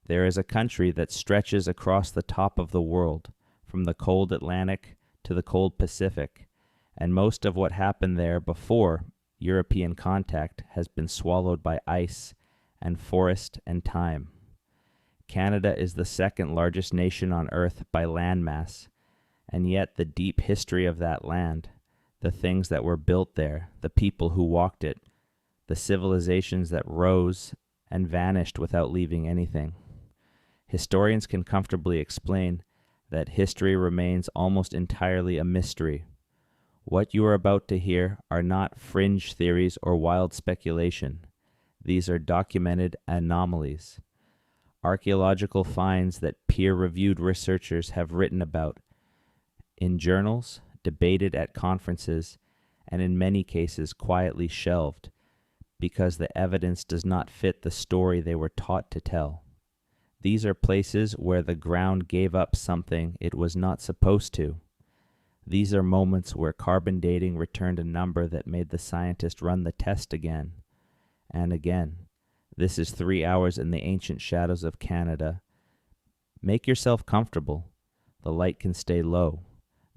There is a country that stretches across the top of the world, from the cold Atlantic to the cold Pacific, and most of what happened there before European contact has been swallowed by ice and forest and time. Canada is the second largest nation on Earth by landmass, and yet the deep history of that land, the things that were built there, the people who walked it, the civilizations that rose and vanished without leaving anything. Historians can comfortably explain that history remains almost entirely a mystery. What you are about to hear are not fringe theories or wild speculation. These are documented anomalies. Archaeological finds that peer-reviewed researchers have written about in journals, debated at conferences, and in many cases quietly shelved because the evidence does not fit the story they were taught to tell. These are places where the ground gave up something it was not supposed to. These are moments where carbon dating returned a number that made the scientist run the test again and again. This is 3 hours in the ancient shadows of Canada. Make yourself comfortable. The light can stay low.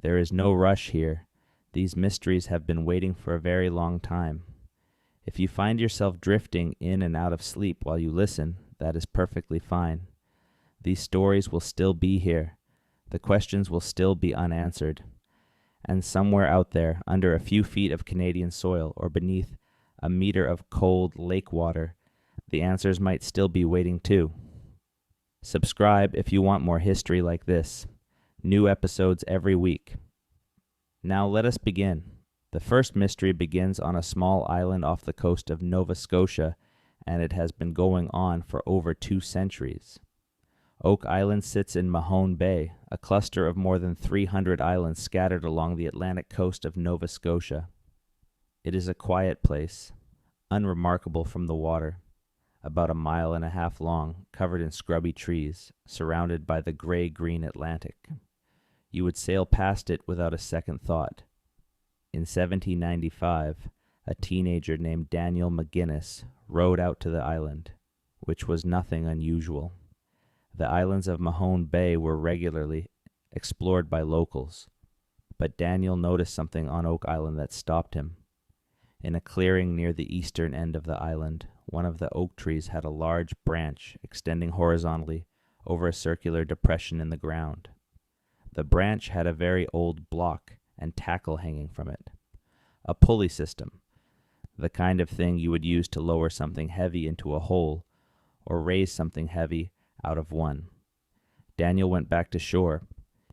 There is no rush here. These mysteries have been waiting for a very long time. If you find yourself drifting in and out of sleep while you listen, that is perfectly fine. These stories will still be here. The questions will still be unanswered. And somewhere out there, under a few feet of Canadian soil or beneath a meter of cold lake water, the answers might still be waiting too. Subscribe if you want more history like this. New episodes every week. Now let us begin. The first mystery begins on a small island off the coast of Nova Scotia, and it has been going on for over 2 centuries. Oak Island sits in Mahone Bay, a cluster of more than 300 islands scattered along the Atlantic coast of Nova Scotia. It is a quiet place, unremarkable from the water, about 1.5 miles long, covered in scrubby trees, surrounded by the gray-green Atlantic. You would sail past it without a second thought. In 1795, a teenager named Daniel McGuinness rowed out to the island, which was nothing unusual. The islands of Mahone Bay were regularly explored by locals, but Daniel noticed something on Oak Island that stopped him. In a clearing near the eastern end of the island, one of the oak trees had a large branch extending horizontally over a circular depression in the ground. The branch had a very old block and tackle hanging from it, a pulley system, the kind of thing you would use to lower something heavy into a hole or raise something heavy out of one. Daniel went back to shore.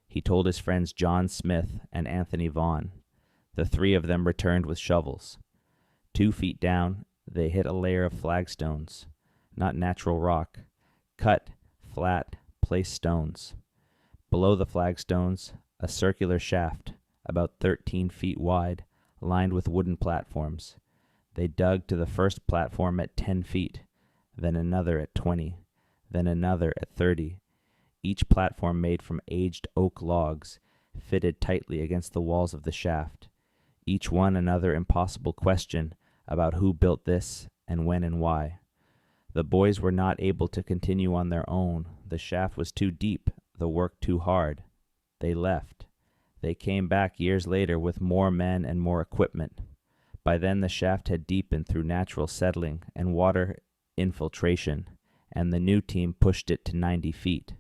He told his friends John Smith and Anthony Vaughan. The 3 of them returned with shovels. 2 feet down, they hit a layer of flagstones, not natural rock, cut, flat, placed stones. Below the flagstones, a circular shaft, about 13 feet wide, lined with wooden platforms. They dug to the first platform at 10 feet, then another at 20, then another at 30, each platform made from aged oak logs, fitted tightly against the walls of the shaft, each one another impossible question about who built this and when and why. The boys were not able to continue on their own. The shaft was too deep, the work too hard. They left. They came back years later with more men and more equipment. By then the shaft had deepened through natural settling and water infiltration, and the new team pushed it to 90 feet.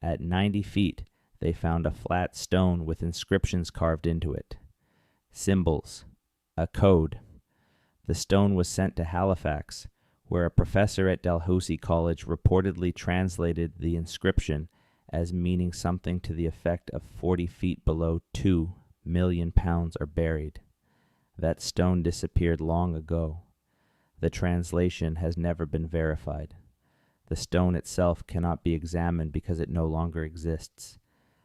At 90 feet, they found a flat stone with inscriptions carved into it. Symbols. A code. The stone was sent to Halifax, where a professor at Dalhousie College reportedly translated the inscription as meaning something to the effect of 40 feet below 2 million pounds are buried. That stone disappeared long ago. The translation has never been verified. The stone itself cannot be examined because it no longer exists,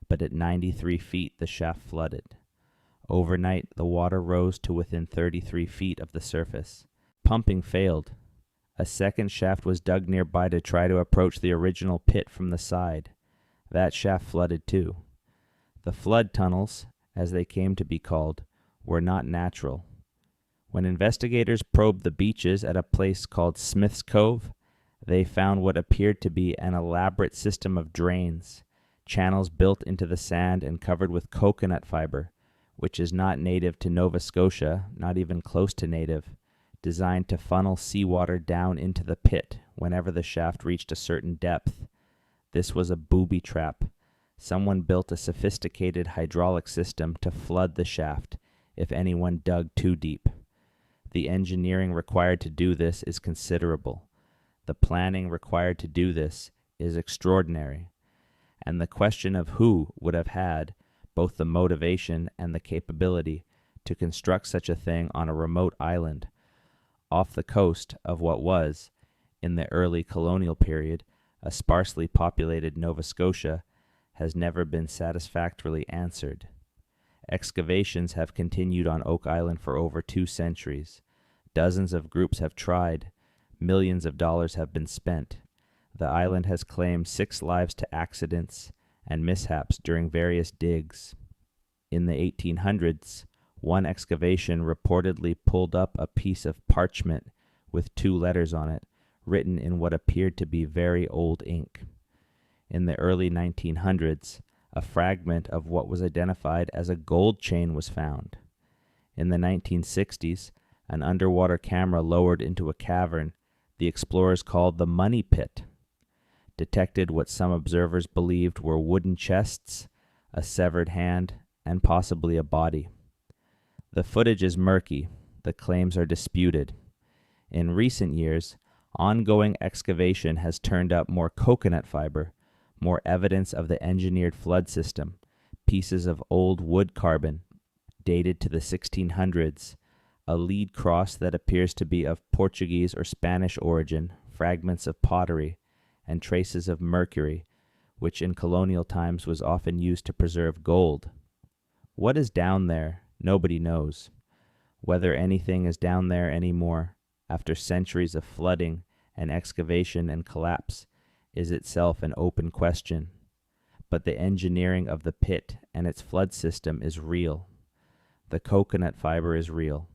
but at 93 feet the shaft flooded. Overnight, the water rose to within 33 feet of the surface. Pumping failed. A second shaft was dug nearby to try to approach the original pit from the side. That shaft flooded too. The flood tunnels, as they came to be called, were not natural. When investigators probed the beaches at a place called Smith's Cove, They found what appeared to be an elaborate system of drains, channels built into the sand and covered with coconut fiber, which is not native to Nova Scotia, not even close to native, designed to funnel seawater down into the pit whenever the shaft reached a certain depth. This was a booby trap. Someone built a sophisticated hydraulic system to flood the shaft if anyone dug too deep. The engineering required to do this is considerable. The planning required to do this is extraordinary. And the question of who would have had both the motivation and the capability to construct such a thing on a remote island off the coast of what was, in the early colonial period, a sparsely populated Nova Scotia has never been satisfactorily answered. Excavations have continued on Oak Island for over 2 centuries. Dozens of groups have tried. Millions of dollars have been spent. The island has claimed 6 lives to accidents and mishaps during various digs. In the 1800s, one excavation reportedly pulled up a piece of parchment with 2 letters on it, written in what appeared to be very old ink. In the early 1900s, a fragment of what was identified as a gold chain was found. In the 1960s, an underwater camera lowered into a cavern the explorers called the Money Pit detected what some observers believed were wooden chests, a severed hand, and possibly a body. The footage is murky. The claims are disputed. In recent years, ongoing excavation has turned up more coconut fiber, more evidence of the engineered flood system, pieces of old wood carbon dated to the 1600s, a lead cross that appears to be of Portuguese or Spanish origin, fragments of pottery, and traces of mercury, which in colonial times was often used to preserve gold. What is down there, nobody knows. Whether anything is down there anymore, after centuries of flooding and excavation and collapse, is itself an open question. But the engineering of the pit and its flood system is real. The coconut fiber is real.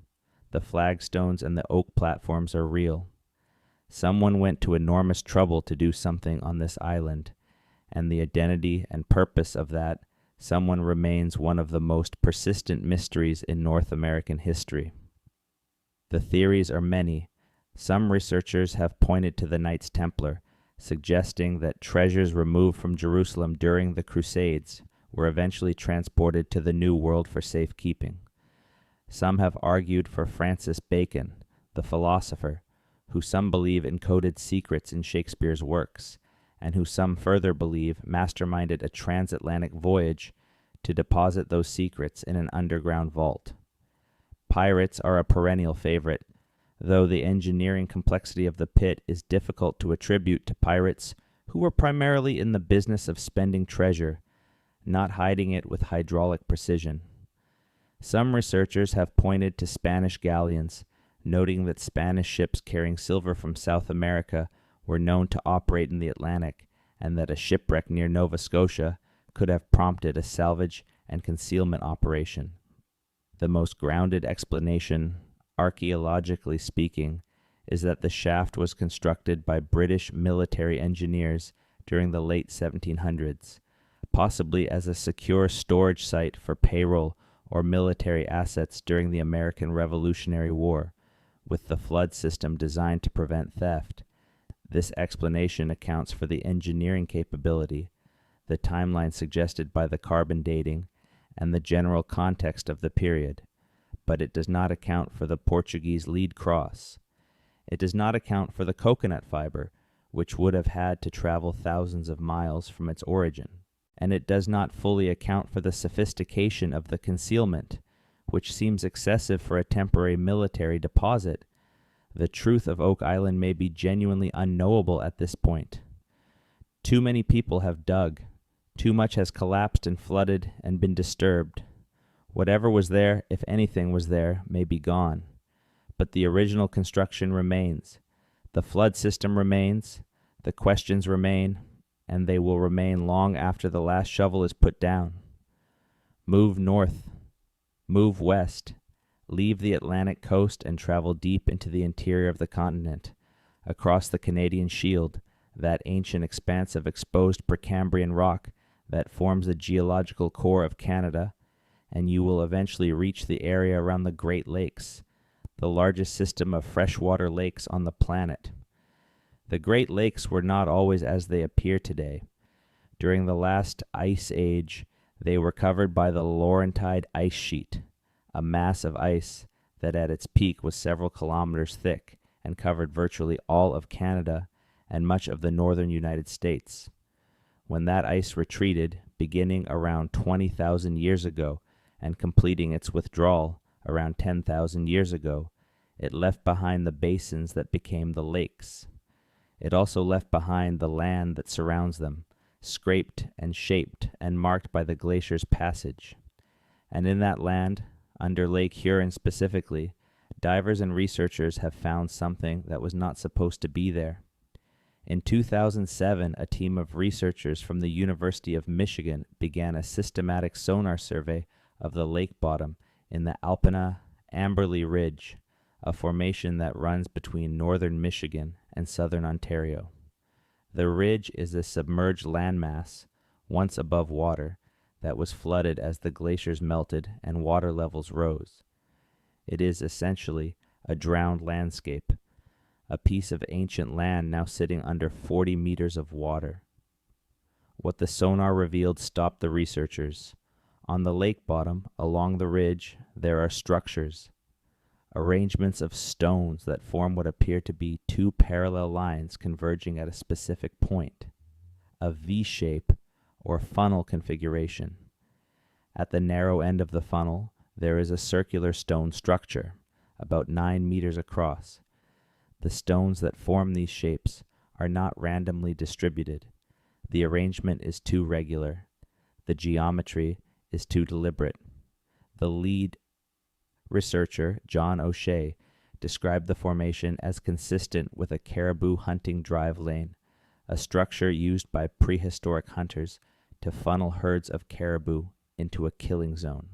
The flagstones and the oak platforms are real. Someone went to enormous trouble to do something on this island, and the identity and purpose of that someone remains one of the most persistent mysteries in North American history. The theories are many. Some researchers have pointed to the Knights Templar, suggesting that treasures removed from Jerusalem during the Crusades were eventually transported to the New World for safekeeping. Some have argued for Francis Bacon, the philosopher, who some believe encoded secrets in Shakespeare's works, and who some further believe masterminded a transatlantic voyage to deposit those secrets in an underground vault. Pirates are a perennial favorite, though the engineering complexity of the pit is difficult to attribute to pirates who were primarily in the business of spending treasure, not hiding it with hydraulic precision. Some researchers have pointed to Spanish galleons, noting that Spanish ships carrying silver from South America were known to operate in the Atlantic, and that a shipwreck near Nova Scotia could have prompted a salvage and concealment operation. The most grounded explanation, archaeologically speaking, is that the shaft was constructed by British military engineers during the late 1700s, possibly as a secure storage site for payroll or military assets during the American Revolutionary War, with the flood system designed to prevent theft. This explanation accounts for the engineering capability, the timeline suggested by the carbon dating, and the general context of the period, but it does not account for the Portuguese lead cross. It does not account for the coconut fiber, which would have had to travel thousands of miles from its origin, and it does not fully account for the sophistication of the concealment, which seems excessive for a temporary military deposit. The truth of Oak Island may be genuinely unknowable at this point. Too many people have dug. Too much has collapsed and flooded and been disturbed. Whatever was there, if anything was there, may be gone. But the original construction remains. The flood system remains. The questions remain, and they will remain long after the last shovel is put down. Move north. Move west. Leave the Atlantic coast and travel deep into the interior of the continent. across the Canadian Shield, that ancient expanse of exposed Precambrian rock that forms the geological core of Canada, and you will eventually reach the area around the Great Lakes, the largest system of freshwater lakes on the planet. The Great Lakes were not always as they appear today. During the last ice age, they were covered by the Laurentide ice sheet, a mass of ice that at its peak was several kilometers thick and covered virtually all of Canada and much of the northern United States. When that ice retreated, beginning around 20,000 years ago and completing its withdrawal around 10,000 years ago, it left behind the basins that became the lakes. It also left behind the land that surrounds them, scraped and shaped and marked by the glacier's passage. And in that land, under Lake Huron specifically, divers and researchers have found something that was not supposed to be there. In 2007, a team of researchers from the University of Michigan began a systematic sonar survey of the lake bottom in the Alpena-Amberley Ridge, a formation that runs between northern Michigan and southern Ontario. The ridge is a submerged landmass, once above water, that was flooded as the glaciers melted and water levels rose. It is essentially a drowned landscape, a piece of ancient land now sitting under 40 meters of water. What the sonar revealed stopped the researchers. On the lake bottom, along the ridge, there are structures, arrangements of stones that form what appear to be two parallel lines converging at a specific point, a V-shape or funnel configuration. At the narrow end of the funnel, there is a circular stone structure, about 9 meters across. The stones that form these shapes are not randomly distributed. The arrangement is too regular. The geometry is too deliberate. The lead researcher, John O'Shea, described the formation as consistent with a caribou hunting drive lane, a structure used by prehistoric hunters to funnel herds of caribou into a killing zone.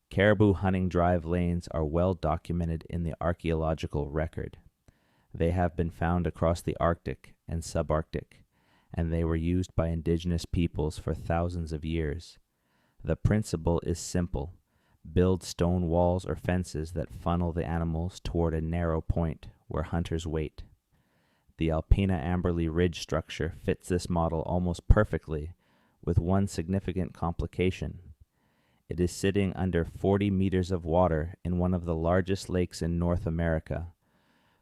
Caribou hunting drive lanes are well documented in the archaeological record. They have been found across the Arctic and Subarctic, and they were used by indigenous peoples for thousands of years. The principle is simple. Build stone walls or fences that funnel the animals toward a narrow point where hunters wait. The Alpena-Amberley Ridge structure fits this model almost perfectly, with one significant complication. It is sitting under 40 meters of water in one of the largest lakes in North America.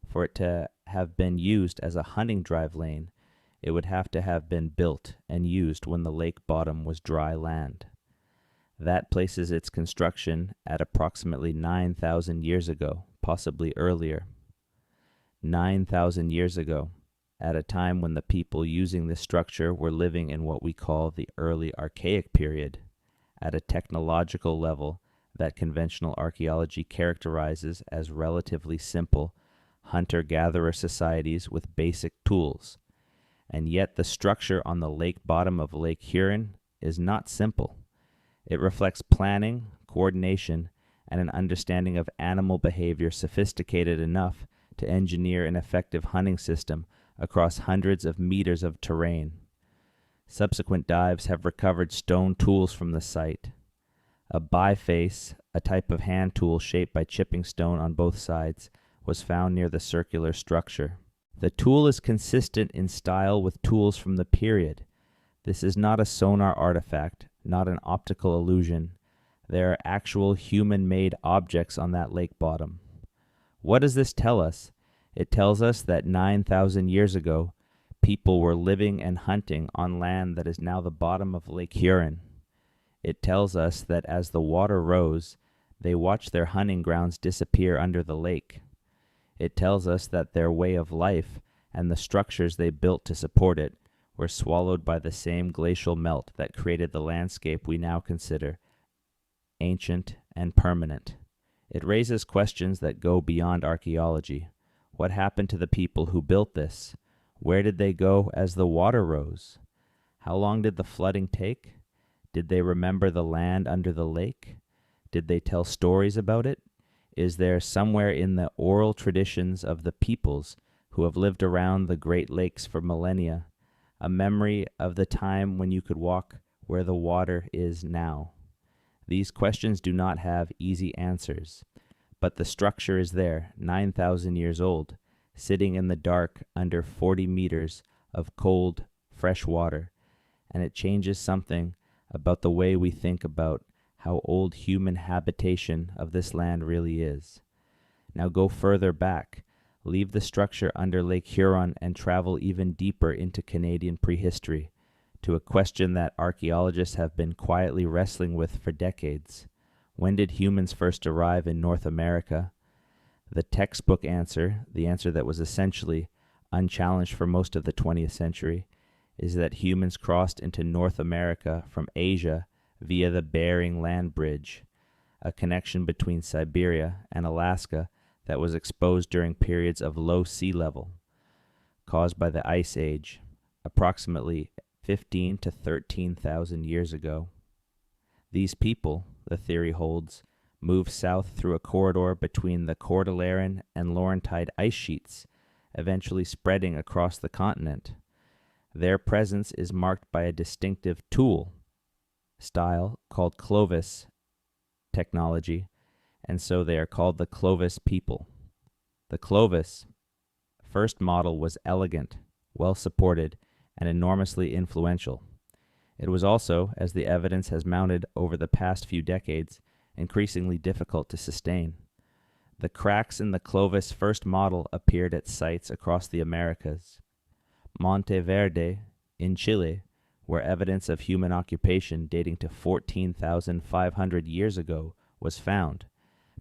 For it to have been used as a hunting drive lane, it would have to have been built and used when the lake bottom was dry land. That places its construction at approximately 9,000 years ago, possibly earlier. 9,000 years ago, at a time when the people using this structure were living in what we call the early Archaic period, at a technological level that conventional archaeology characterizes as relatively simple hunter-gatherer societies with basic tools. And yet the structure on the lake bottom of Lake Huron is not simple. It reflects planning, coordination, and an understanding of animal behavior sophisticated enough to engineer an effective hunting system across hundreds of meters of terrain. Subsequent dives have recovered stone tools from the site. A biface, a type of hand tool shaped by chipping stone on both sides, was found near the circular structure. The tool is consistent in style with tools from the period. This is not a sonar artifact, not an optical illusion. There are actual human-made objects on that lake bottom. What does this tell us? It tells us that 9,000 years ago, people were living and hunting on land that is now the bottom of Lake Huron. It tells us that as the water rose, they watched their hunting grounds disappear under the lake. It tells us that their way of life and the structures they built to support it were swallowed by the same glacial melt that created the landscape we now consider ancient and permanent. It raises questions that go beyond archaeology. What happened to the people who built this? Where did they go as the water rose? How long did the flooding take? Did they remember the land under the lake? Did they tell stories about it? Is there somewhere in the oral traditions of the peoples who have lived around the Great Lakes for millennia, a memory of the time when you could walk where the water is now. These questions do not have easy answers, but the structure is there, 9,000 years old, sitting in the dark under 40 meters of cold, fresh water, and it changes something about the way we think about how old human habitation of this land really is. Now go further back, leave the structure under Lake Huron and travel even deeper into Canadian prehistory, to a question that archaeologists have been quietly wrestling with for decades. When did humans first arrive in North America? The textbook answer, the answer that was essentially unchallenged for most of the 20th century, is that humans crossed into North America from Asia via the Bering Land Bridge, a connection between Siberia and Alaska that was exposed during periods of low sea level caused by the Ice Age, approximately 15 to 13,000 years ago. These people, the theory holds, moved south through a corridor between the Cordilleran and Laurentide ice sheets, eventually spreading across the continent. Their presence is marked by a distinctive tool style called Clovis technology, and so they are called the Clovis people. The Clovis first model was elegant, well supported, and enormously influential. It was also, as the evidence has mounted over the past few decades, increasingly difficult to sustain. The cracks in the Clovis first model appeared at sites across the Americas. Monte Verde, in Chile, where evidence of human occupation dating to 14,500 years ago was found,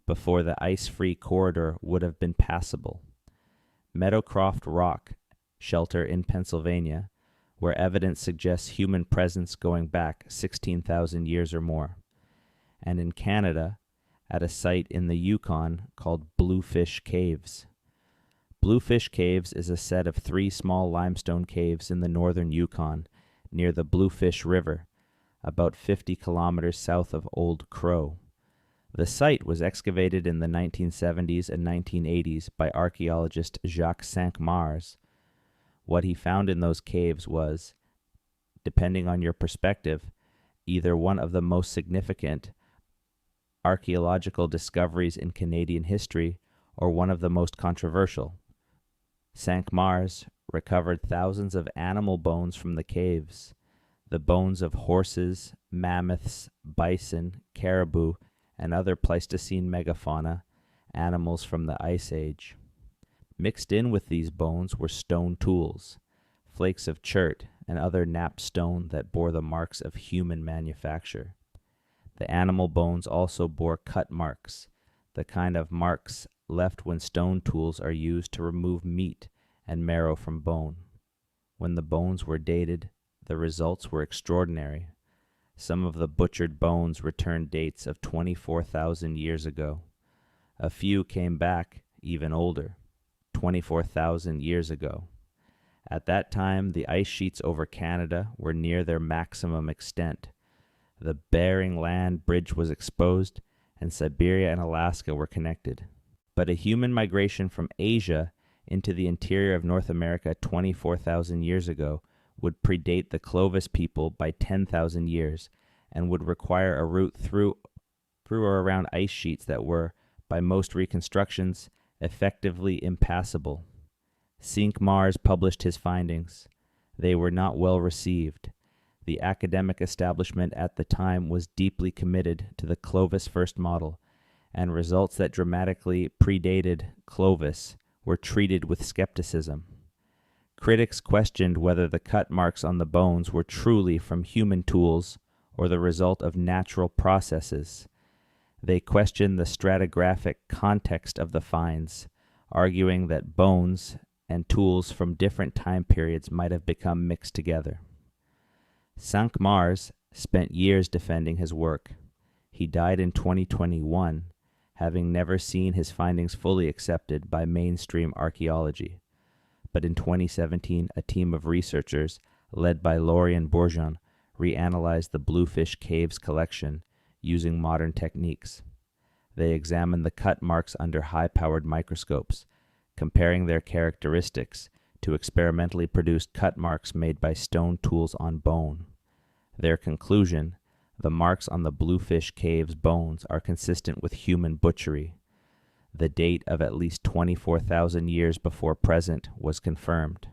before the ice-free corridor would have been passable. Meadowcroft Rock Shelter in Pennsylvania, where evidence suggests human presence going back 16,000 years or more. And in Canada, at a site in the Yukon called Bluefish Caves. Bluefish Caves is a set of 3 small limestone caves in the northern Yukon, near the Bluefish River, about 50 kilometers south of Old Crow. The site was excavated in the 1970s and 1980s by archaeologist Jacques Cinq-Mars. What he found in those caves was, depending on your perspective, either one of the most significant archaeological discoveries in Canadian history or one of the most controversial. Cinq-Mars recovered thousands of animal bones from the caves, the bones of horses, mammoths, bison, caribou, and other Pleistocene megafauna, animals from the Ice Age. Mixed in with these bones were stone tools, flakes of chert, and other knapped stone that bore the marks of human manufacture. The animal bones also bore cut marks, the kind of marks left when stone tools are used to remove meat and marrow from bone. When the bones were dated, the results were extraordinary. Some of the butchered bones returned dates of 24,000 years ago. A few came back even older, 24,000 years ago. At that time, the ice sheets over Canada were near their maximum extent. The Bering Land Bridge was exposed, and Siberia and Alaska were connected. But a human migration from Asia into the interior of North America 24,000 years ago would predate the Clovis people by 10,000 years and would require a route through or around ice sheets that were, by most reconstructions, effectively impassable. Cinq-Mars published his findings. They were not well received. The academic establishment at the time was deeply committed to the Clovis first model, and results that dramatically predated Clovis were treated with skepticism. Critics questioned whether the cut marks on the bones were truly from human tools or the result of natural processes. They questioned the stratigraphic context of the finds, arguing that bones and tools from different time periods might have become mixed together. Cinq-Mars spent years defending his work. He died in 2021, having never seen his findings fully accepted by mainstream archaeology. But in 2017, a team of researchers, led by Lauriane Bourgeon, reanalyzed the Bluefish Caves collection using modern techniques. They examined the cut marks under high-powered microscopes, comparing their characteristics to experimentally produced cut marks made by stone tools on bone. Their conclusion: the marks on the Bluefish Caves bones are consistent with human butchery. The date of at least 24,000 years before present was confirmed.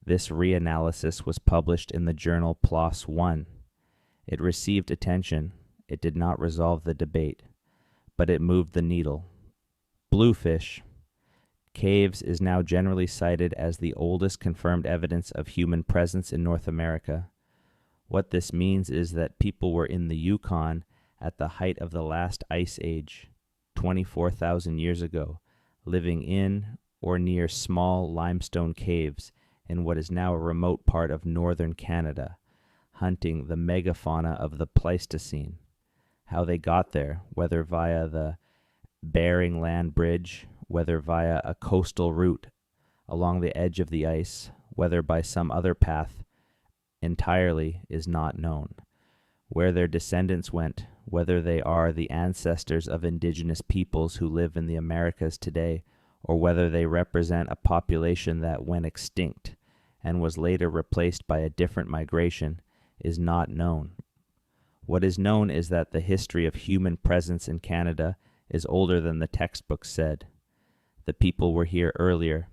This reanalysis was published in the journal PLOS I. It received attention. It did not resolve the debate, but it moved the needle. Bluefish Caves is now generally cited as the oldest confirmed evidence of human presence in North America. What this means is that people were in the Yukon at the height of the last ice age, 24,000 years ago, living in or near small limestone caves in what is now a remote part of northern Canada, hunting the megafauna of the Pleistocene. How they got there, whether via the Bering Land Bridge, whether via a coastal route along the edge of the ice, whether by some other path, entirely is not known. Where their descendants went, whether they are the ancestors of indigenous peoples who live in the Americas today, or whether they represent a population that went extinct and was later replaced by a different migration, is not known. What is known is that the history of human presence in Canada is older than the textbooks said. The people were here earlier,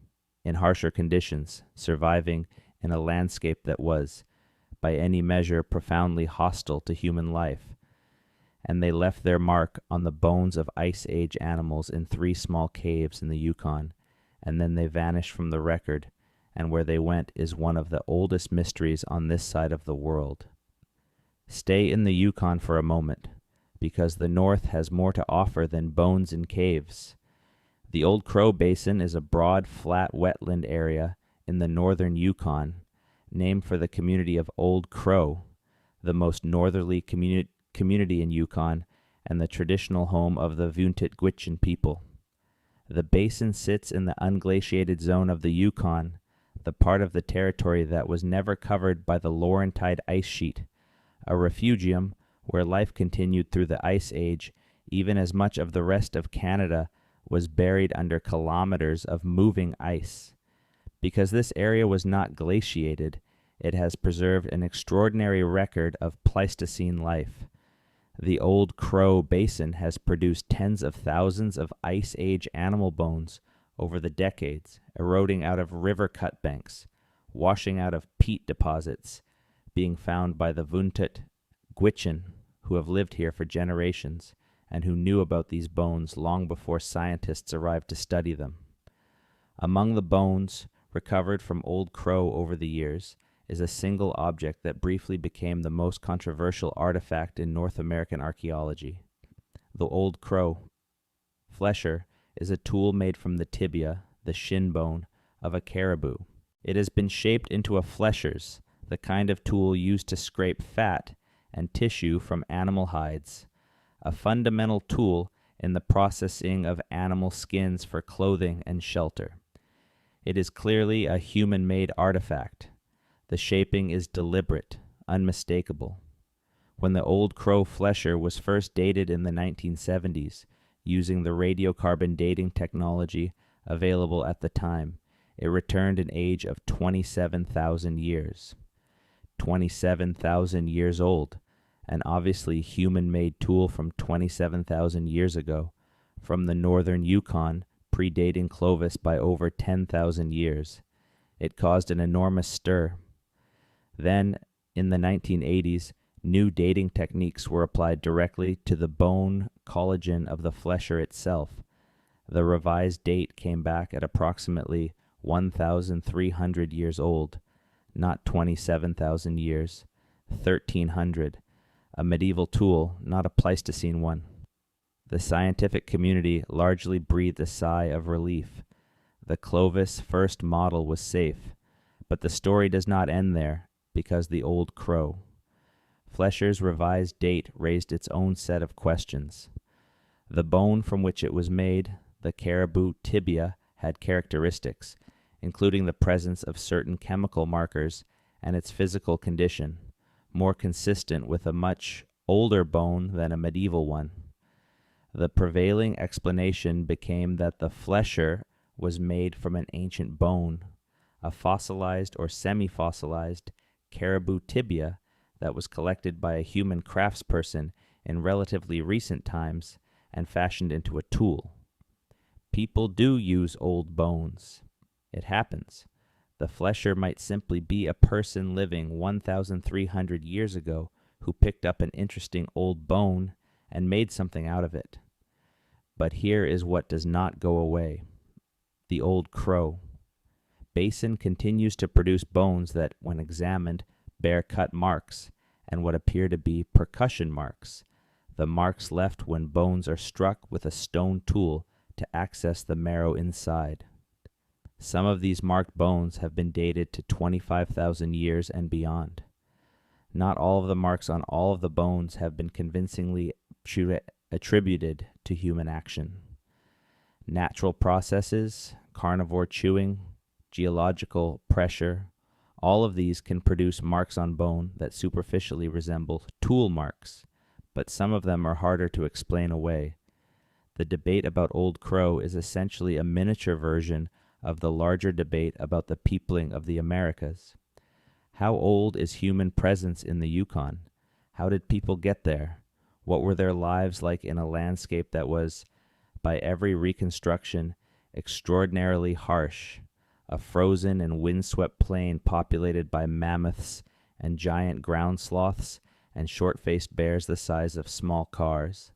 in harsher conditions, surviving in a landscape that was, by any measure, profoundly hostile to human life, and they left their mark on the bones of Ice Age animals in 3 small caves in the Yukon, and then they vanished from the record, and where they went is one of the oldest mysteries on this side of the world. Stay in the Yukon for a moment, because the North has more to offer than bones in caves. The Old Crow Basin is a broad, flat wetland area in the northern Yukon, named for the community of Old Crow, the most northerly community in Yukon and the traditional home of the Vuntut Gwich'in people. The basin sits in the unglaciated zone of the Yukon, the part of the territory that was never covered by the Laurentide ice sheet, a refugium where life continued through the Ice Age, even as much of the rest of Canada was buried under kilometers of moving ice. Because this area was not glaciated, it has preserved an extraordinary record of Pleistocene life. The Old Crow Basin has produced tens of thousands of Ice Age animal bones over the decades, eroding out of river cut banks, washing out of peat deposits, being found by the Vuntut Gwich'in, who have lived here for generations, and who knew about these bones long before scientists arrived to study them. Among the bones recovered from Old Crow over the years is a single object that briefly became the most controversial artifact in North American archaeology. The Old Crow flesher is a tool made from the tibia, the shin bone, of a caribou. It has been shaped into a fleshers, the kind of tool used to scrape fat and tissue from animal hides, a fundamental tool in the processing of animal skins for clothing and shelter. It is clearly a human-made artifact. The shaping is deliberate, unmistakable. When the Old Crow flesher was first dated in the 1970s, using the radiocarbon dating technology available at the time, it returned an age of 27,000 years. 27,000 years old, an obviously human-made tool from 27,000 years ago, from the northern Yukon, predating Clovis by over 10,000 years. It caused an enormous stir. Then, in the 1980s, new dating techniques were applied directly to the bone collagen of the flesher itself. The revised date came back at approximately 1,300 years old, not 27,000 years, 1,300, a medieval tool, not a Pleistocene one. The scientific community largely breathed a sigh of relief. The Clovis first model was safe, but the story does not end there, because the Old Crow flesher's revised date raised its own set of questions. The bone from which it was made, the caribou tibia, had characteristics, including the presence of certain chemical markers and its physical condition, more consistent with a much older bone than a medieval one. The prevailing explanation became that the flesher was made from an ancient bone, a fossilized or semi-fossilized caribou tibia that was collected by a human craftsperson in relatively recent times and fashioned into a tool. People do use old bones. It happens. The flesher might simply be a person living 1,300 years ago who picked up an interesting old bone and made something out of it. But here is what does not go away. The old Crow Basin continues to produce bones that, when examined, bear cut marks and what appear to be percussion marks, the marks left when bones are struck with a stone tool to access the marrow inside. Some of these marked bones have been dated to 25,000 years and beyond. Not all of the marks on all of the bones have been convincingly attributed to human action. Natural processes, carnivore chewing, geological pressure, all of these can produce marks on bone that superficially resemble tool marks, but some of them are harder to explain away. The debate about Old Crow is essentially a miniature version of the larger debate about the peopling of the Americas. How old is human presence in the Yukon? How did people get there? What were their lives like in a landscape that was, by every reconstruction, extraordinarily harsh, a frozen and windswept plain populated by mammoths and giant ground sloths and short-faced bears the size of small cars?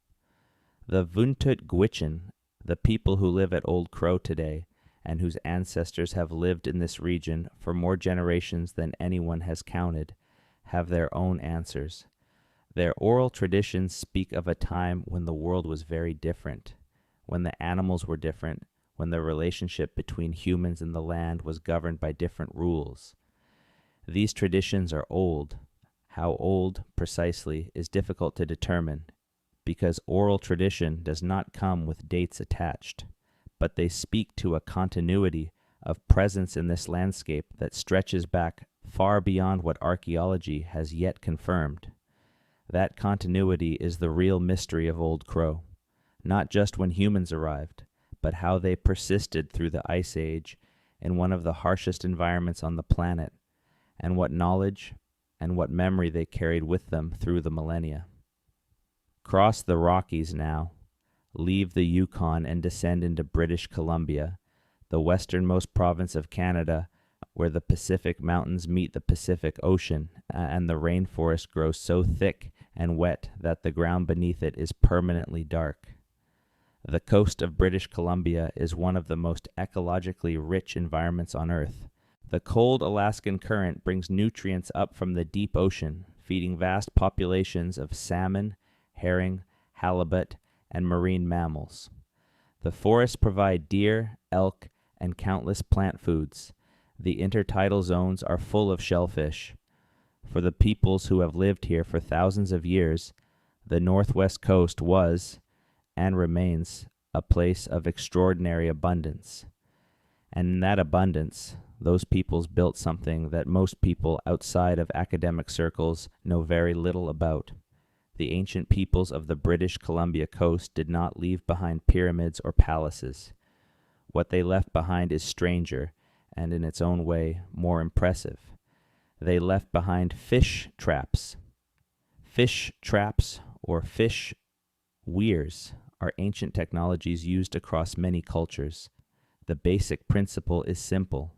The Vuntut Gwitchin, the people who live at Old Crow today, and whose ancestors have lived in this region for more generations than anyone has counted, have their own answers. Their oral traditions speak of a time when the world was very different, when the animals were different, when the relationship between humans and the land was governed by different rules. These traditions are old. How old, precisely, is difficult to determine, because oral tradition does not come with dates attached, but they speak to a continuity of presence in this landscape that stretches back far beyond what archaeology has yet confirmed. That continuity is the real mystery of Old Crow, not just when humans arrived, but how they persisted through the Ice Age in one of the harshest environments on the planet, and what knowledge and what memory they carried with them through the millennia. Cross the Rockies now, leave the Yukon and descend into British Columbia, the westernmost province of Canada, where the Pacific Mountains meet the Pacific Ocean, and the rainforest grows so thick and wet that the ground beneath it is permanently dark. The coast of British Columbia is one of the most ecologically rich environments on Earth. The cold Alaskan current brings nutrients up from the deep ocean, feeding vast populations of salmon, herring, halibut, and marine mammals. The forests provide deer, elk, and countless plant foods. The intertidal zones are full of shellfish. For the peoples who have lived here for thousands of years, the northwest coast was, and remains, a place of extraordinary abundance. And in that abundance, those peoples built something that most people outside of academic circles know very little about. The ancient peoples of the British Columbia coast did not leave behind pyramids or palaces. What they left behind is stranger, and in its own way, more impressive. They left behind fish traps. Fish traps, or fish weirs, are ancient technologies used across many cultures. The basic principle is simple.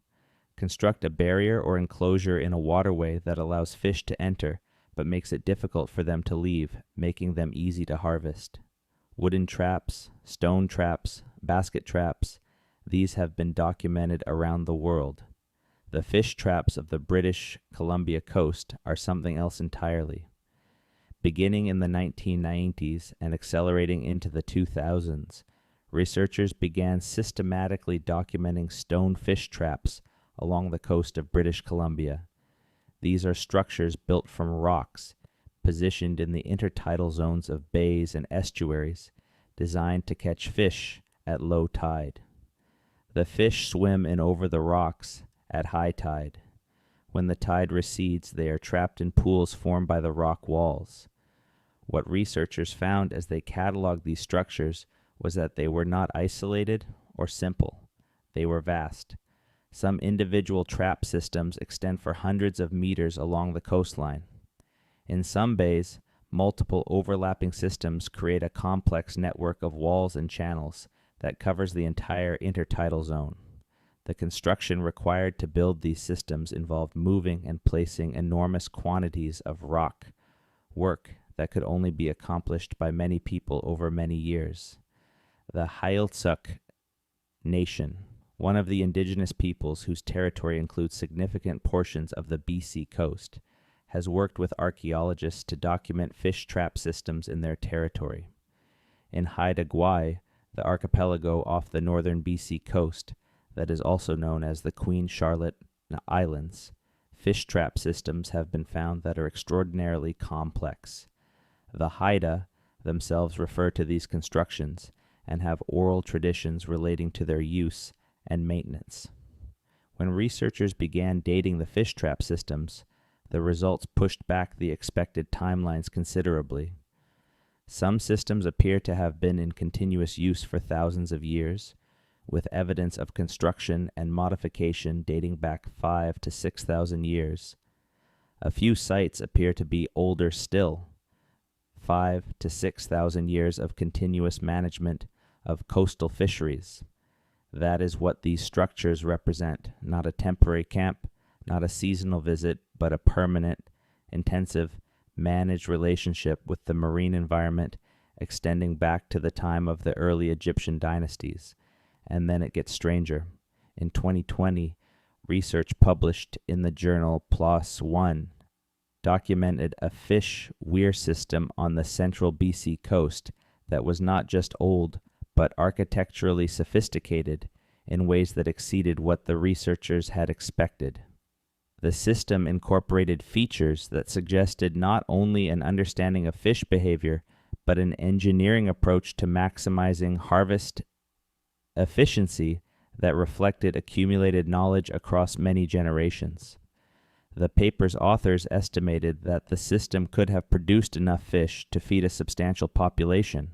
Construct a barrier or enclosure in a waterway that allows fish to enter, but makes it difficult for them to leave, making them easy to harvest. Wooden traps, stone traps, basket traps, these have been documented around the world. The fish traps of the British Columbia coast are something else entirely. Beginning in the 1990s and accelerating into the 2000s, researchers began systematically documenting stone fish traps along the coast of British Columbia. These are structures built from rocks, positioned in the intertidal zones of bays and estuaries, designed to catch fish at low tide. The fish swim in over the rocks at high tide. When the tide recedes, they are trapped in pools formed by the rock walls. What researchers found as they cataloged these structures was that they were not isolated or simple. They were vast. Some individual trap systems extend for hundreds of meters along the coastline. In some bays, multiple overlapping systems create a complex network of walls and channels that covers the entire intertidal zone. The construction required to build these systems involved moving and placing enormous quantities of rock, work that could only be accomplished by many people over many years. The Haudenosaunee Nation, one of the indigenous peoples whose territory includes significant portions of the BC coast, has worked with archaeologists to document fish trap systems in their territory. In Haida the archipelago off the northern BC coast, that is also known as the Queen Charlotte Islands, fish trap systems have been found that are extraordinarily complex. The Haida themselves refer to these constructions and have oral traditions relating to their use and maintenance. When researchers began dating the fish trap systems, the results pushed back the expected timelines considerably. Some systems appear to have been in continuous use for thousands of years, with evidence of construction and modification dating back 5,000 to 6,000 years. A few sites appear to be older still, 5,000 to 6,000 years of continuous management of coastal fisheries. That is what these structures represent, not a temporary camp, not a seasonal visit, but a permanent, intensive, managed relationship with the marine environment extending back to the time of the early Egyptian dynasties. And then it gets stranger. In 2020, research published in the journal PLOS One documented a fish weir system on the central BC coast that was not just old, but architecturally sophisticated in ways that exceeded what the researchers had expected. The system incorporated features that suggested not only an understanding of fish behavior, but an engineering approach to maximizing harvest efficiency that reflected accumulated knowledge across many generations. The paper's authors estimated that the system could have produced enough fish to feed a substantial population.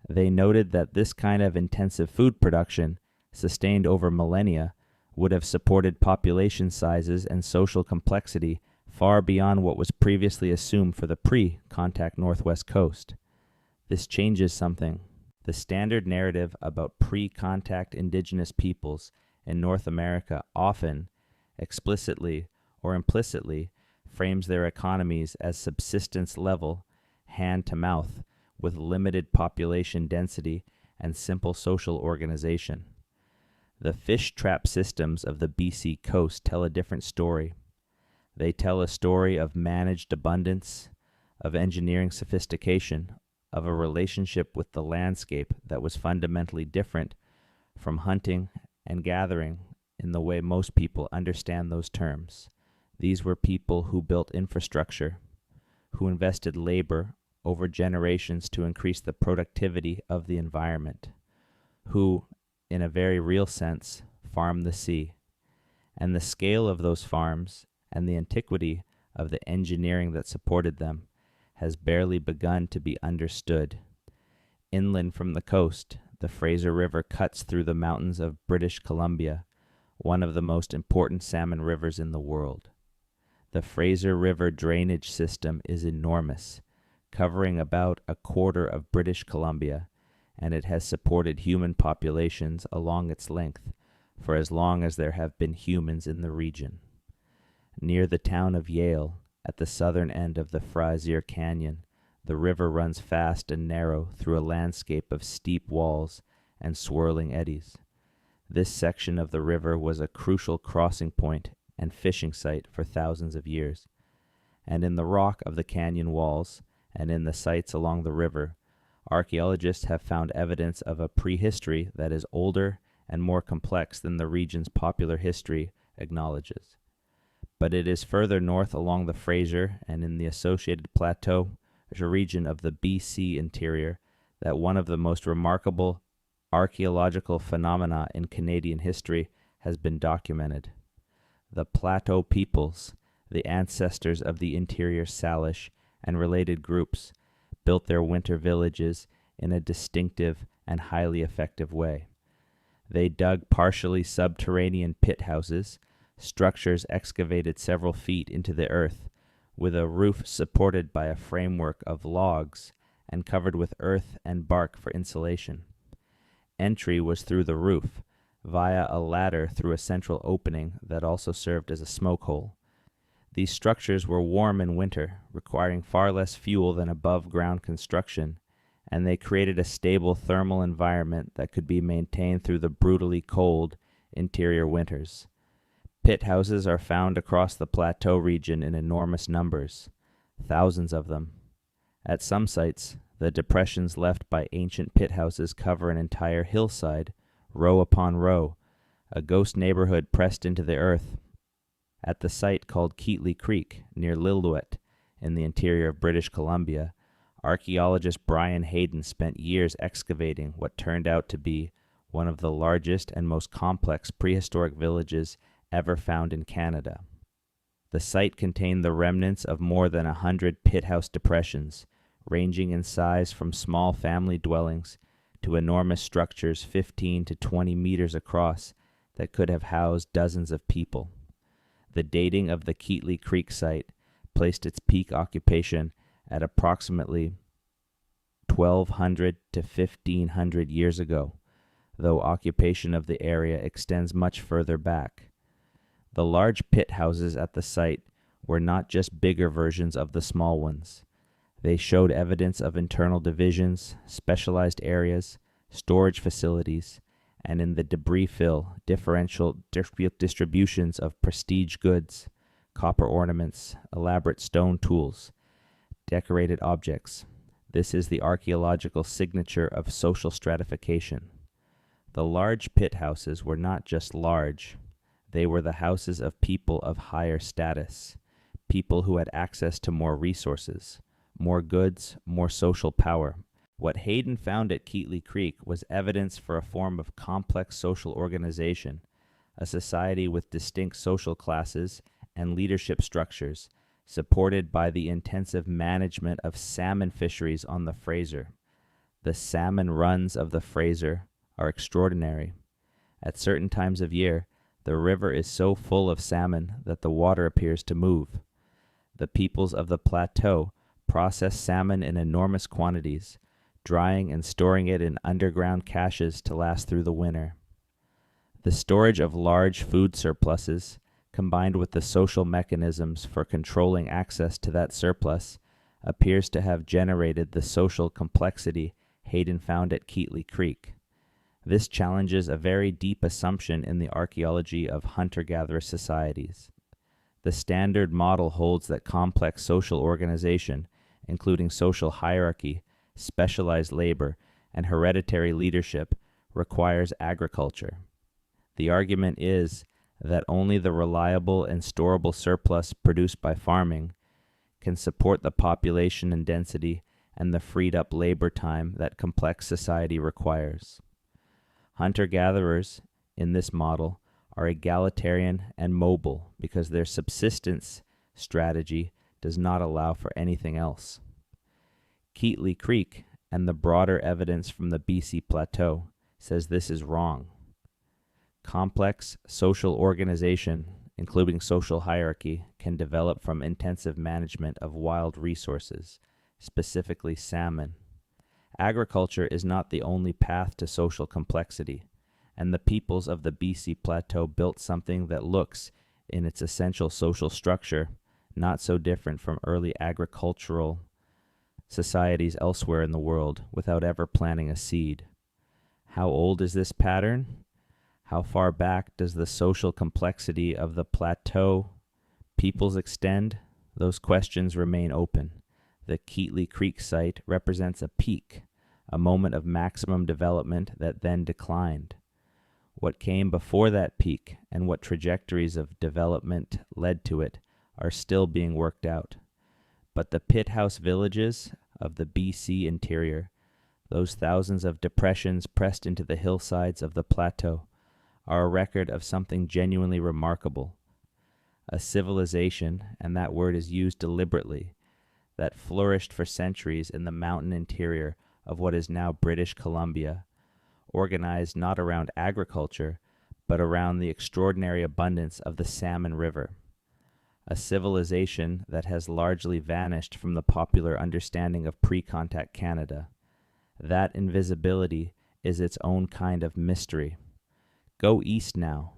They noted that this kind of intensive food production, sustained over millennia, would have supported population sizes and social complexity far beyond what was previously assumed for the pre-contact Northwest coast. This changes something. The standard narrative about pre-contact indigenous peoples in North America often, explicitly or implicitly, frames their economies as subsistence level, hand to mouth, with limited population density and simple social organization. The fish trap systems of the BC coast tell a different story. They tell a story of managed abundance, of engineering sophistication, of a relationship with the landscape that was fundamentally different from hunting and gathering in the way most people understand those terms. These were people who built infrastructure, who invested labor over generations to increase the productivity of the environment, who, in a very real sense, farmed the sea. And the scale of those farms and the antiquity of the engineering that supported them has barely begun to be understood. Inland from the coast, the Fraser River cuts through the mountains of British Columbia, one of the most important salmon rivers in the world. The Fraser River drainage system is enormous, covering about a quarter of British Columbia, and it has supported human populations along its length for as long as there have been humans in the region. Near the town of Yale, at the southern end of the Fraser Canyon, the river runs fast and narrow through a landscape of steep walls and swirling eddies. This section of the river was a crucial crossing point and fishing site for thousands of years. And in the rock of the canyon walls and in the sites along the river, archaeologists have found evidence of a prehistory that is older and more complex than the region's popular history acknowledges. But it is further north along the Fraser and in the associated Plateau region of the BC interior that one of the most remarkable archaeological phenomena in Canadian history has been documented. The Plateau peoples, the ancestors of the interior Salish and related groups, built their winter villages in a distinctive and highly effective way. They dug partially subterranean pit houses, structures excavated several feet into the earth, with a roof supported by a framework of logs and covered with earth and bark for insulation. Entry was through the roof, via a ladder through a central opening that also served as a smoke hole. These structures were warm in winter, requiring far less fuel than above-ground construction, and they created a stable thermal environment that could be maintained through the brutally cold interior winters. Pit houses are found across the Plateau region in enormous numbers, thousands of them. At some sites, the depressions left by ancient pit houses cover an entire hillside, row upon row, a ghost neighborhood pressed into the earth. At the site called Keatley Creek, near Lillooet, in the interior of British Columbia, archaeologist Brian Hayden spent years excavating what turned out to be one of the largest and most complex prehistoric villages ever found in Canada. The site contained the remnants of more than 100 pit house depressions, ranging in size from small family dwellings to enormous structures 15 to 20 meters across that could have housed dozens of people. The dating of the Keatley Creek site placed its peak occupation at approximately 1,200 to 1,500 years ago, though occupation of the area extends much further back. The large pit houses at the site were not just bigger versions of the small ones. They showed evidence of internal divisions, specialized areas, storage facilities, and in the debris fill, differential distributions of prestige goods, copper ornaments, elaborate stone tools, decorated objects. This is the archaeological signature of social stratification. The large pit houses were not just large. They were the houses of people of higher status, people who had access to more resources, more goods, more social power. What Hayden found at Keatley Creek was evidence for a form of complex social organization, a society with distinct social classes and leadership structures, supported by the intensive management of salmon fisheries on the Fraser. The salmon runs of the Fraser are extraordinary. At certain times of year, the river is so full of salmon that the water appears to move. The peoples of the Plateau process salmon in enormous quantities, drying and storing it in underground caches to last through the winter. The storage of large food surpluses, combined with the social mechanisms for controlling access to that surplus, appears to have generated the social complexity Hayden found at Keatley Creek. This challenges a very deep assumption in the archaeology of hunter-gatherer societies. The standard model holds that complex social organization, including social hierarchy, specialized labor, and hereditary leadership, requires agriculture. The argument is that only the reliable and storable surplus produced by farming can support the population and density and the freed-up labor time that complex society requires. Hunter-gatherers, in this model, are egalitarian and mobile because their subsistence strategy does not allow for anything else. Keatley Creek and the broader evidence from the BC Plateau says this is wrong. Complex social organization, including social hierarchy, can develop from intensive management of wild resources, specifically salmon. Agriculture is not the only path to social complexity, and the peoples of the BC Plateau built something that looks, in its essential social structure, not so different from early agricultural societies elsewhere in the world without ever planting a seed. How old is this pattern? How far back does the social complexity of the Plateau peoples extend? Those questions remain open. The Keatley Creek site represents a peak, a moment of maximum development that then declined. What came before that peak and what trajectories of development led to it are still being worked out. But the pit house villages of the BC interior, those thousands of depressions pressed into the hillsides of the plateau, are a record of something genuinely remarkable. A civilization, and that word is used deliberately, that flourished for centuries in the mountain interior of what is now British Columbia, organized not around agriculture, but around the extraordinary abundance of the Salmon River, a civilization that has largely vanished from the popular understanding of pre-contact Canada. That invisibility is its own kind of mystery. Go east now,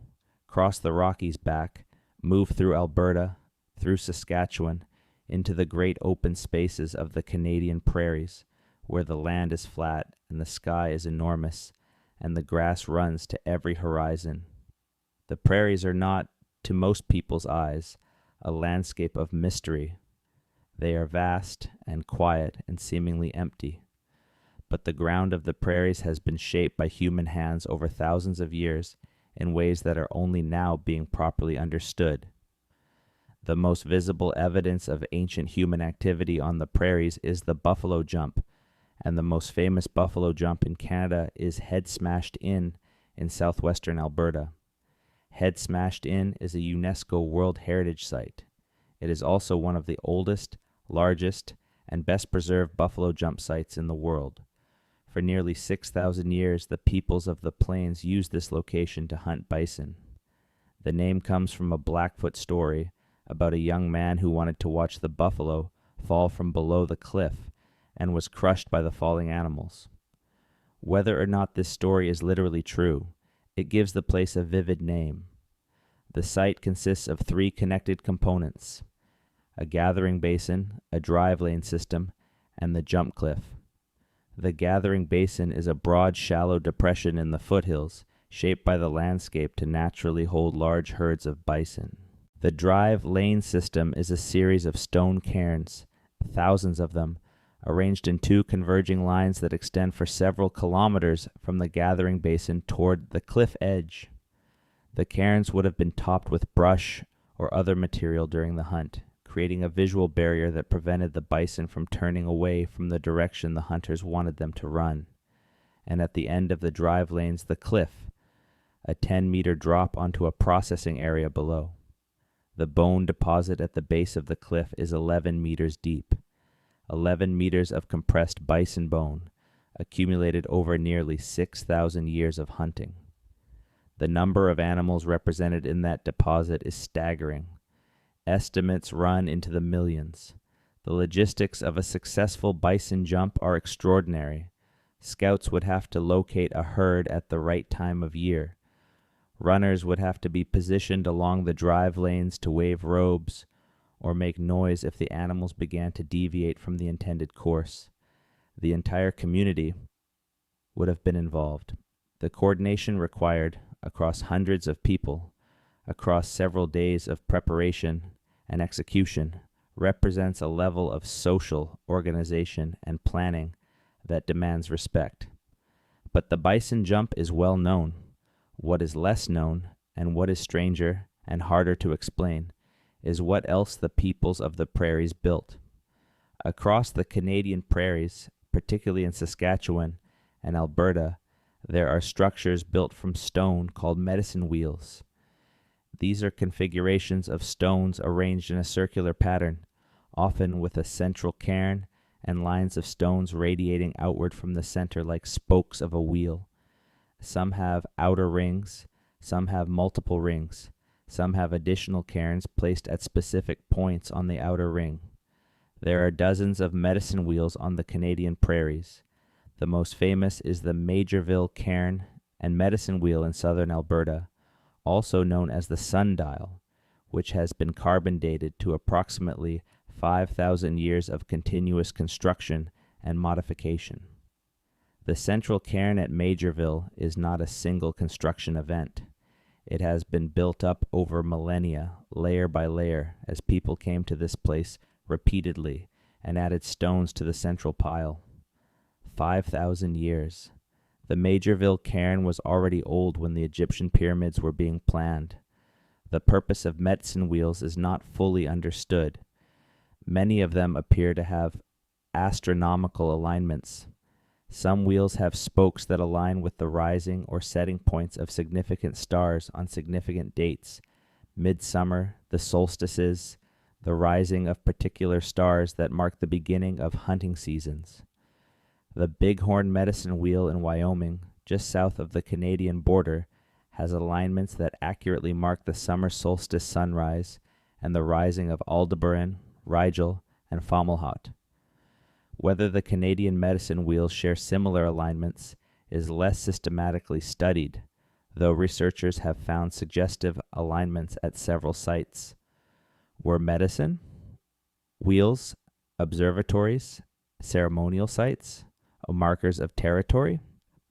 cross the Rockies back, move through Alberta, through Saskatchewan, into the great open spaces of the Canadian prairies, where the land is flat and the sky is enormous, and the grass runs to every horizon. The prairies are not, to most people's eyes, a landscape of mystery. They are vast and quiet and seemingly empty. But the ground of the prairies has been shaped by human hands over thousands of years in ways that are only now being properly understood. The most visible evidence of ancient human activity on the prairies is the buffalo jump, and the most famous buffalo jump in Canada is Head Smashed Inn in southwestern Alberta. Head Smashed Inn is a UNESCO World Heritage Site. It is also one of the oldest, largest, and best preserved buffalo jump sites in the world. For nearly 6,000 years, the peoples of the plains used this location to hunt bison. The name comes from a Blackfoot story about a young man who wanted to watch the buffalo fall from below the cliff and was crushed by the falling animals. Whether or not this story is literally true, it gives the place a vivid name. The site consists of 3 connected components: a gathering basin, a drive lane system, and the jump cliff. The gathering basin is a broad, shallow depression in the foothills, shaped by the landscape to naturally hold large herds of bison. The drive lane system is a series of stone cairns, thousands of them, arranged in 2 converging lines that extend for several kilometers from the gathering basin toward the cliff edge. The cairns would have been topped with brush or other material during the hunt, creating a visual barrier that prevented the bison from turning away from the direction the hunters wanted them to run. And at the end of the drive lanes, the cliff, a 10-meter drop onto a processing area below. The bone deposit at the base of the cliff is 11 meters deep. 11 meters of compressed bison bone, accumulated over nearly 6,000 years of hunting. The number of animals represented in that deposit is staggering. Estimates run into the millions. The logistics of a successful bison jump are extraordinary. Scouts would have to locate a herd at the right time of year. Runners would have to be positioned along the drive lanes to wave robes or make noise if the animals began to deviate from the intended course. The entire community would have been involved. The coordination required across hundreds of people, across several days of preparation and execution, represents a level of social organization and planning that demands respect. But the bison jump is well known. What is less known, and what is stranger and harder to explain, is what else the peoples of the prairies built. Across the Canadian prairies, particularly in Saskatchewan and Alberta, there are structures built from stone called medicine wheels. These are configurations of stones arranged in a circular pattern, often with a central cairn and lines of stones radiating outward from the center like spokes of a wheel. Some have outer rings, some have multiple rings, some have additional cairns placed at specific points on the outer ring. There are dozens of medicine wheels on the Canadian prairies. The most famous is the Majorville Cairn and Medicine Wheel in southern Alberta, also known as the sundial, which has been carbon dated to approximately 5,000 years of continuous construction and modification. The central cairn at Majorville is not a single construction event. It has been built up over millennia, layer by layer, as people came to this place repeatedly and added stones to the central pile. 5,000 years. The Majorville cairn was already old when the Egyptian pyramids were being planned. The purpose of medicine wheels is not fully understood. Many of them appear to have astronomical alignments. Some wheels have spokes that align with the rising or setting points of significant stars on significant dates: midsummer, the solstices, the rising of particular stars that mark the beginning of hunting seasons. The Bighorn Medicine Wheel in Wyoming, just south of the Canadian border, has alignments that accurately mark the summer solstice sunrise and the rising of Aldebaran, Rigel, and Fomalhaut. Whether the Canadian medicine wheels share similar alignments is less systematically studied, though researchers have found suggestive alignments at several sites. Were medicine wheels observatories, ceremonial sites, markers of territory,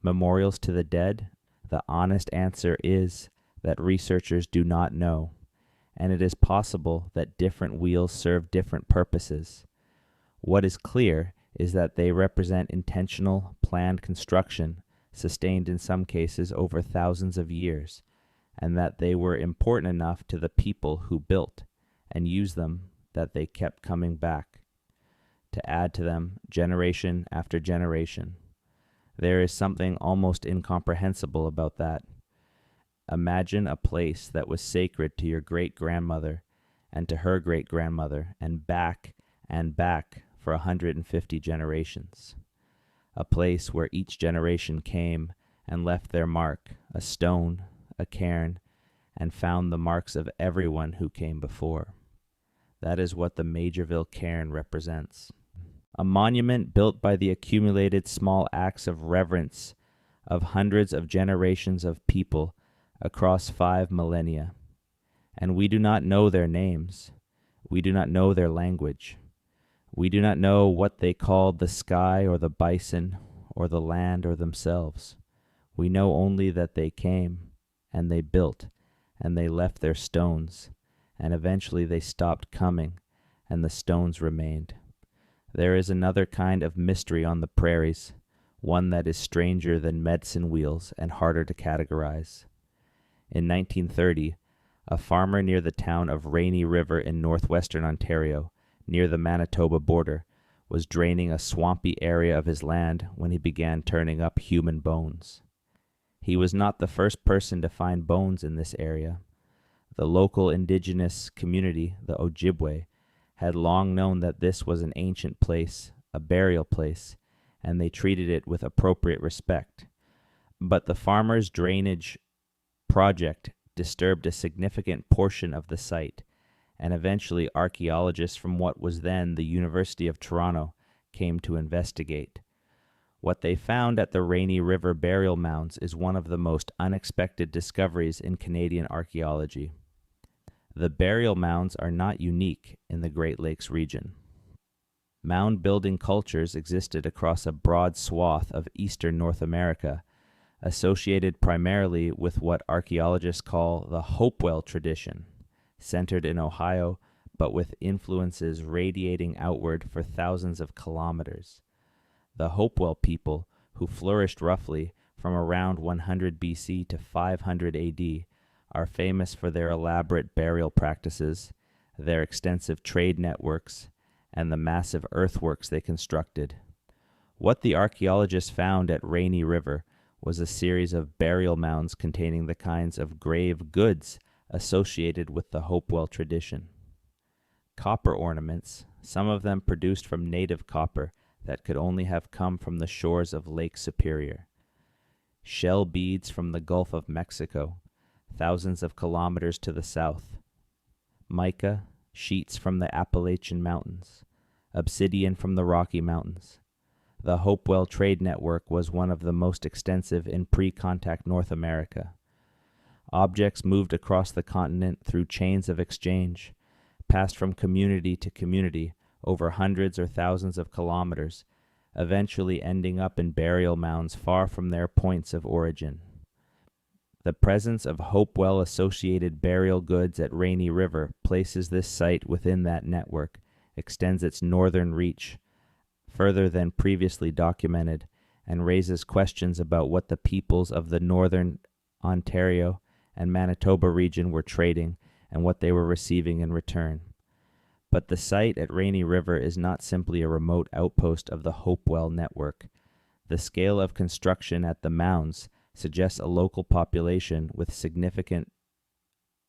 memorials to the dead? The honest answer is that researchers do not know, and it is possible that different wheels serve different purposes. What is clear is that they represent intentional, planned construction, sustained in some cases over thousands of years, and that they were important enough to the people who built and used them that they kept coming back to add to them generation after generation. There is something almost incomprehensible about that. Imagine a place that was sacred to your great-grandmother and to her great-grandmother and back for 150 generations. A place where each generation came and left their mark, a stone, a cairn, and found the marks of everyone who came before. That is what the Majorville Cairn represents. A monument built by the accumulated small acts of reverence of hundreds of generations of people across 5 millennia. And we do not know their names. We do not know their language. We do not know what they called the sky or the bison or the land or themselves. We know only that they came, and they built, and they left their stones, and eventually they stopped coming, and the stones remained. There is another kind of mystery on the prairies, one that is stranger than medicine wheels and harder to categorize. In 1930, a farmer near the town of Rainy River in northwestern Ontario, near the Manitoba border, was draining a swampy area of his land when he began turning up human bones. He was not the first person to find bones in this area. The local Indigenous community, the Ojibwe, had long known that this was an ancient place, a burial place, and they treated it with appropriate respect. But the farmer's drainage project disturbed a significant portion of the site, and eventually archaeologists from what was then the University of Toronto came to investigate. What they found at the Rainy River burial mounds is one of the most unexpected discoveries in Canadian archaeology. The burial mounds are not unique in the Great Lakes region. Mound-building cultures existed across a broad swath of eastern North America, associated primarily with what archaeologists call the Hopewell tradition, centered in Ohio, but with influences radiating outward for thousands of kilometers. The Hopewell people, who flourished roughly from around 100 BC to 500 AD, are famous for their elaborate burial practices, their extensive trade networks, and the massive earthworks they constructed. What the archaeologists found at Rainy River was a series of burial mounds containing the kinds of grave goods associated with the Hopewell tradition. Copper ornaments, some of them produced from native copper that could only have come from the shores of Lake Superior. Shell beads from the Gulf of Mexico, thousands of kilometers to the south. Mica, sheets from the Appalachian Mountains, obsidian from the Rocky Mountains. The Hopewell trade network was one of the most extensive in pre-contact North America. Objects moved across the continent through chains of exchange, passed from community to community over hundreds or thousands of kilometers, eventually ending up in burial mounds far from their points of origin. The presence of Hopewell-associated burial goods at Rainy River places this site within that network, extends its northern reach further than previously documented, and raises questions about what the peoples of the northern Ontario and Manitoba region were trading and what they were receiving in return. But the site at Rainy River is not simply a remote outpost of the Hopewell network. The scale of construction at the mounds suggests a local population with significant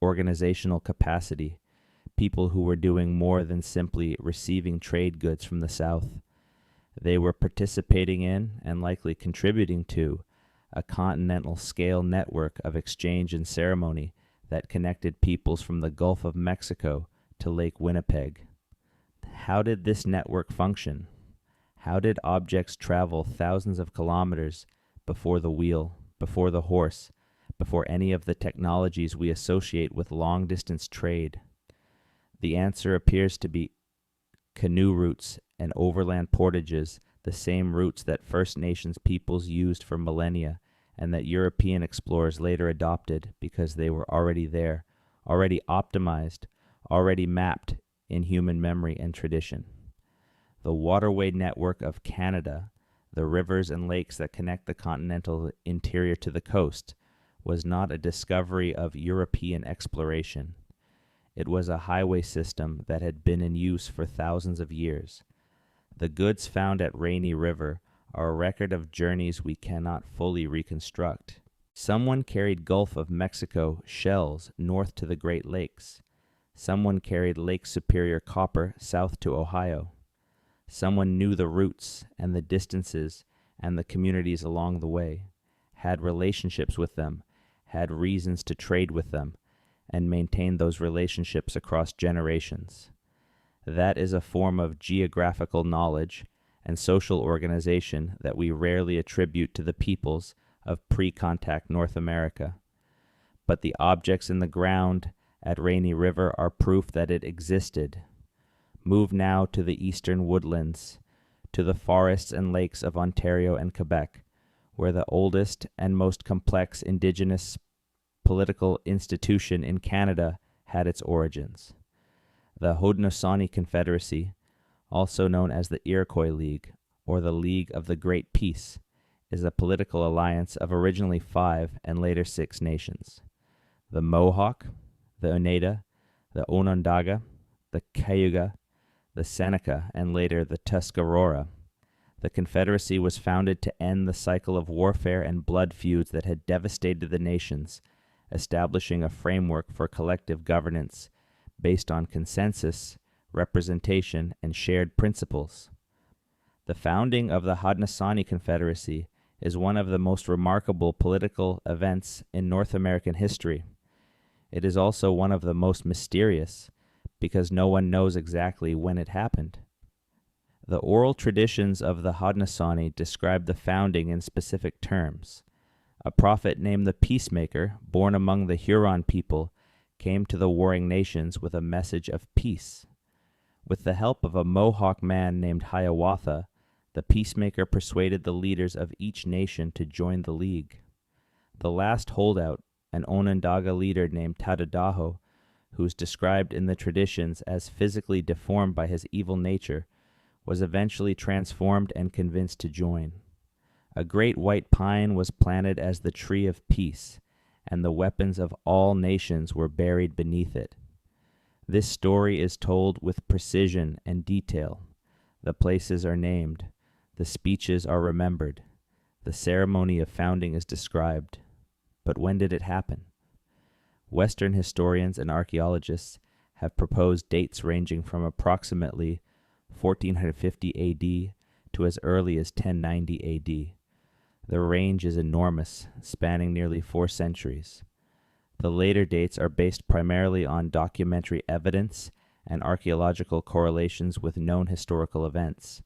organizational capacity, people who were doing more than simply receiving trade goods from the south. They were participating in, and likely contributing to, a continental-scale network of exchange and ceremony that connected peoples from the Gulf of Mexico to Lake Winnipeg. How did this network function? How did objects travel thousands of kilometers before the wheel, before the horse, before any of the technologies we associate with long-distance trade? The answer appears to be canoe routes and overland portages, the same routes that First Nations peoples used for millennia and that European explorers later adopted because they were already there, already optimized, already mapped in human memory and tradition. The waterway network of Canada, the rivers and lakes that connect the continental interior to the coast, was not a discovery of European exploration. It was a highway system that had been in use for thousands of years. The goods found at Rainy River are a record of journeys we cannot fully reconstruct. Someone carried Gulf of Mexico shells north to the Great Lakes. Someone carried Lake Superior copper south to Ohio. Someone knew the routes and the distances and the communities along the way, had relationships with them, had reasons to trade with them, and maintained those relationships across generations. That is a form of geographical knowledge and social organization that we rarely attribute to the peoples of pre-contact North America. But the objects in the ground at Rainy River are proof that it existed. Move now to the eastern woodlands, to the forests and lakes of Ontario and Quebec, where the oldest and most complex Indigenous political institution in Canada had its origins. The Haudenosaunee Confederacy, also known as the Iroquois League, or the League of the Great Peace, is a political alliance of originally 5 and later 6 nations: the Mohawk, the Oneida, the Onondaga, the Cayuga, the Seneca, and later the Tuscarora. The Confederacy was founded to end the cycle of warfare and blood feuds that had devastated the nations, establishing a framework for collective governance based on consensus, representation, and shared principles. The founding of the Haudenosaunee Confederacy is one of the most remarkable political events in North American history. It is also one of the most mysterious, because no one knows exactly when it happened. The oral traditions of the Haudenosaunee describe the founding in specific terms. A prophet named the Peacemaker, born among the Huron people, came to the warring nations with a message of peace. With the help of a Mohawk man named Hiawatha, the Peacemaker persuaded the leaders of each nation to join the League. The last holdout, an Onondaga leader named Tadadaho, who's described in the traditions as physically deformed by his evil nature, was eventually transformed and convinced to join. A great white pine was planted as the tree of peace, and the weapons of all nations were buried beneath it. This story is told with precision and detail. The places are named. The speeches are remembered. The ceremony of founding is described. But when did it happen? Western historians and archaeologists have proposed dates ranging from approximately 1450 AD to as early as 1090 AD. The range is enormous, spanning nearly 4 centuries. The later dates are based primarily on documentary evidence and archaeological correlations with known historical events.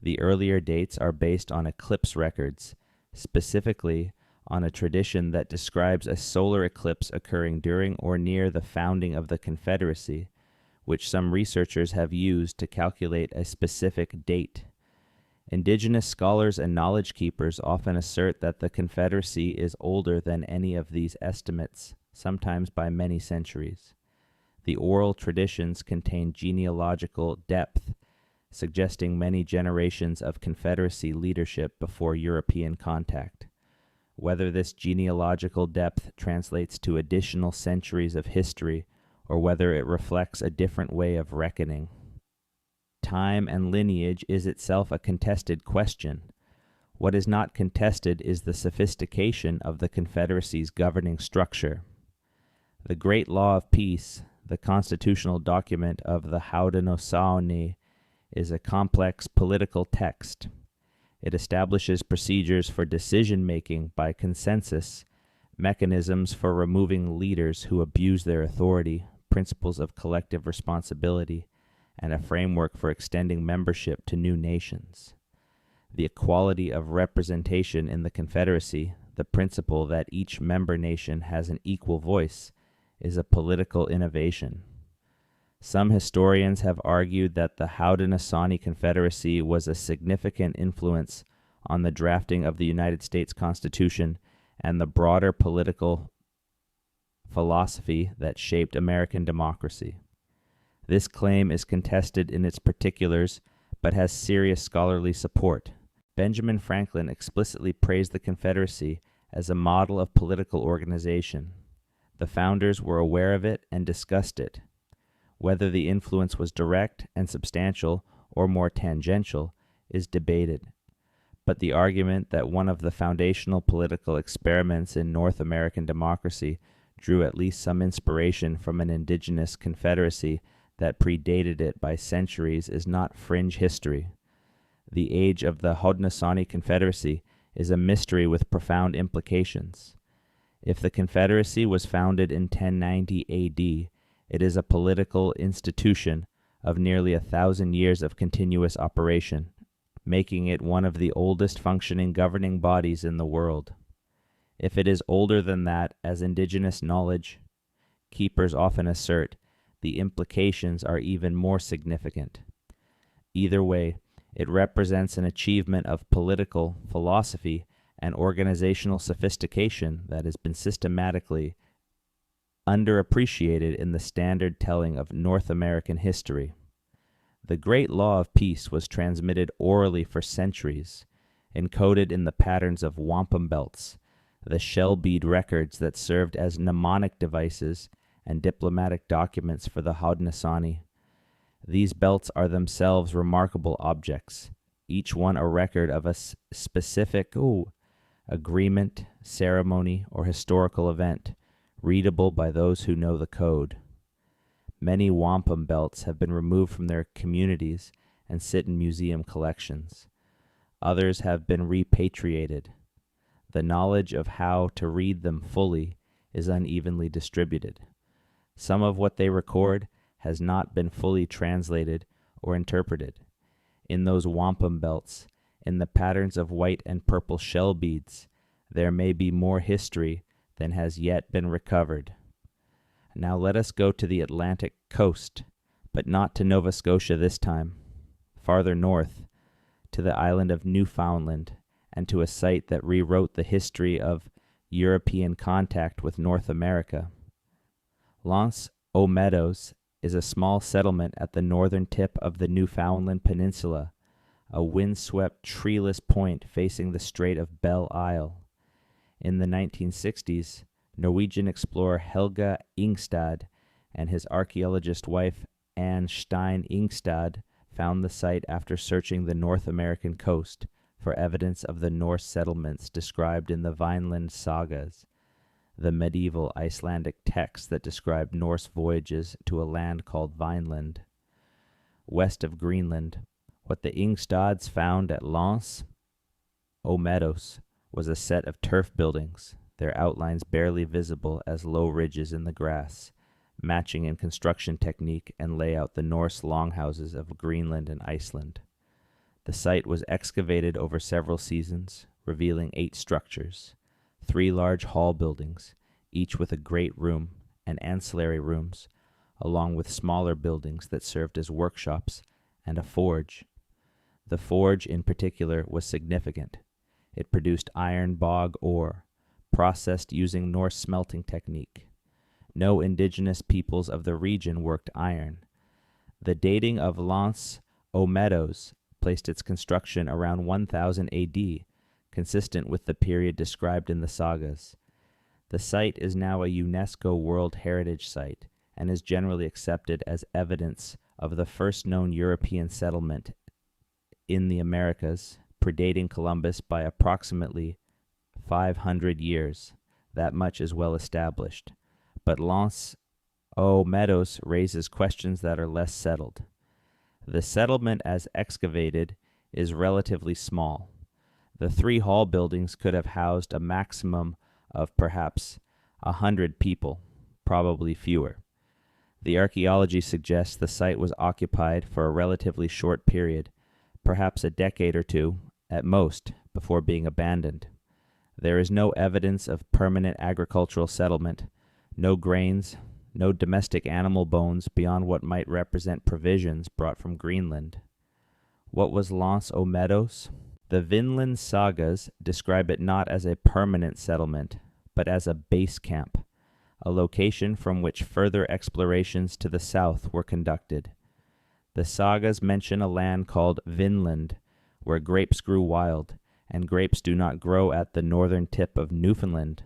The earlier dates are based on eclipse records, specifically on a tradition that describes a solar eclipse occurring during or near the founding of the Confederacy, which some researchers have used to calculate a specific date. Indigenous scholars and knowledge keepers often assert that the Confederacy is older than any of these estimates, sometimes by many centuries. The oral traditions contain genealogical depth, suggesting many generations of Confederacy leadership before European contact. Whether this genealogical depth translates to additional centuries of history or whether it reflects a different way of reckoning. Time and lineage is itself a contested question. What is not contested is the sophistication of the Confederacy's governing structure. The Great Law of Peace, the constitutional document of the Haudenosaunee, is a complex political text. It establishes procedures for decision-making by consensus, mechanisms for removing leaders who abuse their authority, principles of collective responsibility, and a framework for extending membership to new nations. The equality of representation in the Confederacy, the principle that each member nation has an equal voice, is a political innovation. Some historians have argued that the Haudenosaunee Confederacy was a significant influence on the drafting of the United States Constitution and the broader political philosophy that shaped American democracy. This claim is contested in its particulars, but has serious scholarly support. Benjamin Franklin explicitly praised the Confederacy as a model of political organization. The founders were aware of it and discussed it. Whether the influence was direct and substantial or more tangential is debated. But the argument that one of the foundational political experiments in North American democracy drew at least some inspiration from an indigenous confederacy that predated it by centuries is not fringe history. The age of the Haudenosaunee Confederacy is a mystery with profound implications. If the Confederacy was founded in 1090 A.D., it is a political institution of nearly 1,000 years of continuous operation, making it one of the oldest functioning governing bodies in the world. If it is older than that, as indigenous knowledge keepers often assert, the implications are even more significant. Either way, it represents an achievement of political philosophy and organizational sophistication that has been systematically underappreciated in the standard telling of North American history. The great law of peace was transmitted orally for centuries, encoded in the patterns of wampum belts, the shell bead records that served as mnemonic devices and diplomatic documents for the Haudenosaunee. These belts are themselves remarkable objects, each one a record of a specific agreement, ceremony, or historical event, readable by those who know the code. Many wampum belts have been removed from their communities and sit in museum collections. Others have been repatriated. The knowledge of how to read them fully is unevenly distributed. Some of what they record has not been fully translated or interpreted. In those wampum belts, in the patterns of white and purple shell beads, there may be more history than has yet been recovered. Now let us go to the Atlantic coast, but not to Nova Scotia this time. Farther north, to the island of Newfoundland, and to a site that rewrote the history of European contact with North America. L'Anse aux Meadows is a small settlement at the northern tip of the Newfoundland Peninsula, a windswept, treeless point facing the Strait of Belle Isle. In the 1960s, Norwegian explorer Helge Ingstad and his archaeologist wife Anne Stein Ingstad found the site after searching the North American coast for evidence of the Norse settlements described in the Vineland sagas, the medieval Icelandic texts that described Norse voyages to a land called Vineland. West of Greenland, what the Ingstads found at L'Anse aux Meadows was a set of turf buildings, their outlines barely visible as low ridges in the grass, matching in construction technique and layout the Norse longhouses of Greenland and Iceland. The site was excavated over several seasons, revealing 8 structures, 3 large hall buildings, each with a great room and ancillary rooms, along with smaller buildings that served as workshops, and a forge. The forge in particular was significant. It produced iron bog ore, processed using Norse smelting technique. No indigenous peoples of the region worked iron. The dating of L'Anse aux Meadows placed its construction around 1000 AD, consistent with the period described in the sagas. The site is now a UNESCO World Heritage Site and is generally accepted as evidence of the first known European settlement in the Americas, predating Columbus by approximately 500 years. That much is well established. But L'Anse aux Meadows raises questions that are less settled. The settlement as excavated is relatively small. The 3 hall buildings could have housed a maximum of perhaps 100 people, probably fewer. The archaeology suggests the site was occupied for a relatively short period, perhaps a decade or 2 at most, before being abandoned. There is no evidence of permanent agricultural settlement, no grains, no domestic animal bones beyond what might represent provisions brought from Greenland. What was L'Anse aux Meadows? The Vinland sagas describe it not as a permanent settlement, but as a base camp, a location from which further explorations to the south were conducted. The sagas mention a land called Vinland, where grapes grew wild, and grapes do not grow at the northern tip of Newfoundland.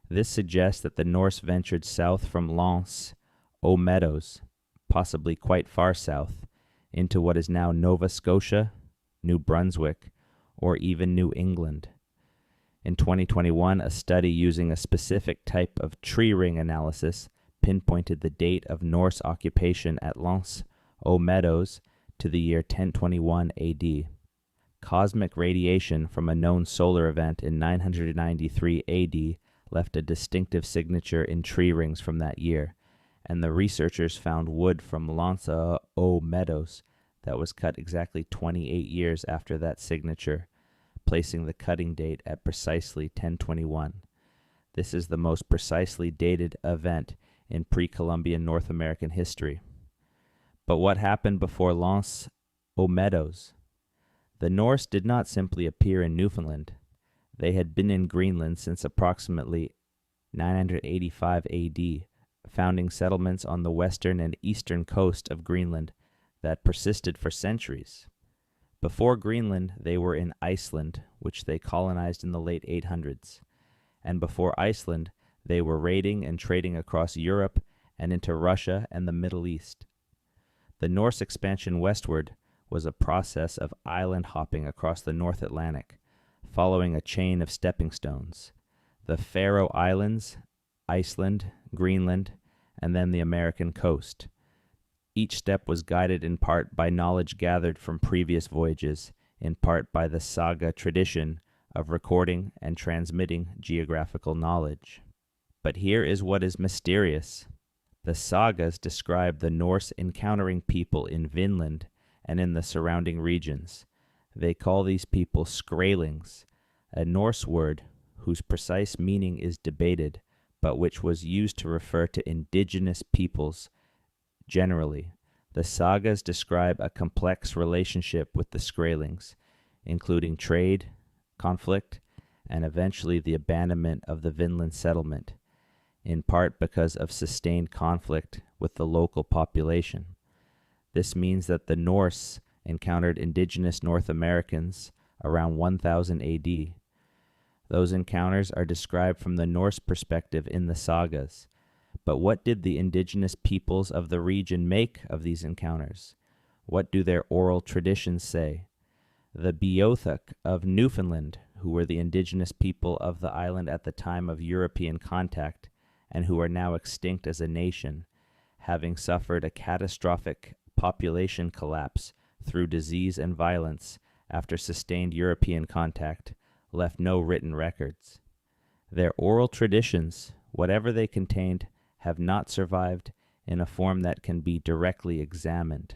This suggests that the Norse ventured south from L'Anse aux Meadows, possibly quite far south, into what is now Nova Scotia, New Brunswick, or even New England. In 2021, a study using a specific type of tree ring analysis pinpointed the date of Norse occupation at L'Anse aux Meadows to the year 1021 AD. Cosmic radiation from a known solar event in 993 AD left a distinctive signature in tree rings from that year, and the researchers found wood from L'Anse aux Meadows that was cut exactly 28 years after that signature, placing the cutting date at precisely 1021. This is the most precisely dated event in pre-Columbian North American history. But what happened before L'Anse aux Meadows? The Norse did not simply appear in Newfoundland. They had been in Greenland since approximately 985 AD, founding settlements on the western and eastern coast of Greenland that persisted for centuries. Before Greenland, they were in Iceland, which they colonized in the late 800s. And before Iceland, they were raiding and trading across Europe and into Russia and the Middle East. The Norse expansion westward was a process of island hopping across the North Atlantic, following a chain of stepping stones. The Faroe Islands, Iceland, Greenland, and then the American coast. Each step was guided in part by knowledge gathered from previous voyages, in part by the saga tradition of recording and transmitting geographical knowledge. But here is what is mysterious. The sagas describe the Norse encountering people in Vinland and in the surrounding regions. They call these people Skraelings, a Norse word whose precise meaning is debated, but which was used to refer to indigenous peoples generally. The sagas describe a complex relationship with the Skraelings, including trade, conflict, and eventually the abandonment of the Vinland settlement, in part because of sustained conflict with the local population. This means that the Norse encountered indigenous North Americans around 1000 AD. Those encounters are described from the Norse perspective in the sagas. But what did the indigenous peoples of the region make of these encounters? What do their oral traditions say? The Beothuk of Newfoundland, who were the indigenous people of the island at the time of European contact, and who are now extinct as a nation, having suffered a catastrophic population collapse through disease and violence after sustained European contact, left no written records. Their oral traditions, whatever they contained, have not survived in a form that can be directly examined.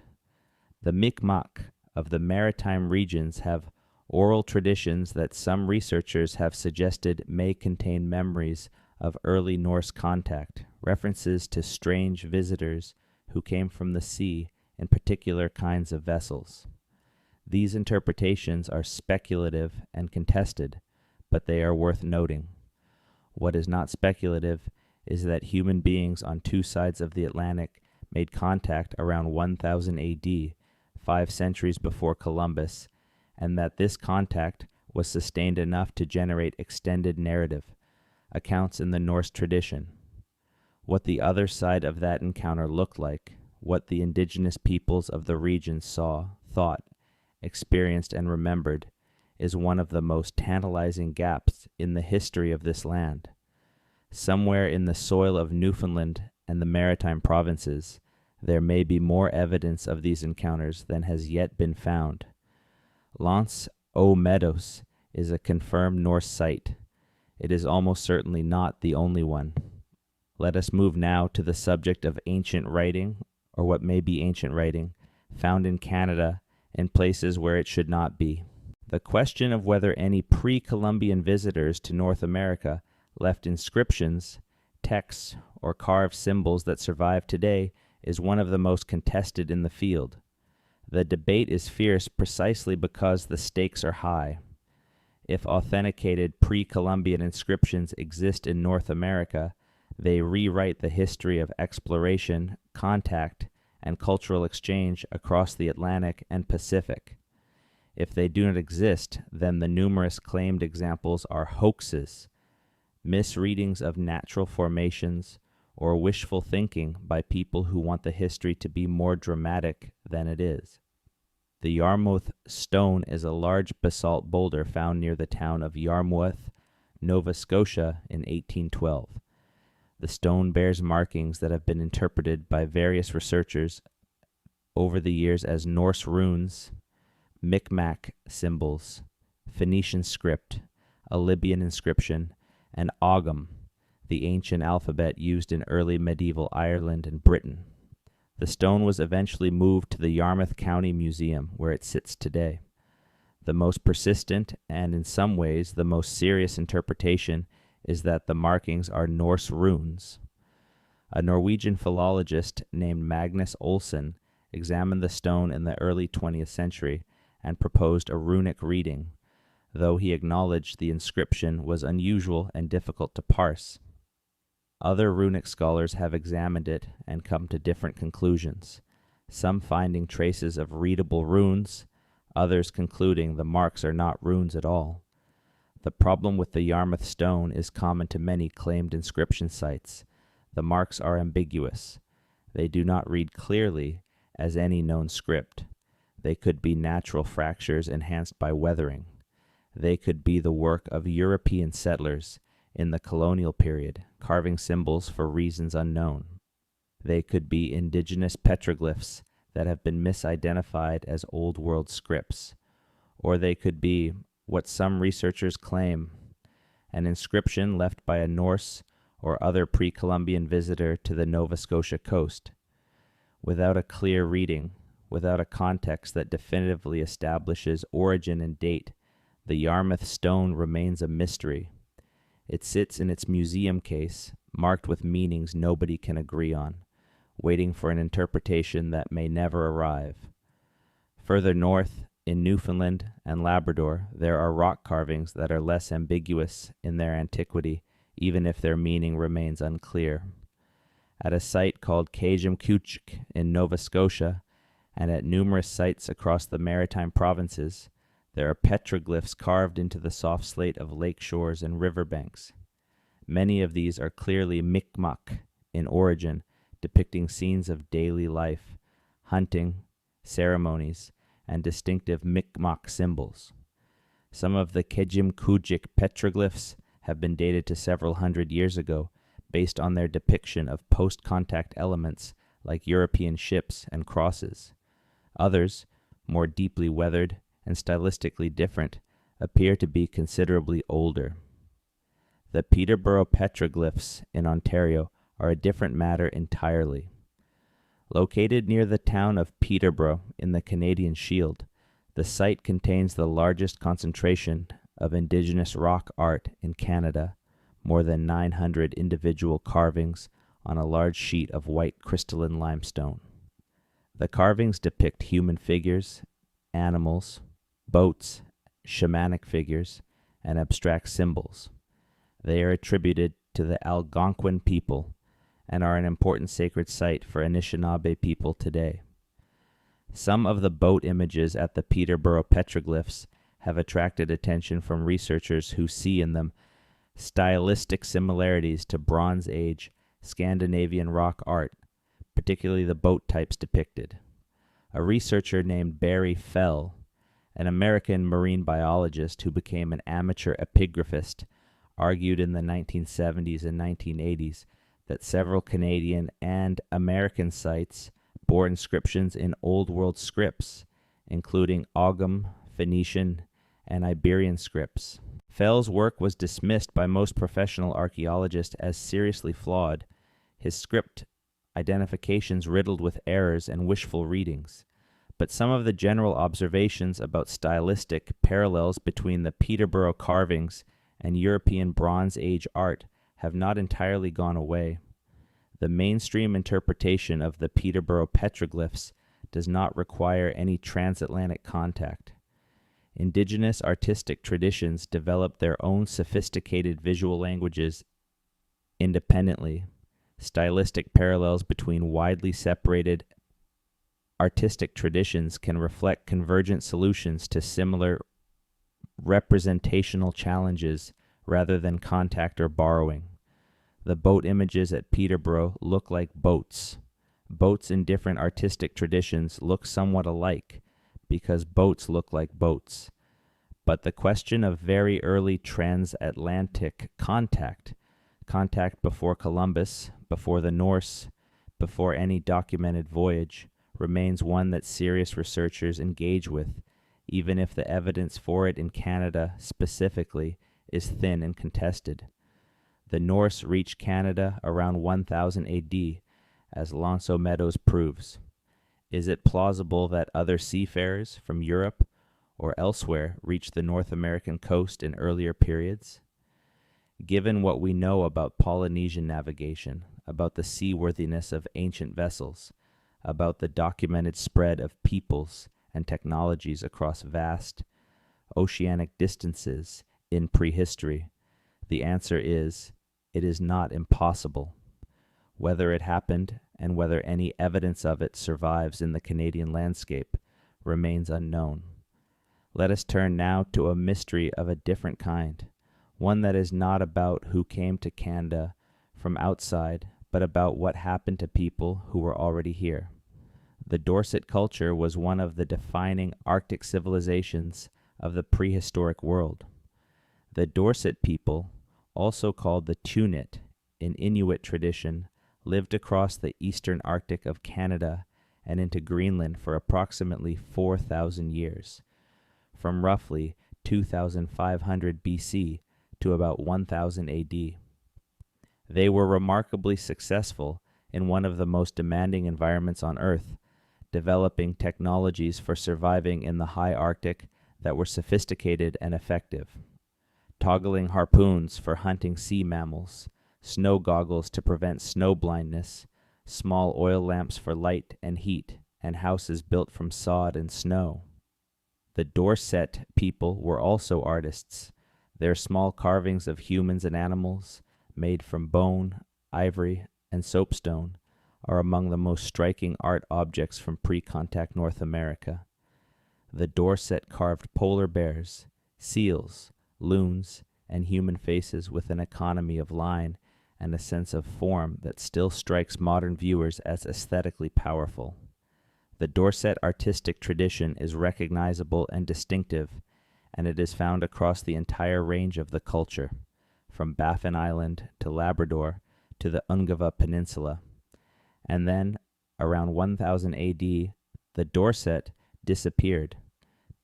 The Mi'kmaq of the maritime regions have oral traditions that some researchers have suggested may contain memories of early Norse contact, references to strange visitors who came from the sea in particular kinds of vessels. These interpretations are speculative and contested, but they are worth noting. What is not speculative is that human beings on two sides of the Atlantic made contact around 1000 AD, 5 centuries before Columbus, and that this contact was sustained enough to generate extended narrative, accounts in the Norse tradition. What the other side of that encounter looked like, what the indigenous peoples of the region saw, thought, experienced, and remembered, is one of the most tantalizing gaps in the history of this land. Somewhere in the soil of Newfoundland and the maritime provinces, there may be more evidence of these encounters than has yet been found. L'Anse aux Meadows is a confirmed Norse site. It is almost certainly not the only one. Let us move now to the subject of ancient writing, or what may be ancient writing, found in Canada in places where it should not be. The question of whether any pre-Columbian visitors to North America left inscriptions, texts, or carved symbols that survive today is one of the most contested in the field. The debate is fierce precisely because the stakes are high. If authenticated pre-Columbian inscriptions exist in North America, they rewrite the history of exploration, contact, and cultural exchange across the Atlantic and Pacific. If they do not exist, then the numerous claimed examples are hoaxes, misreadings of natural formations, or wishful thinking by people who want the history to be more dramatic than it is. The Yarmouth Stone is a large basalt boulder found near the town of Yarmouth, Nova Scotia in 1812. The stone bears markings that have been interpreted by various researchers over the years as Norse runes, Micmac symbols, Phoenician script, a Libyan inscription, and Ogham, the ancient alphabet used in early medieval Ireland and Britain. The stone was eventually moved to the Yarmouth County Museum, where it sits today. The most persistent, and in some ways the most serious interpretation, is that the markings are Norse runes. A Norwegian philologist named Magnus Olsen examined the stone in the early 20th century and proposed a runic reading, though he acknowledged the inscription was unusual and difficult to parse. Other runic scholars have examined it and come to different conclusions, some finding traces of readable runes, others concluding the marks are not runes at all. The problem with the Yarmouth stone is common to many claimed inscription sites. The marks are ambiguous. They do not read clearly as any known script. They could be natural fractures enhanced by weathering. They could be the work of European settlers in the colonial period, carving symbols for reasons unknown. They could be indigenous petroglyphs that have been misidentified as Old World scripts, or they could be, what some researchers claim, an inscription left by a Norse or other pre-Columbian visitor to the Nova Scotia coast. Without a clear reading, without a context that definitively establishes origin and date, the Yarmouth stone remains a mystery. It sits in its museum case, marked with meanings nobody can agree on, waiting for an interpretation that may never arrive. Further north, in Newfoundland and Labrador, there are rock carvings that are less ambiguous in their antiquity, even if their meaning remains unclear. At a site called Kajimkuchik in Nova Scotia, and at numerous sites across the maritime provinces, there are petroglyphs carved into the soft slate of lake shores and riverbanks. Many of these are clearly Mi'kmaq in origin, depicting scenes of daily life, hunting, ceremonies, and distinctive Mi'kmaq symbols. Some of the Kejimkujik petroglyphs have been dated to several hundred years ago, based on their depiction of post-contact elements like European ships and crosses. Others, more deeply weathered and stylistically different, appear to be considerably older. The Peterborough petroglyphs in Ontario are a different matter entirely. Located near the town of Peterborough in the Canadian Shield, the site contains the largest concentration of Indigenous rock art in Canada, more than 900 individual carvings on a large sheet of white crystalline limestone. The carvings depict human figures, animals, boats, shamanic figures, and abstract symbols. They are attributed to the Algonquin people and are an important sacred site for Anishinaabe people today. Some of the boat images at the Peterborough petroglyphs have attracted attention from researchers who see in them stylistic similarities to Bronze Age Scandinavian rock art, particularly the boat types depicted. A researcher named Barry Fell, an American marine biologist who became an amateur epigraphist, argued in the 1970s and 1980s that several Canadian and American sites bore inscriptions in Old World scripts, including Ogham, Phoenician, and Iberian scripts. Fell's work was dismissed by most professional archaeologists as seriously flawed, his script identifications riddled with errors and wishful readings. But some of the general observations about stylistic parallels between the Peterborough carvings and European Bronze Age art have not entirely gone away. The mainstream interpretation of the Peterborough petroglyphs does not require any transatlantic contact. Indigenous artistic traditions developed their own sophisticated visual languages independently. Stylistic parallels between widely separated artistic traditions can reflect convergent solutions to similar representational challenges rather than contact or borrowing. The boat images at Peterborough look like boats. Boats in different artistic traditions look somewhat alike because boats look like boats. But the question of very early transatlantic contact before Columbus, before the Norse, before any documented voyage, remains one that serious researchers engage with, even if the evidence for it in Canada specifically is thin and contested. The Norse reached Canada around 1000 AD, as Alonso Meadows proves. Is it plausible that other seafarers from Europe or elsewhere reached the North American coast in earlier periods? Given what we know about Polynesian navigation, about the seaworthiness of ancient vessels, about the documented spread of peoples and technologies across vast oceanic distances in prehistory, the answer is, it is not impossible. Whether it happened and whether any evidence of it survives in the Canadian landscape remains unknown. Let us turn now to a mystery of a different kind, one that is not about who came to Canada from outside, but about what happened to people who were already here. The Dorset culture was one of the defining Arctic civilizations of the prehistoric world. The Dorset people, also called the Tunit in Inuit tradition, lived across the eastern Arctic of Canada and into Greenland for approximately 4,000 years, from roughly 2,500 BC to about 1000 AD. They were remarkably successful in one of the most demanding environments on Earth, developing technologies for surviving in the high Arctic that were sophisticated and effective. Toggling harpoons for hunting sea mammals, snow goggles to prevent snow blindness, small oil lamps for light and heat, and houses built from sod and snow. The Dorset people were also artists. Their small carvings of humans and animals, made from bone, ivory, and soapstone, are among the most striking art objects from pre-contact North America. The Dorset carved polar bears, seals, loons, and human faces with an economy of line and a sense of form that still strikes modern viewers as aesthetically powerful. The Dorset artistic tradition is recognizable and distinctive, and it is found across the entire range of the culture, from Baffin Island to Labrador to the Ungava Peninsula. And then, around 1000 AD, the Dorset disappeared.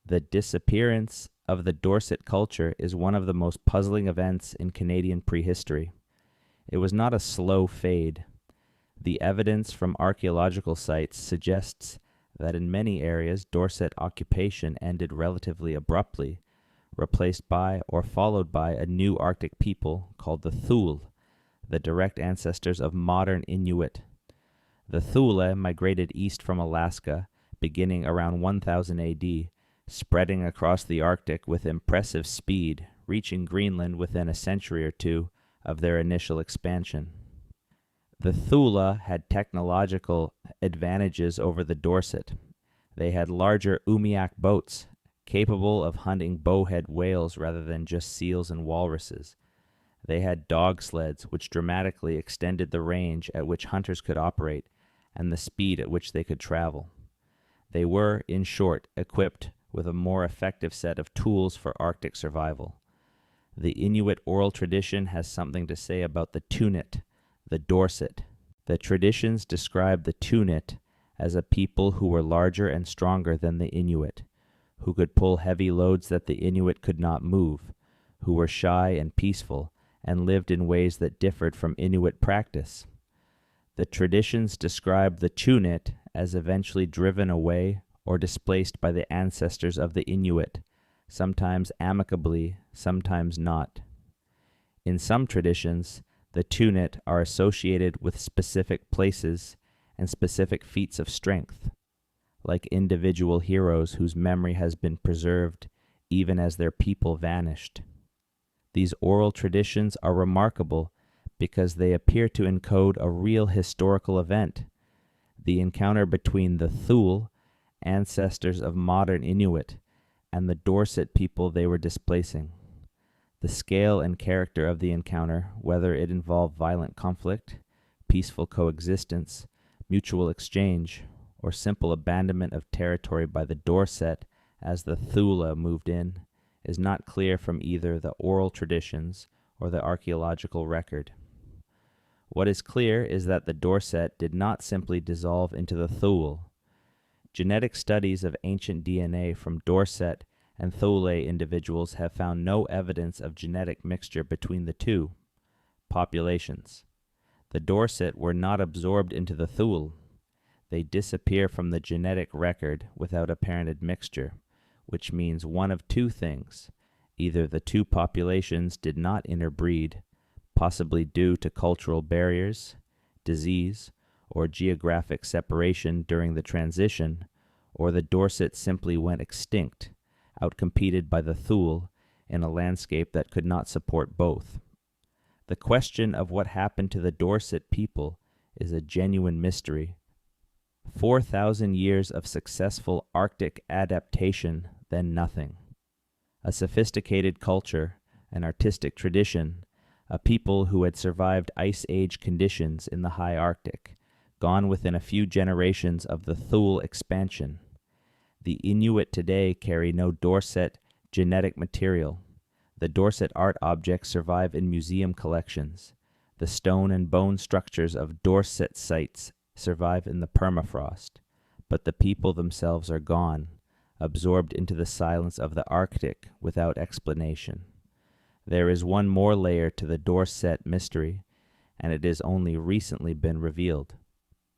The disappearance of the Dorset culture is one of the most puzzling events in Canadian prehistory. It was not a slow fade. The evidence from archaeological sites suggests that in many areas Dorset occupation ended relatively abruptly, replaced by or followed by a new Arctic people called the Thule, the direct ancestors of modern Inuit. The Thule migrated east from Alaska, beginning around 1000 AD, spreading across the Arctic with impressive speed, reaching Greenland within a century or two of their initial expansion. The Thule had technological advantages over the Dorset. They had larger umiak boats, capable of hunting bowhead whales rather than just seals and walruses. They had dog sleds, which dramatically extended the range at which hunters could operate and the speed at which they could travel. They were, in short, equipped with a more effective set of tools for Arctic survival. The Inuit oral tradition has something to say about the Tunit, the Dorset. The traditions describe the Tunit as a people who were larger and stronger than the Inuit, who could pull heavy loads that the Inuit could not move, who were shy and peaceful, and lived in ways that differed from Inuit practice. The traditions describe the Chunit as eventually driven away or displaced by the ancestors of the Inuit, sometimes amicably, sometimes not. In some traditions, the Chunit are associated with specific places and specific feats of strength, like individual heroes whose memory has been preserved even as their people vanished. These oral traditions are remarkable because they appear to encode a real historical event, the encounter between the Thule, ancestors of modern Inuit, and the Dorset people they were displacing. The scale and character of the encounter, whether it involved violent conflict, peaceful coexistence, mutual exchange, or simple abandonment of territory by the Dorset as the Thule moved in, is not clear from either the oral traditions or the archaeological record. What is clear is that the Dorset did not simply dissolve into the Thule. Genetic studies of ancient DNA from Dorset and Thule individuals have found no evidence of genetic mixture between the two populations. The Dorset were not absorbed into the Thule. They disappear from the genetic record without apparent admixture, which means one of two things. Either the two populations did not interbreed, possibly due to cultural barriers, disease, or geographic separation during the transition, or the Dorset simply went extinct, outcompeted by the Thule in a landscape that could not support both. The question of what happened to the Dorset people is a genuine mystery. 4,000 years of successful Arctic adaptation, then nothing. A sophisticated culture, an artistic tradition, a people who had survived Ice Age conditions in the high Arctic, gone within a few generations of the Thule expansion. The Inuit today carry no Dorset genetic material. The Dorset art objects survive in museum collections. The stone and bone structures of Dorset sites survive in the permafrost, but the people themselves are gone, absorbed into the silence of the Arctic without explanation. There is one more layer to the Dorset mystery, and it has only recently been revealed.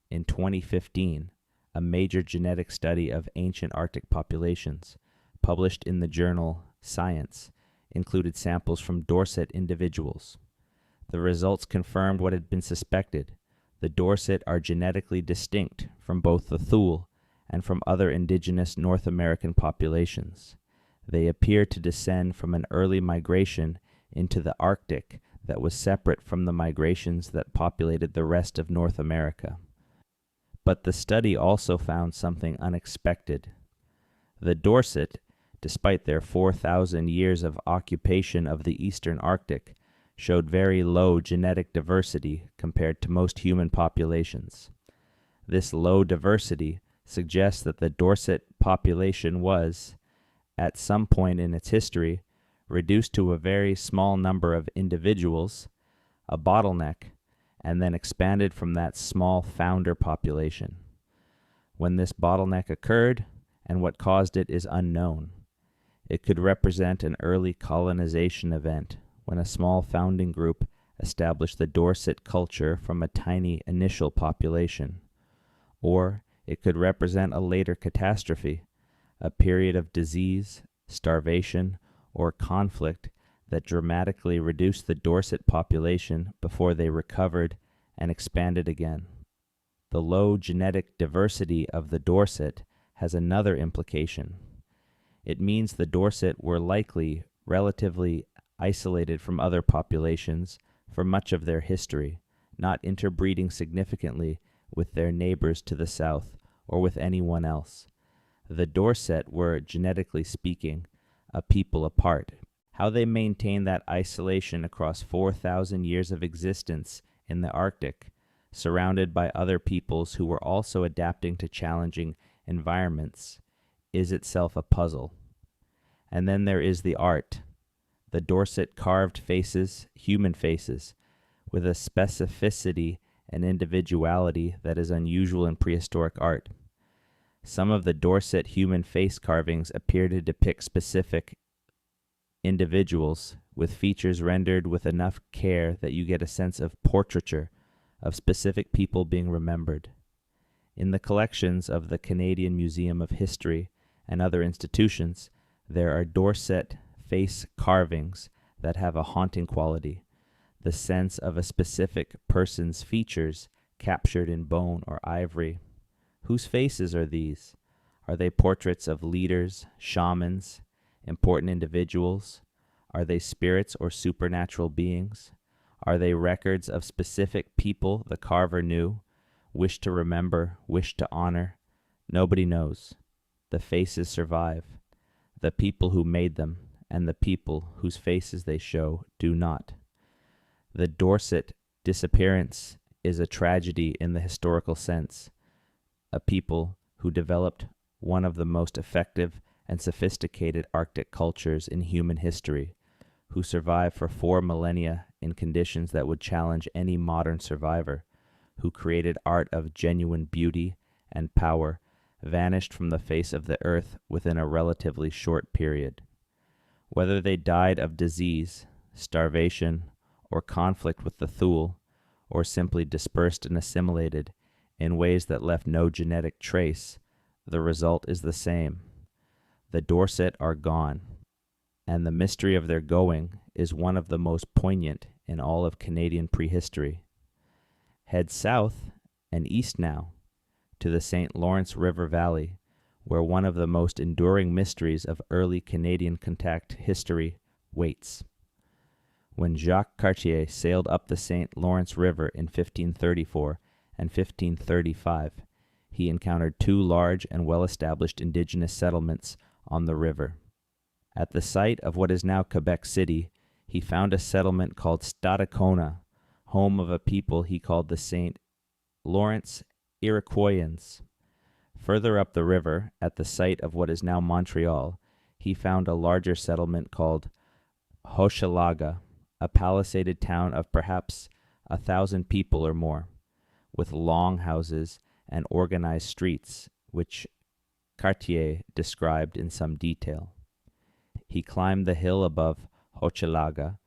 In 2015, a major genetic study of ancient Arctic populations, published in the journal Science, included samples from Dorset individuals. The results confirmed what had been suspected. The Dorset are genetically distinct from both the Thule and from other indigenous North American populations. They appear to descend from an early migration into the Arctic that was separate from the migrations that populated the rest of North America. But the study also found something unexpected. The Dorset, despite their 4,000 years of occupation of the eastern Arctic, showed very low genetic diversity compared to most human populations. This low diversity suggests that the Dorset population was, at some point in its history, reduced to a very small number of individuals, a bottleneck, and then expanded from that small founder population. When this bottleneck occurred, and what caused it is unknown. It could represent an early colonization event, when a small founding group established the Dorset culture from a tiny initial population. Or it could represent a later catastrophe, a period of disease, starvation, or conflict that dramatically reduced the Dorset population before they recovered and expanded again. The low genetic diversity of the Dorset has another implication. It means the Dorset were likely relatively isolated from other populations for much of their history, not interbreeding significantly with their neighbors to the south or with anyone else. The Dorset were, genetically speaking, a people apart. How they maintained that isolation across 4,000 years of existence in the Arctic, surrounded by other peoples who were also adapting to challenging environments, is itself a puzzle. And then there is the art. The Dorset carved faces, human faces, with a specificity and individuality that is unusual in prehistoric art. Some of the Dorset human face carvings appear to depict specific individuals with features rendered with enough care that you get a sense of portraiture of specific people being remembered. In the collections of the Canadian Museum of History and other institutions, there are Dorset face carvings that have a haunting quality, the sense of a specific person's features captured in bone or ivory. Whose faces are these? Are they portraits of leaders, shamans, important individuals? Are they spirits or supernatural beings? Are they records of specific people the carver knew, wished to remember, wished to honor? Nobody knows. The faces survive. The people who made them and the people whose faces they show do not. The Dorset disappearance is a tragedy in the historical sense. A people who developed one of the most effective and sophisticated Arctic cultures in human history, who survived for 4 millennia in conditions that would challenge any modern survivor, who created art of genuine beauty and power, vanished from the face of the earth within a relatively short period. Whether they died of disease, starvation, or conflict with the Thule, or simply dispersed and assimilated in ways that left no genetic trace, the result is the same. The Dorset are gone, and the mystery of their going is one of the most poignant in all of Canadian prehistory. Head south and east now to the St. Lawrence River Valley, where one of the most enduring mysteries of early Canadian contact history waits. When Jacques Cartier sailed up the St. Lawrence River in 1534 and 1535, he encountered 2 large and well-established Indigenous settlements on the river. At the site of what is now Quebec City, he found a settlement called Stadacona, home of a people he called the St. Lawrence Iroquoians. Further up the river, at the site of what is now Montreal, he found a larger settlement called Hochelaga, a palisaded town of perhaps 1,000 people or more, with long houses and organized streets, which Cartier described in some detail. He climbed the hill above Hochelaga,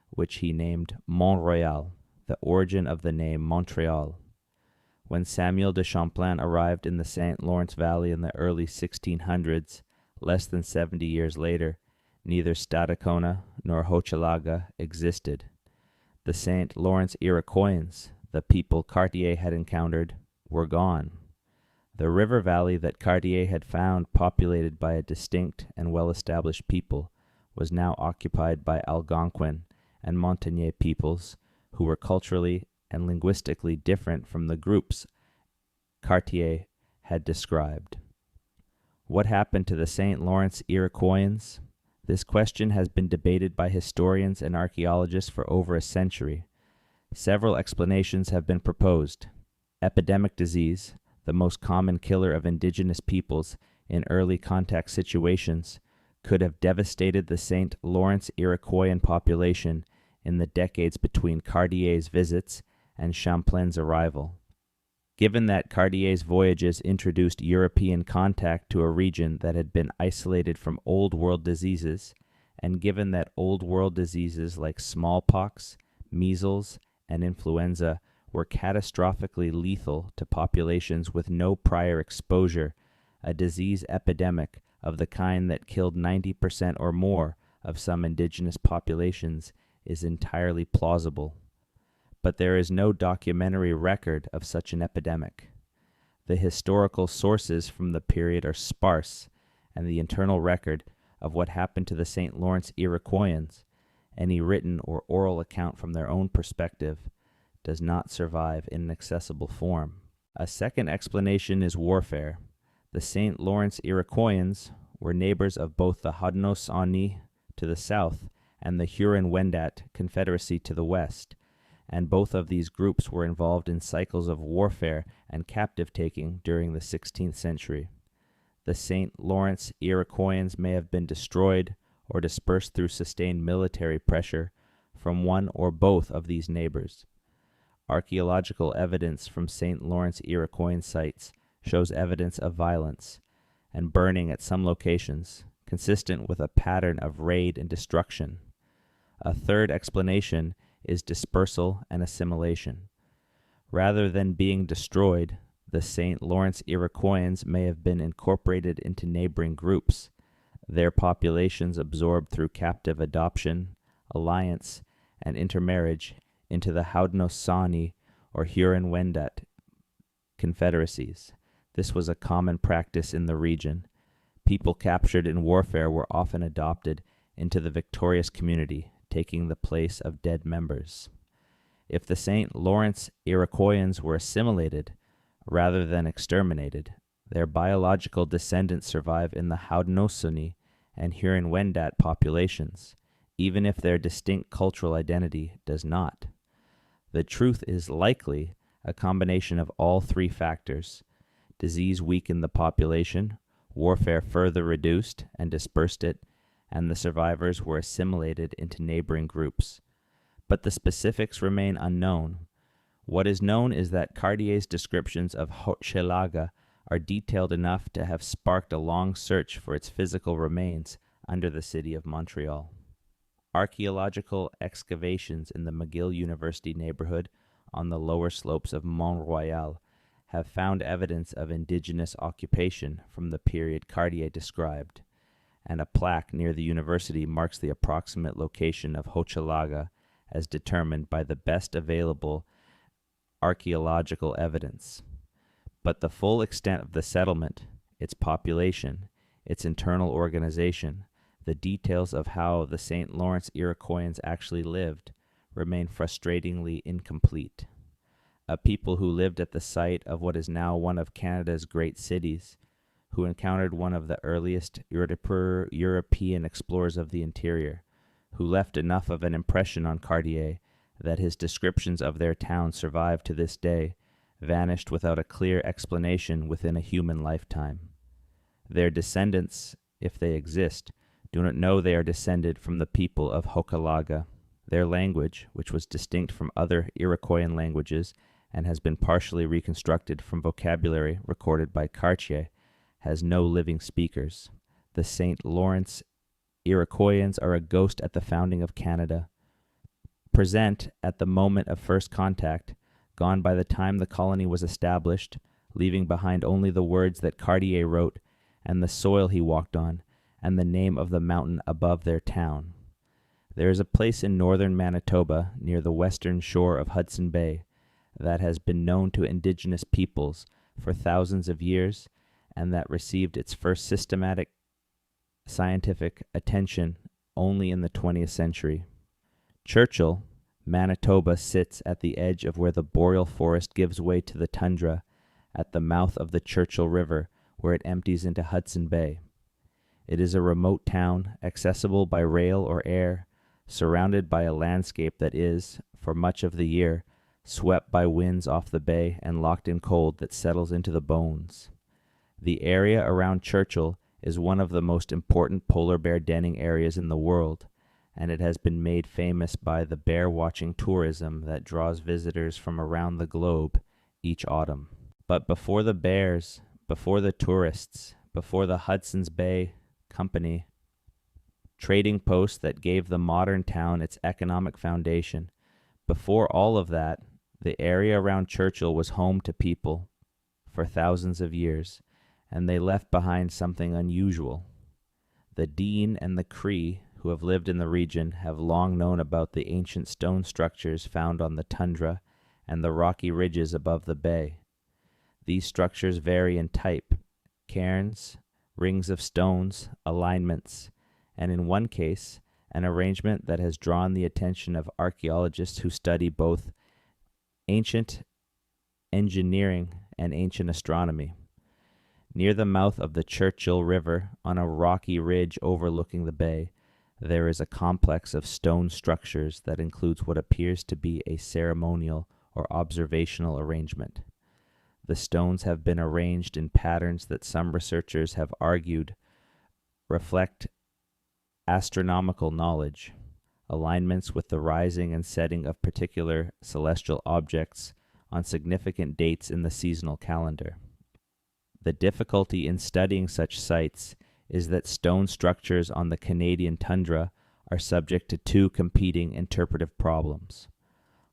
which he named Mont Royal, the origin of the name Montreal. When Samuel de Champlain arrived in the St. Lawrence Valley in the early 1600s, less than 70 years later, neither Stadacona nor Hochelaga existed. The St. Lawrence Iroquoians, the people Cartier had encountered, were gone. The river valley that Cartier had found populated by a distinct and well-established people was now occupied by Algonquin and Montagnais peoples who were culturally and linguistically different from the groups Cartier had described. What happened to the St. Lawrence Iroquoians? This question has been debated by historians and archaeologists for over a century. Several explanations have been proposed. Epidemic disease, the most common killer of indigenous peoples in early contact situations, could have devastated the St. Lawrence Iroquoian population in the decades between Cartier's visits and Champlain's arrival. Given that Cartier's voyages introduced European contact to a region that had been isolated from Old World diseases, and given that Old World diseases like smallpox, measles, and influenza were catastrophically lethal to populations with no prior exposure, a disease epidemic of the kind that killed 90% or more of some indigenous populations is entirely plausible. But there is no documentary record of such an epidemic. The historical sources from the period are sparse, and the internal record of what happened to the St. Lawrence Iroquoians, any written or oral account from their own perspective, does not survive in an accessible form. A second explanation is warfare. The St. Lawrence Iroquoians were neighbors of both the Haudenosaunee to the south and the Huron-Wendat Confederacy to the west, and both of these groups were involved in cycles of warfare and captive-taking during the 16th century. The St. Lawrence Iroquoians may have been destroyed or dispersed through sustained military pressure from one or both of these neighbors. Archaeological evidence from St. Lawrence Iroquoian sites shows evidence of violence and burning at some locations, consistent with a pattern of raid and destruction. A third explanation is dispersal and assimilation. Rather than being destroyed, the St. Lawrence Iroquoians may have been incorporated into neighboring groups, their populations absorbed through captive adoption, alliance, and intermarriage into the Haudenosaunee or Huron-Wendat confederacies. This was a common practice in the region. People captured in warfare were often adopted into the victorious community, taking the place of dead members. If the St. Lawrence Iroquoians were assimilated rather than exterminated, their biological descendants survive in the Haudenosaunee and Huron-Wendat populations, even if their distinct cultural identity does not. The truth is likely a combination of all three factors. Disease weakened the population, warfare further reduced and dispersed it, and the survivors were assimilated into neighboring groups. But the specifics remain unknown. What is known is that Cartier's descriptions of Hochelaga are detailed enough to have sparked a long search for its physical remains under the city of Montreal. Archaeological excavations in the McGill University neighborhood on the lower slopes of Mont Royal have found evidence of Indigenous occupation from the period Cartier described, and a plaque near the university marks the approximate location of Hochelaga as determined by the best available archaeological evidence. But the full extent of the settlement, its population, its internal organization, the details of how the St. Lawrence Iroquoians actually lived remain frustratingly incomplete. A people who lived at the site of what is now one of Canada's great cities, who encountered one of the earliest European explorers of the interior, who left enough of an impression on Cartier that his descriptions of their town survive to this day, vanished without a clear explanation within a human lifetime. Their descendants, if they exist, do not know they are descended from the people of Hochelaga. Their language, which was distinct from other Iroquoian languages and has been partially reconstructed from vocabulary recorded by Cartier, has no living speakers. The St. Lawrence Iroquoians are a ghost at the founding of Canada, present at the moment of first contact, gone by the time the colony was established, leaving behind only the words that Cartier wrote and the soil he walked on and the name of the mountain above their town. There is a place in northern Manitoba near the western shore of Hudson Bay that has been known to Indigenous peoples for thousands of years and that received its first systematic scientific attention only in the 20th century. Churchill, Manitoba sits at the edge of where the boreal forest gives way to the tundra at the mouth of the Churchill River where it empties into Hudson Bay. It is a remote town, accessible by rail or air, surrounded by a landscape that is, for much of the year, swept by winds off the bay and locked in cold that settles into the bones. The area around Churchill is one of the most important polar bear denning areas in the world, and it has been made famous by the bear-watching tourism that draws visitors from around the globe each autumn. But before the bears, before the tourists, before the Hudson's Bay Company, trading posts that gave the modern town its economic foundation, before all of that, the area around Churchill was home to people for thousands of years, and they left behind something unusual. The Dean and the Cree, who have lived in the region, have long known about the ancient stone structures found on the tundra and the rocky ridges above the bay. These structures vary in type: cairns, rings of stones, alignments, and in one case, an arrangement that has drawn the attention of archaeologists who study both ancient engineering and ancient astronomy. Near the mouth of the Churchill River, on a rocky ridge overlooking the bay, there is a complex of stone structures that includes what appears to be a ceremonial or observational arrangement. The stones have been arranged in patterns that some researchers have argued reflect astronomical knowledge, alignments with the rising and setting of particular celestial objects on significant dates in the seasonal calendar. The difficulty in studying such sites is that stone structures on the Canadian tundra are subject to two competing interpretive problems.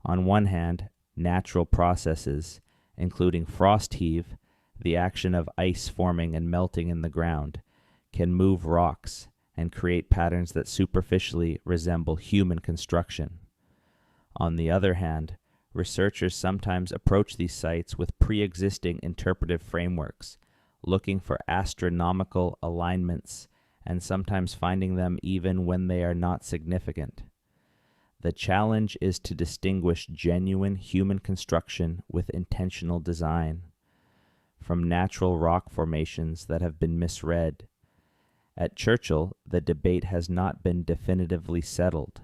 On one hand, natural processes, including frost heave, the action of ice forming and melting in the ground, can move rocks and create patterns that superficially resemble human construction. On the other hand, researchers sometimes approach these sites with pre-existing interpretive frameworks, looking for astronomical alignments and sometimes finding them even when they are not significant. The challenge is to distinguish genuine human construction with intentional design from natural rock formations that have been misread. At Churchill, the debate has not been definitively settled,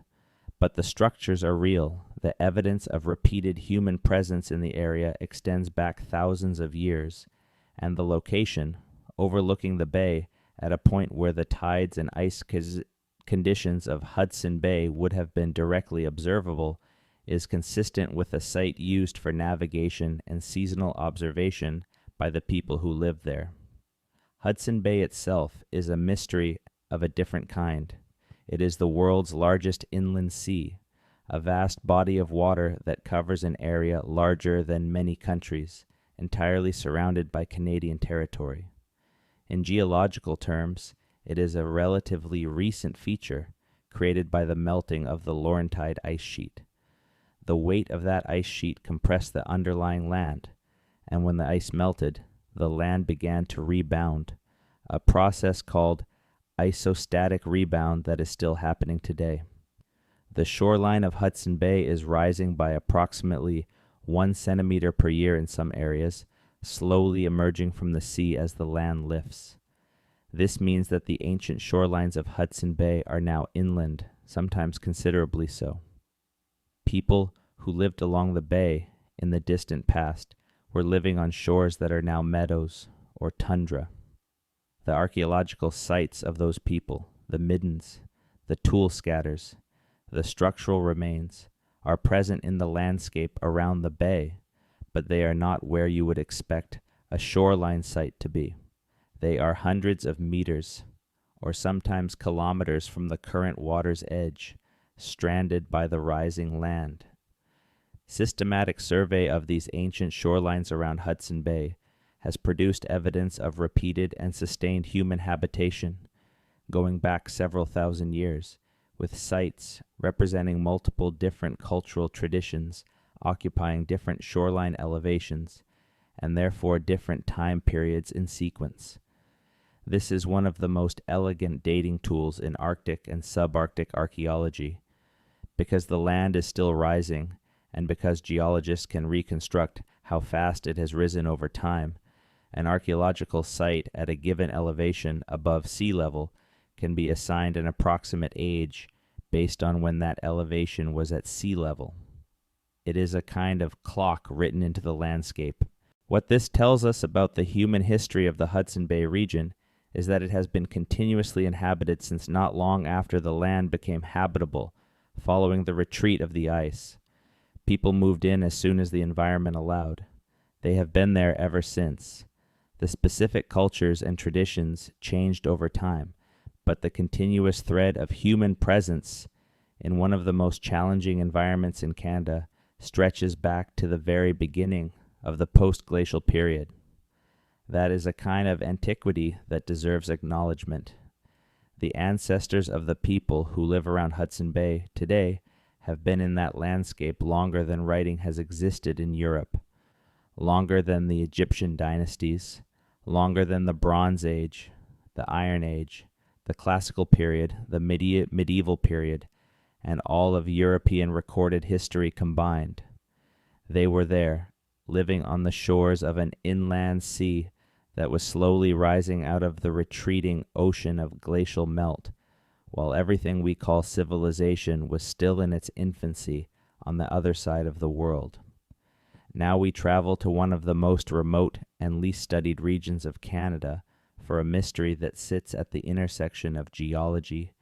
but the structures are real. The evidence of repeated human presence in the area extends back thousands of years, and the location, overlooking the bay at a point where the tides and ice conditions of Hudson Bay would have been directly observable, is consistent with a site used for navigation and seasonal observation by the people who live there. Hudson Bay itself is a mystery of a different kind. It is the world's largest inland sea, a vast body of water that covers an area larger than many countries, entirely surrounded by Canadian territory. In geological terms, it is a relatively recent feature created by the melting of the Laurentide ice sheet. The weight of that ice sheet compressed the underlying land, and when the ice melted, the land began to rebound, a process called isostatic rebound that is still happening today. The shoreline of Hudson Bay is rising by approximately 1 centimeter per year in some areas, slowly emerging from the sea as the land lifts. This means that the ancient shorelines of Hudson Bay are now inland, sometimes considerably so. People who lived along the bay in the distant past were living on shores that are now meadows or tundra. The archaeological sites of those people, the middens, the tool scatters, the structural remains, are present in the landscape around the bay, but they are not where you would expect a shoreline site to be. They are hundreds of meters, or sometimes kilometers from the current water's edge, stranded by the rising land. Systematic survey of these ancient shorelines around Hudson Bay has produced evidence of repeated and sustained human habitation, going back several thousand years, with sites representing multiple different cultural traditions occupying different shoreline elevations, and therefore different time periods in sequence. This is one of the most elegant dating tools in Arctic and subarctic archaeology. Because the land is still rising, and because geologists can reconstruct how fast it has risen over time, an archaeological site at a given elevation above sea level can be assigned an approximate age based on when that elevation was at sea level. It is a kind of clock written into the landscape. What this tells us about the human history of the Hudson Bay region is that it has been continuously inhabited since not long after the land became habitable, following the retreat of the ice. People moved in as soon as the environment allowed. They have been there ever since. The specific cultures and traditions changed over time, but the continuous thread of human presence in one of the most challenging environments in Canada stretches back to the very beginning of the post-glacial period. That is a kind of antiquity that deserves acknowledgement. The ancestors of the people who live around Hudson Bay today have been in that landscape longer than writing has existed in Europe, longer than the Egyptian dynasties, longer than the Bronze Age, the Iron Age, the Classical period, the medieval period, and all of European recorded history combined. They were there, living on the shores of an inland sea that was slowly rising out of the retreating ocean of glacial melt, while everything we call civilization was still in its infancy on the other side of the world. Now we travel to one of the most remote and least studied regions of Canada for a mystery that sits at the intersection of geology,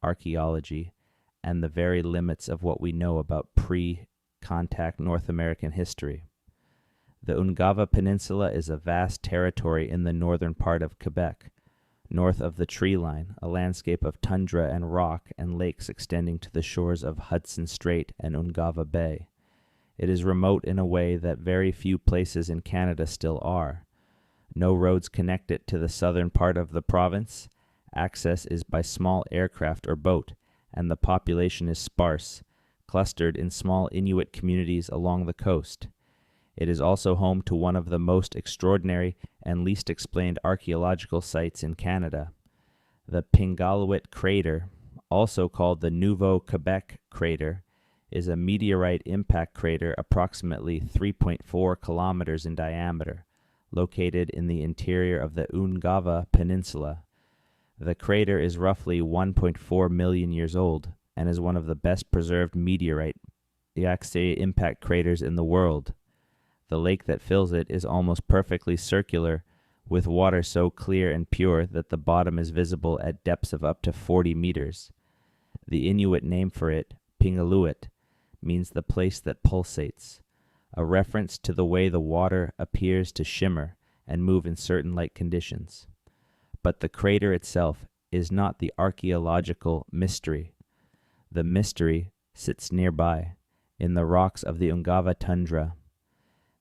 archaeology, and the very limits of what we know about pre-contact North American history. The Ungava Peninsula is a vast territory in the northern part of Quebec, north of the tree line, a landscape of tundra and rock and lakes extending to the shores of Hudson Strait and Ungava Bay. It is remote in a way that very few places in Canada still are. No roads connect it to the southern part of the province. Access is by small aircraft or boat, and the population is sparse, clustered in small Inuit communities along the coast. It is also home to one of the most extraordinary and least explained archaeological sites in Canada. The Pingaluit Crater, also called the Nouveau Quebec Crater, is a meteorite impact crater approximately 3.4 kilometers in diameter, located in the interior of the Ungava Peninsula. The crater is roughly 1.4 million years old and is one of the best preserved meteorite impact craters in the world. The lake that fills it is almost perfectly circular, with water so clear and pure that the bottom is visible at depths of up to 40 meters. The Inuit name for it, Pingaluit, means the place that pulsates, a reference to the way the water appears to shimmer and move in certain light conditions. But the crater itself is not the archaeological mystery. The mystery sits nearby, in the rocks of the Ungava tundra.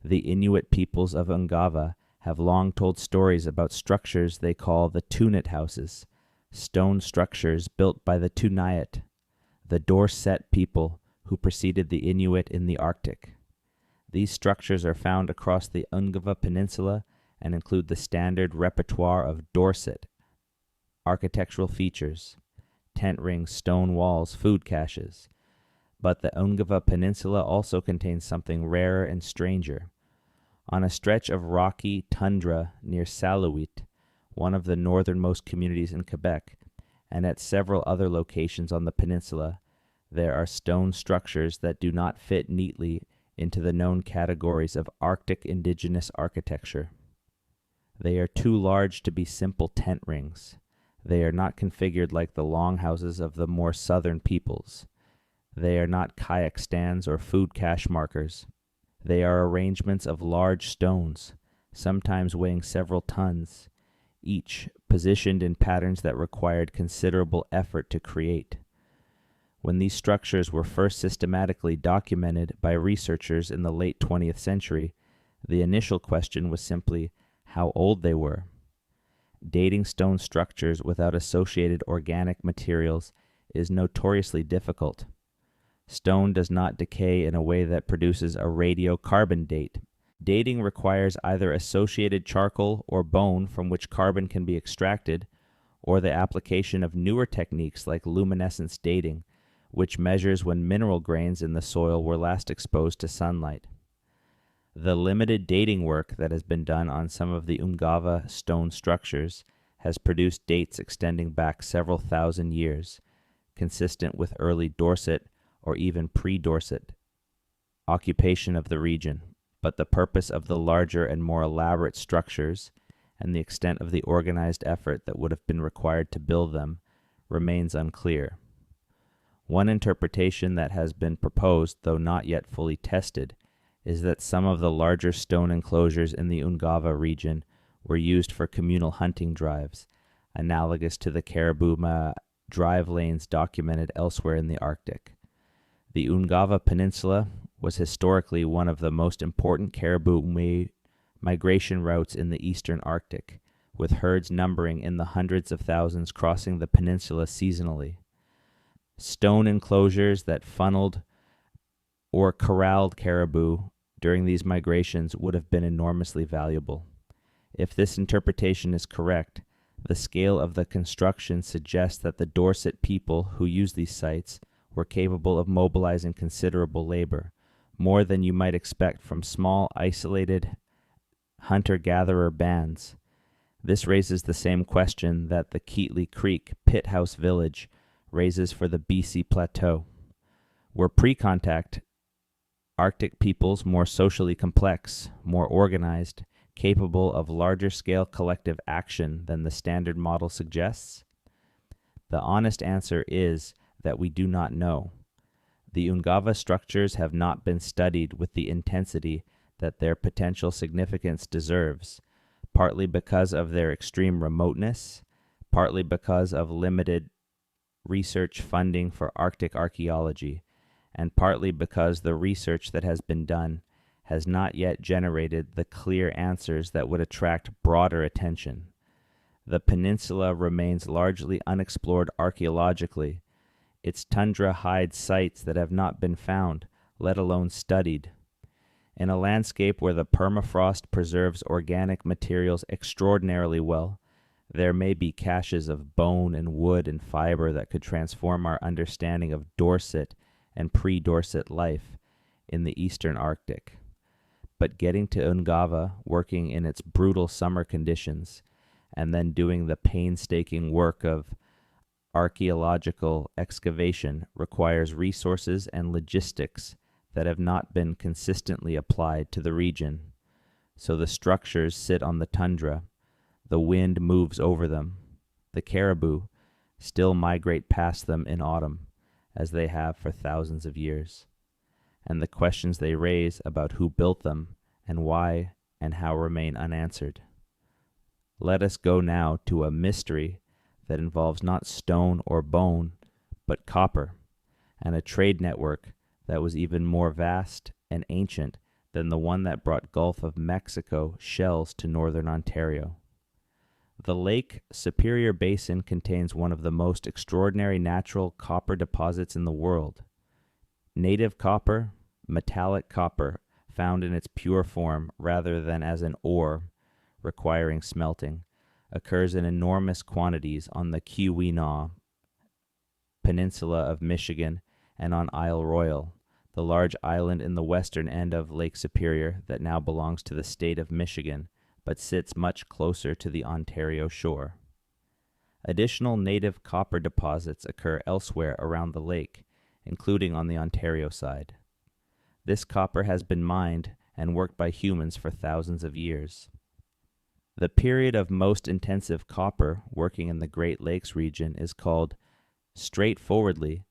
The Inuit peoples of Ungava have long told stories about structures they call the Tunit houses, stone structures built by the Tunayat, the Dorset people who preceded the Inuit in the Arctic. These structures are found across the Ungava Peninsula and include the standard repertoire of Dorset architectural features, tent rings, stone walls, food caches. But the Ungava Peninsula also contains something rarer and stranger. On a stretch of rocky tundra near Salouit, one of the northernmost communities in Quebec, and at several other locations on the peninsula, there are stone structures that do not fit neatly into the known categories of Arctic Indigenous architecture. They are too large to be simple tent rings. They are not configured like the longhouses of the more southern peoples. They are not kayak stands or food cache markers. They are arrangements of large stones, sometimes weighing several tons, each positioned in patterns that required considerable effort to create. When these structures were first systematically documented by researchers in the late 20th century, the initial question was simply how old they were. Dating stone structures without associated organic materials is notoriously difficult. Stone does not decay in a way that produces a radiocarbon date. Dating requires either associated charcoal or bone from which carbon can be extracted, or the application of newer techniques like luminescence dating, which measures when mineral grains in the soil were last exposed to sunlight. The limited dating work that has been done on some of the Ungava stone structures has produced dates extending back several thousand years, consistent with early Dorset or even pre-Dorset occupation of the region, but the purpose of the larger and more elaborate structures and the extent of the organized effort that would have been required to build them remains unclear. One interpretation that has been proposed, though not yet fully tested, is that some of the larger stone enclosures in the Ungava region were used for communal hunting drives, analogous to the caribou drive lanes documented elsewhere in the Arctic. The Ungava Peninsula was historically one of the most important caribou migration routes in the eastern Arctic, with herds numbering in the hundreds of thousands crossing the peninsula seasonally. Stone enclosures that funneled or corralled caribou during these migrations would have been enormously valuable. If this interpretation is correct, the scale of the construction suggests that the Dorset people who used these sites were capable of mobilizing considerable labor, more than you might expect from small, isolated hunter-gatherer bands. This raises the same question that the Keatley Creek Pit House Village raises for the BC Plateau. Were pre-contact Arctic peoples more socially complex, more organized, capable of larger-scale collective action than the standard model suggests? The honest answer is that we do not know. The Ungava structures have not been studied with the intensity that their potential significance deserves, partly because of their extreme remoteness, partly because of limited research funding for Arctic archaeology, and partly because the research that has been done has not yet generated the clear answers that would attract broader attention. The peninsula remains largely unexplored archaeologically. Its tundra hides sites that have not been found, let alone studied. In a landscape where the permafrost preserves organic materials extraordinarily well, there may be caches of bone and wood and fiber that could transform our understanding of Dorset and pre-Dorset life in the eastern Arctic. But getting to Ungava, working in its brutal summer conditions, and then doing the painstaking work of archaeological excavation requires resources and logistics that have not been consistently applied to the region. So the structures sit on the tundra, the wind moves over them. The caribou still migrate past them in autumn, as they have for thousands of years. And the questions they raise about who built them and why and how remain unanswered. Let us go now to a mystery that involves not stone or bone, but copper, and a trade network that was even more vast and ancient than the one that brought Gulf of Mexico shells to northern Ontario. The Lake Superior Basin contains one of the most extraordinary natural copper deposits in the world. Native copper, metallic copper, found in its pure form rather than as an ore requiring smelting, occurs in enormous quantities on the Keweenaw Peninsula of Michigan and on Isle Royal, the large island in the western end of Lake Superior that now belongs to the state of Michigan, but sits much closer to the Ontario shore. Additional native copper deposits occur elsewhere around the lake, including on the Ontario side. This copper has been mined and worked by humans for thousands of years. The period of most intensive copper working in the Great Lakes region is called, straightforwardly,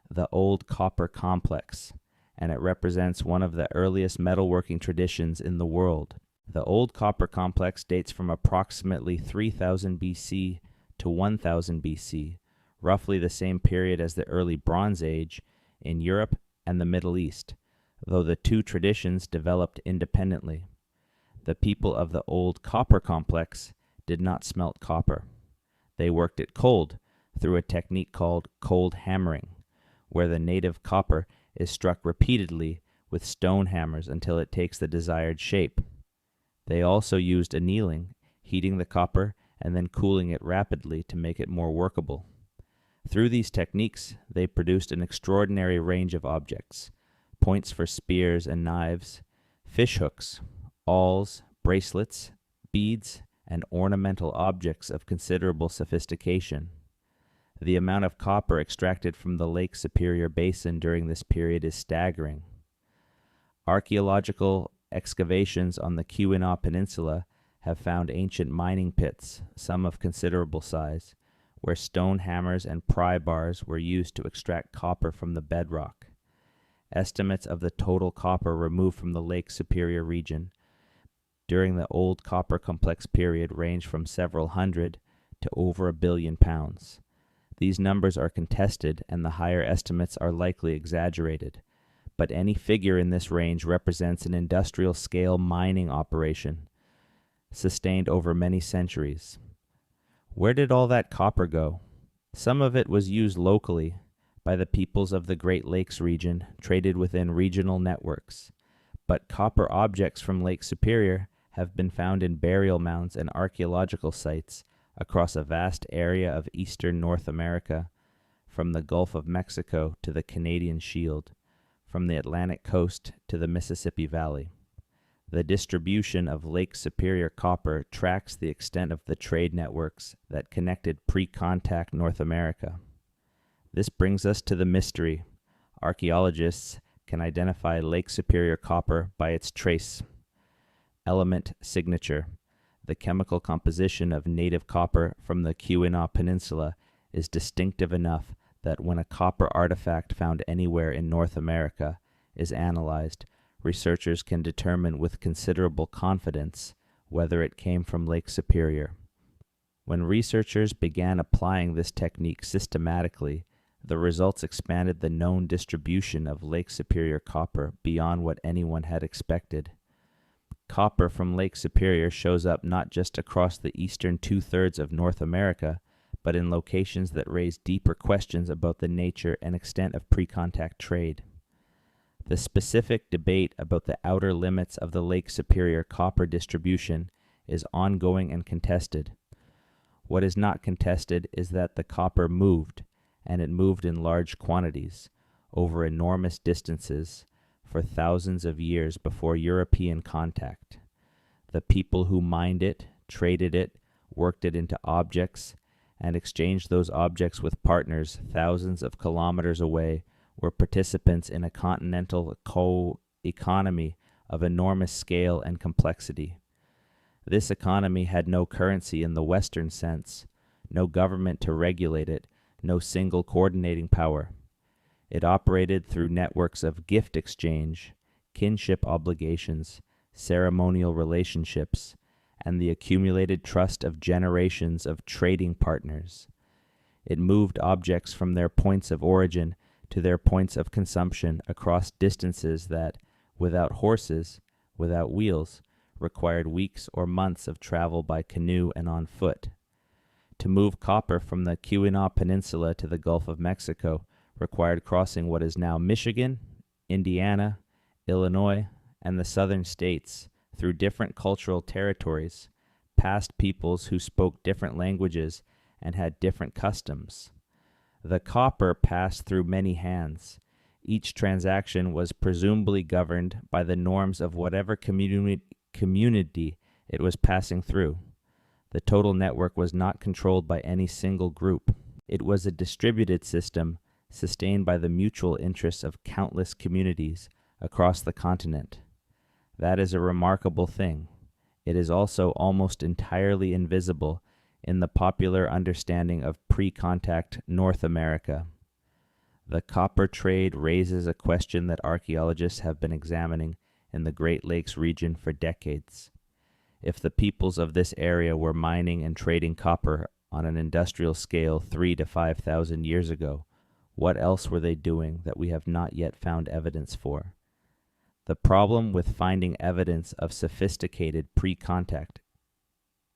the Old Copper Complex, and it represents one of the earliest metalworking traditions in the world. The Old Copper Complex dates from approximately 3000 BC to 1000 BC, roughly the same period as the early Bronze Age in Europe and the Middle East, though the two traditions developed independently. The people of the Old Copper Complex did not smelt copper. They worked it cold through a technique called cold hammering, where the native copper is struck repeatedly with stone hammers until it takes the desired shape. They also used annealing, heating the copper and then cooling it rapidly to make it more workable. Through these techniques, they produced an extraordinary range of objects: points for spears and knives, fish hooks, awls, bracelets, beads, and ornamental objects of considerable sophistication. The amount of copper extracted from the Lake Superior Basin during this period is staggering. Archaeological excavations on the Keweenaw Peninsula have found ancient mining pits, some of considerable size, where stone hammers and pry bars were used to extract copper from the bedrock. Estimates of the total copper removed from the Lake Superior region during the Old Copper Complex period range from several hundred to over 1 billion pounds. These numbers are contested, and the higher estimates are likely exaggerated, but any figure in this range represents an industrial-scale mining operation sustained over many centuries. Where did all that copper go? Some of it was used locally by the peoples of the Great Lakes region, traded within regional networks, but copper objects from Lake Superior have been found in burial mounds and archaeological sites across a vast area of eastern North America, from the Gulf of Mexico to the Canadian Shield, from the Atlantic coast to the Mississippi Valley. The distribution of Lake Superior copper tracks the extent of the trade networks that connected pre-contact North America. This brings us to the mystery. Archaeologists can identify Lake Superior copper by its trace element signature. The chemical composition of native copper from the Keweenaw Peninsula is distinctive enough that when a copper artifact found anywhere in North America is analyzed, researchers can determine with considerable confidence whether it came from Lake Superior. When researchers began applying this technique systematically, the results expanded the known distribution of Lake Superior copper beyond what anyone had expected. Copper from Lake Superior shows up not just across the eastern two-thirds of North America, but in locations that raise deeper questions about the nature and extent of pre-contact trade. The specific debate about the outer limits of the Lake Superior copper distribution is ongoing and contested. What is not contested is that the copper moved, and it moved in large quantities, over enormous distances, for thousands of years before European contact. The people who mined it, traded it, worked it into objects, and exchanged those objects with partners thousands of kilometers away were participants in a continental economy of enormous scale and complexity. This economy had no currency in the Western sense, no government to regulate it, no single coordinating power. It operated through networks of gift exchange, kinship obligations, ceremonial relationships, and the accumulated trust of generations of trading partners. It moved objects from their points of origin to their points of consumption across distances that, without horses, without wheels, required weeks or months of travel by canoe and on foot. To move copper from the Keweenaw Peninsula to the Gulf of Mexico required crossing what is now Michigan, Indiana, Illinois, and the southern states through different cultural territories, past peoples who spoke different languages and had different customs. The copper passed through many hands. Each transaction was presumably governed by the norms of whatever community it was passing through. The total network was not controlled by any single group. It was a distributed system sustained by the mutual interests of countless communities across the continent. That is a remarkable thing. It is also almost entirely invisible in the popular understanding of pre-contact North America. The copper trade raises a question that archaeologists have been examining in the Great Lakes region for decades. If the peoples of this area were mining and trading copper on an industrial scale 3,000 to 5,000 years ago, what else were they doing that we have not yet found evidence for? The problem with finding evidence of sophisticated pre-contact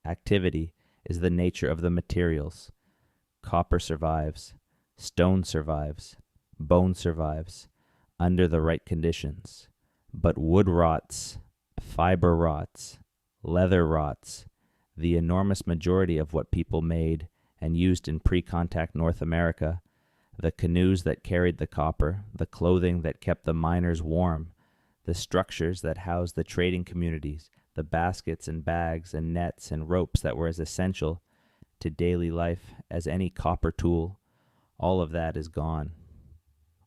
activity is the nature of the materials. Copper survives, stone survives, bone survives, under the right conditions. But wood rots, fiber rots, leather rots, the enormous majority of what people made and used in pre-contact North America, the canoes that carried the copper, the clothing that kept the miners warm, the structures that housed the trading communities, the baskets and bags and nets and ropes that were as essential to daily life as any copper tool, all of that is gone.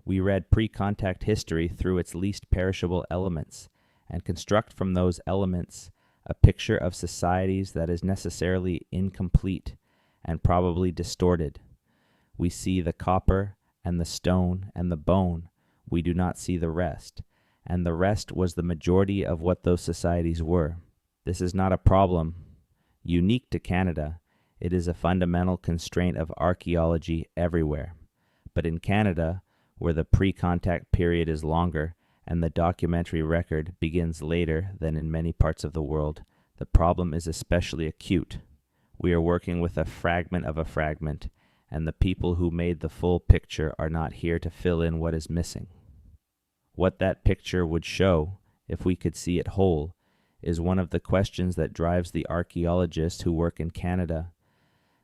We read pre-contact history through its least perishable elements and construct from those elements a picture of societies that is necessarily incomplete and probably distorted. We see the copper and the stone and the bone. We do not see the rest. And the rest was the majority of what those societies were. This is not a problem unique to Canada. It is a fundamental constraint of archaeology everywhere. But in Canada, where the pre-contact period is longer and the documentary record begins later than in many parts of the world, the problem is especially acute. We are working with a fragment of a fragment, and the people who made the full picture are not here to fill in what is missing. What that picture would show, if we could see it whole, is one of the questions that drives the archaeologists who work in Canada.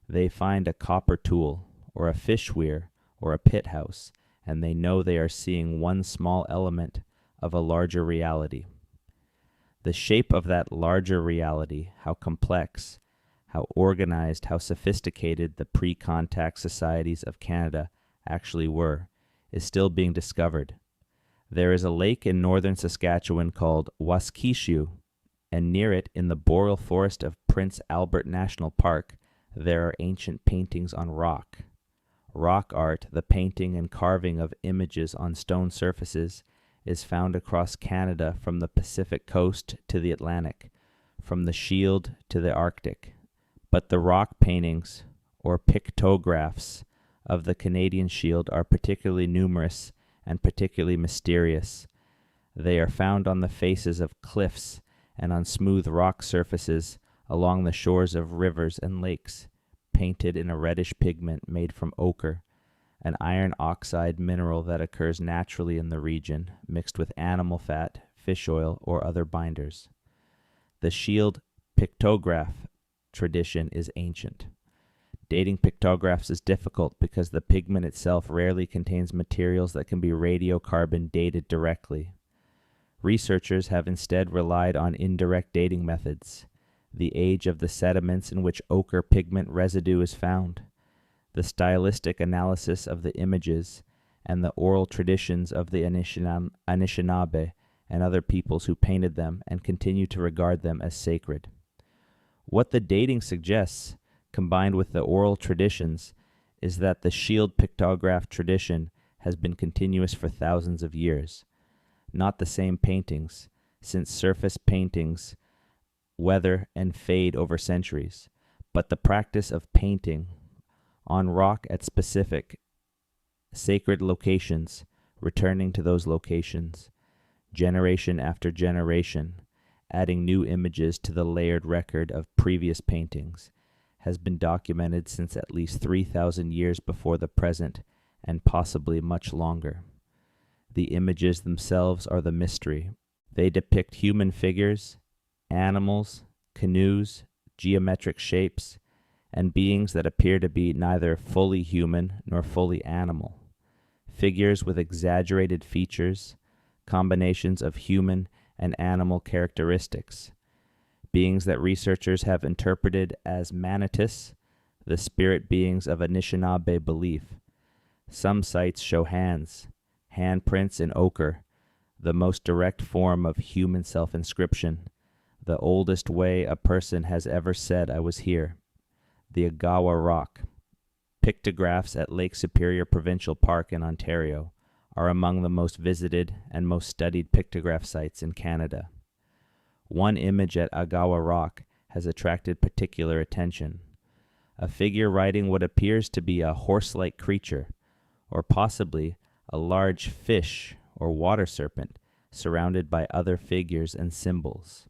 They find a copper tool, or a fish weir, or a pit house, and they know they are seeing one small element of a larger reality. The shape of that larger reality, how complex, how organized, how sophisticated the pre-contact societies of Canada actually were, is still being discovered. There is a lake in northern Saskatchewan called Waskesiu, and near it, in the boreal forest of Prince Albert National Park, there are ancient paintings on rock. Rock art, the painting and carving of images on stone surfaces, is found across Canada from the Pacific coast to the Atlantic, from the Shield to the Arctic. But the rock paintings, or pictographs, of the Canadian Shield are particularly numerous and particularly mysterious. They are found on the faces of cliffs and on smooth rock surfaces along the shores of rivers and lakes, painted in a reddish pigment made from ochre, an iron oxide mineral that occurs naturally in the region, mixed with animal fat, fish oil, or other binders. The Shield pictograph tradition is ancient. Dating pictographs is difficult because the pigment itself rarely contains materials that can be radiocarbon dated directly. Researchers have instead relied on indirect dating methods, the age of the sediments in which ochre pigment residue is found, the stylistic analysis of the images, and the oral traditions of the Anishinaabe and other peoples who painted them and continue to regard them as sacred. What the dating suggests, combined with the oral traditions, is that the Shield pictograph tradition has been continuous for thousands of years. Not the same paintings, since surface paintings weather and fade over centuries, but the practice of painting on rock at specific sacred locations, returning to those locations, generation after generation, adding new images to the layered record of previous paintings, has been documented since at least 3,000 years before the present, and possibly much longer. The images themselves are the mystery. They depict human figures, animals, canoes, geometric shapes, and beings that appear to be neither fully human nor fully animal. Figures with exaggerated features, combinations of human and animal characteristics. Beings that researchers have interpreted as Manitus, the spirit beings of Anishinaabe belief. Some sites show hands, handprints in ochre, the most direct form of human self-inscription, the oldest way a person has ever said I was here. The Agawa Rock. Pictographs at Lake Superior Provincial Park in Ontario are among the most visited and most studied pictograph sites in Canada. One image at Agawa Rock has attracted particular attention. A figure riding what appears to be a horse-like creature, or possibly a large fish or water serpent, surrounded by other figures and symbols.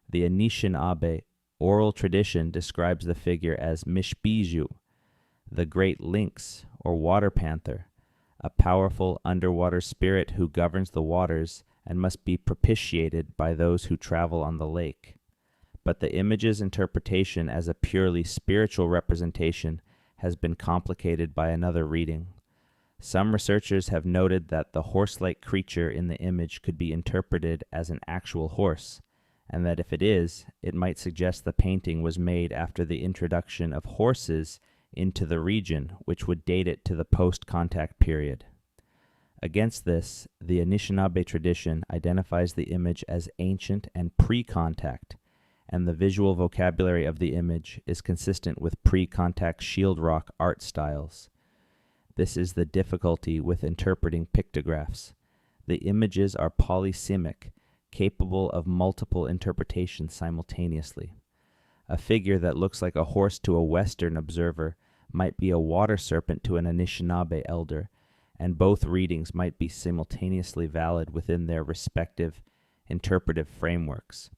The Anishinaabe oral tradition describes the figure as Mishpiju, the great lynx or water panther, a powerful underwater spirit who governs the waters and must be propitiated by those who travel on the lake. But the image's interpretation as a purely spiritual representation has been complicated by another reading. Some researchers have noted that the horse-like creature in the image could be interpreted as an actual horse, and that if it is, it might suggest the painting was made after the introduction of horses into the region, which would date it to the post-contact period. Against this, the Anishinaabe tradition identifies the image as ancient and pre-contact, and the visual vocabulary of the image is consistent with pre-contact shield rock art styles. This is the difficulty with interpreting pictographs. The images are polysemic, capable of multiple interpretations simultaneously. A figure that looks like a horse to a Western observer might be a water serpent to an Anishinaabe elder, and both readings might be simultaneously valid within their respective interpretive frameworks.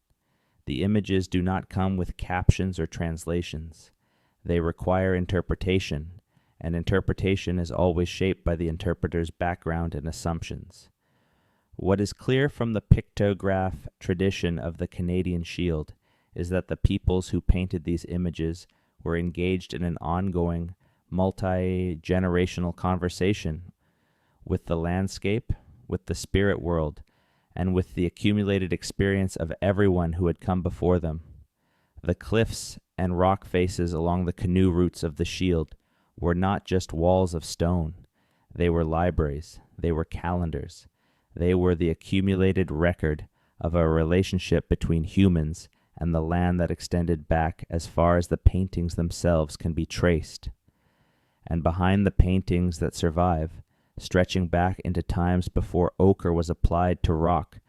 The images do not come with captions or translations. They require interpretation, and interpretation is always shaped by the interpreter's background and assumptions. What is clear from the pictograph tradition of the Canadian Shield is that the peoples who painted these images were engaged in an ongoing, multi-generational conversation with the landscape, with the spirit world, and with the accumulated experience of everyone who had come before them. The cliffs and rock faces along the canoe routes of the Shield were not just walls of stone. They were libraries. They were calendars. They were the accumulated record of a relationship between humans and the land that extended back as far as the paintings themselves can be traced. And behind the paintings that survive stretching back into times before ochre was applied to rock,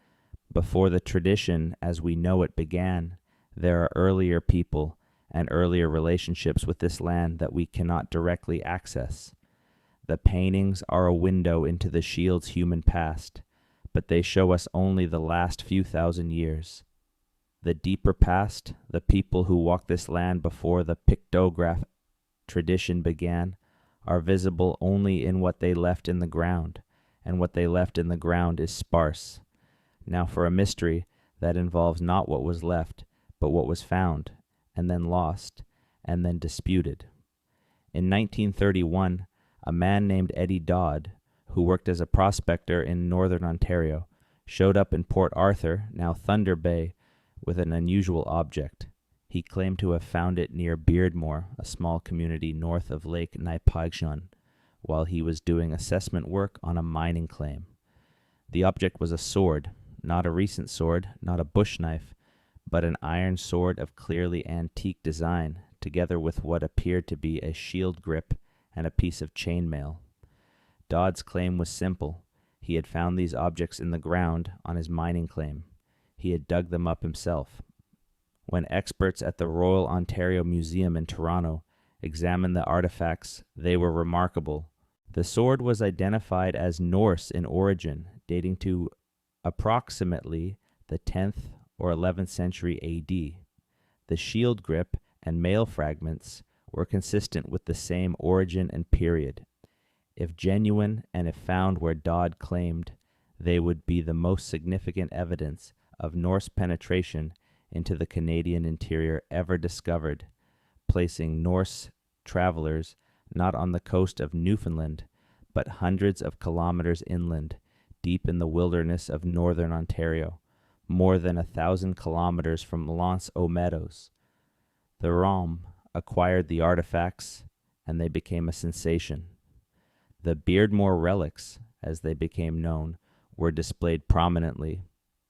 before the tradition as we know it began. There are earlier people and earlier relationships with this land that we cannot directly access. The paintings are a window into the shield's human past, but they show us only the last few thousand years. The deeper past, the people who walked this land before the pictograph tradition began, are visible only in what they left in the ground, and what they left in the ground is sparse. Now for a mystery that involves not what was left, but what was found, and then lost, and then disputed. In 1931, a man named Eddie Dodd, who worked as a prospector in northern Ontario, showed up in Port Arthur, now Thunder Bay, with an unusual object. He claimed to have found it near Beardmore, a small community north of Lake Nipawshun, while he was doing assessment work on a mining claim. The object was a sword, not a recent sword, not a bush knife, but an iron sword of clearly antique design, together with what appeared to be a shield grip and a piece of chainmail. Dodd's claim was simple. He had found these objects in the ground on his mining claim. He had dug them up himself. When experts at the Royal Ontario Museum in Toronto examined the artifacts, they were remarkable. The sword was identified as Norse in origin, dating to approximately the 10th or 11th century AD. The shield grip and mail fragments were consistent with the same origin and period. If genuine and if found where Dodd claimed, they would be the most significant evidence of Norse penetration into the Canadian interior ever discovered, placing Norse travelers not on the coast of Newfoundland, but hundreds of kilometers inland, deep in the wilderness of northern Ontario, more than 1,000 kilometers from L'Anse aux Meadows. The ROM acquired the artifacts, and they became a sensation. The Beardmore relics, as they became known, were displayed prominently,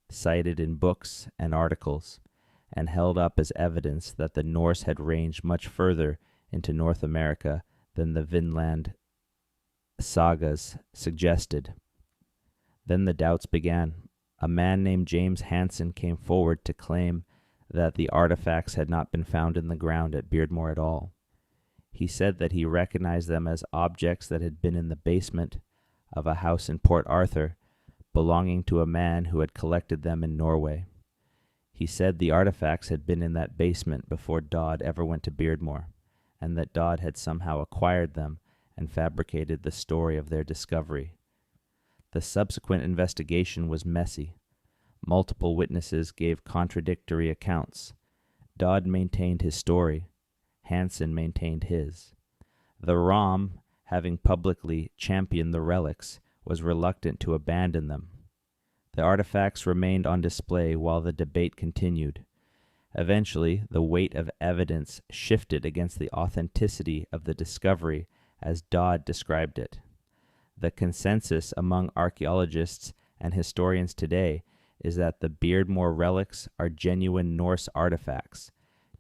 cited in books and articles, and held up as evidence that the Norse had ranged much further into North America than the Vinland sagas suggested. Then the doubts began. A man named James Hansen came forward to claim that the artifacts had not been found in the ground at Beardmore at all. He said that he recognized them as objects that had been in the basement of a house in Port Arthur, belonging to a man who had collected them in Norway. He said the artifacts had been in that basement before Dodd ever went to Beardmore, and that Dodd had somehow acquired them and fabricated the story of their discovery. The subsequent investigation was messy. Multiple witnesses gave contradictory accounts. Dodd maintained his story. Hansen maintained his. The ROM, having publicly championed the relics, was reluctant to abandon them. The artifacts remained on display while the debate continued. Eventually, the weight of evidence shifted against the authenticity of the discovery as Dodd described it. The consensus among archaeologists and historians today is that the Beardmore relics are genuine Norse artifacts,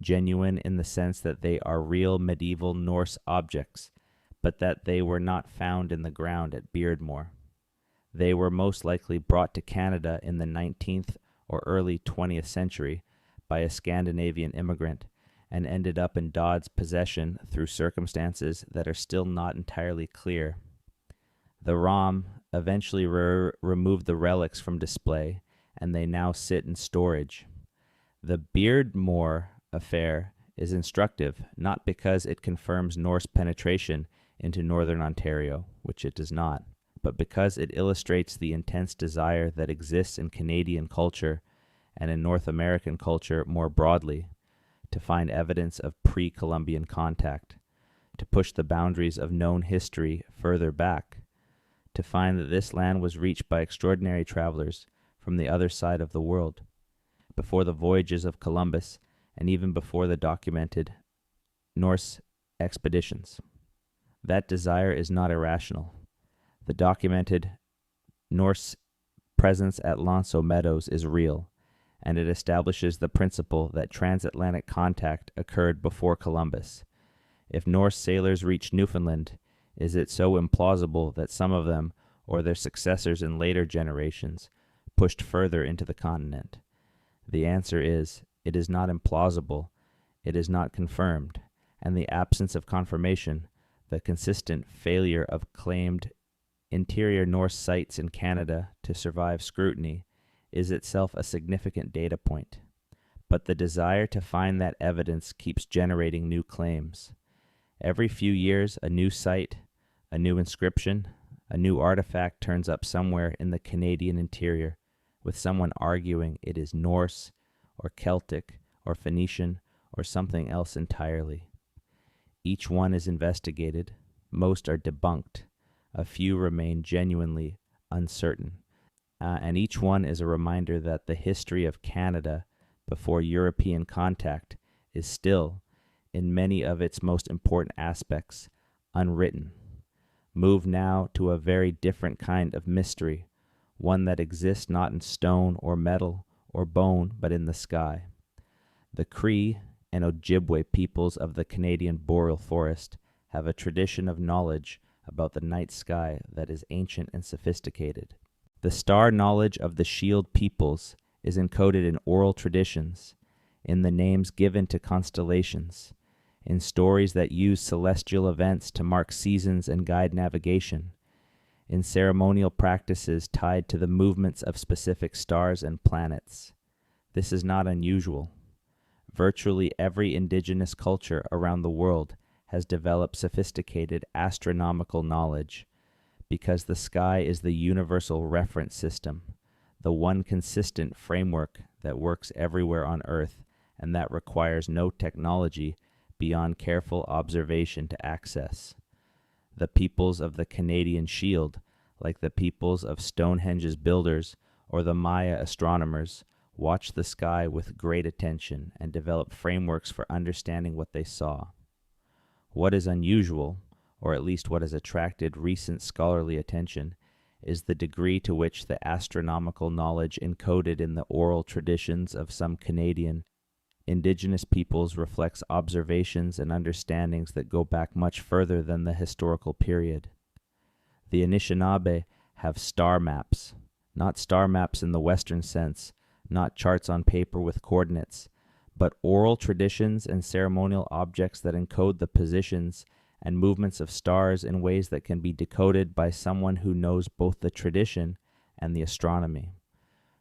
genuine in the sense that they are real medieval Norse objects, but that they were not found in the ground at Beardmore. They were most likely brought to Canada in the 19th or early 20th century by a Scandinavian immigrant and ended up in Dodd's possession through circumstances that are still not entirely clear. The ROM eventually removed the relics from display, and they now sit in storage. The Beardmore affair is instructive, not because it confirms Norse penetration into northern Ontario, which it does not, but because it illustrates the intense desire that exists in Canadian culture and in North American culture more broadly to find evidence of pre-Columbian contact, to push the boundaries of known history further back, to find that this land was reached by extraordinary travelers from the other side of the world, before the voyages of Columbus and even before the documented Norse expeditions. That desire is not irrational. The documented Norse presence at L'Anse aux Meadows is real, and it establishes the principle that transatlantic contact occurred before Columbus. If Norse sailors reached Newfoundland, Is it so implausible that some of them, or their successors in later generations, pushed further into the continent? The answer is, it is not implausible, it is not confirmed, and the absence of confirmation, the consistent failure of claimed interior Norse sites in Canada to survive scrutiny, is itself a significant data point. But the desire to find that evidence keeps generating new claims. Every few years, a new site, a new inscription, a new artifact turns up somewhere in the Canadian interior, with someone arguing it is Norse, or Celtic, or Phoenician, or something else entirely. Each one is investigated, most are debunked, a few remain genuinely uncertain, and each one is a reminder that the history of Canada before European contact is still, in many of its most important aspects, unwritten. Move now to a very different kind of mystery, one that exists not in stone or metal or bone, but in the sky. The Cree and Ojibwe peoples of the Canadian Boreal forest have a tradition of knowledge about the night sky that is ancient and sophisticated. The star knowledge of the Shield peoples is encoded in oral traditions, in the names given to constellations, in stories that use celestial events to mark seasons and guide navigation, in ceremonial practices tied to the movements of specific stars and planets. This is not unusual. Virtually every indigenous culture around the world has developed sophisticated astronomical knowledge, because the sky is the universal reference system, the one consistent framework that works everywhere on Earth and that requires no technology beyond careful observation to access. The peoples of the Canadian Shield, like the peoples of Stonehenge's builders or the Maya astronomers, watched the sky with great attention and developed frameworks for understanding what they saw. What is unusual, or at least what has attracted recent scholarly attention, is the degree to which the astronomical knowledge encoded in the oral traditions of some Canadian Indigenous peoples reflects observations and understandings that go back much further than the historical period. The Anishinaabe have star maps, not star maps in the Western sense, not charts on paper with coordinates, but oral traditions and ceremonial objects that encode the positions and movements of stars in ways that can be decoded by someone who knows both the tradition and the astronomy.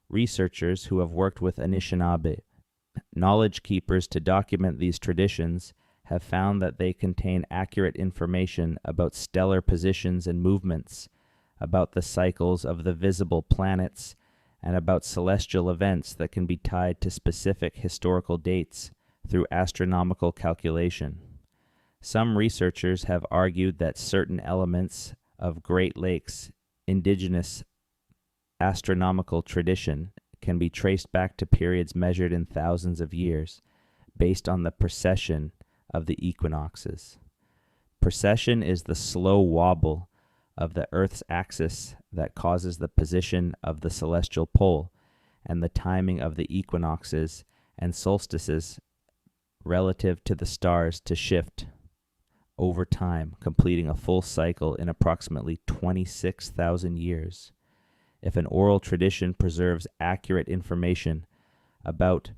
Researchers who have worked with Anishinaabe knowledge keepers to document these traditions have found that they contain accurate information about stellar positions and movements, about the cycles of the visible planets, and about celestial events that can be tied to specific historical dates through astronomical calculation. Some researchers have argued that certain elements of Great Lakes Indigenous astronomical tradition can be traced back to periods measured in thousands of years, based on the precession of the equinoxes. Precession is the slow wobble of the Earth's axis that causes the position of the celestial pole and the timing of the equinoxes and solstices relative to the stars to shift over time, completing a full cycle in approximately 26,000 years. If an oral tradition preserves accurate information about,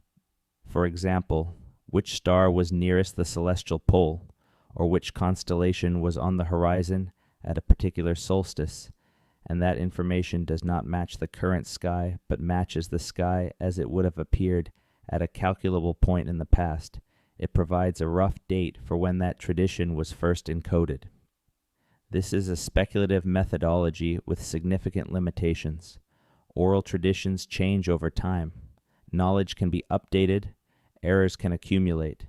for example, which star was nearest the celestial pole, or which constellation was on the horizon at a particular solstice, and that information does not match the current sky, but matches the sky as it would have appeared at a calculable point in the past, it provides a rough date for when that tradition was first encoded. This is a speculative methodology with significant limitations. Oral traditions change over time. Knowledge can be updated, errors can accumulate.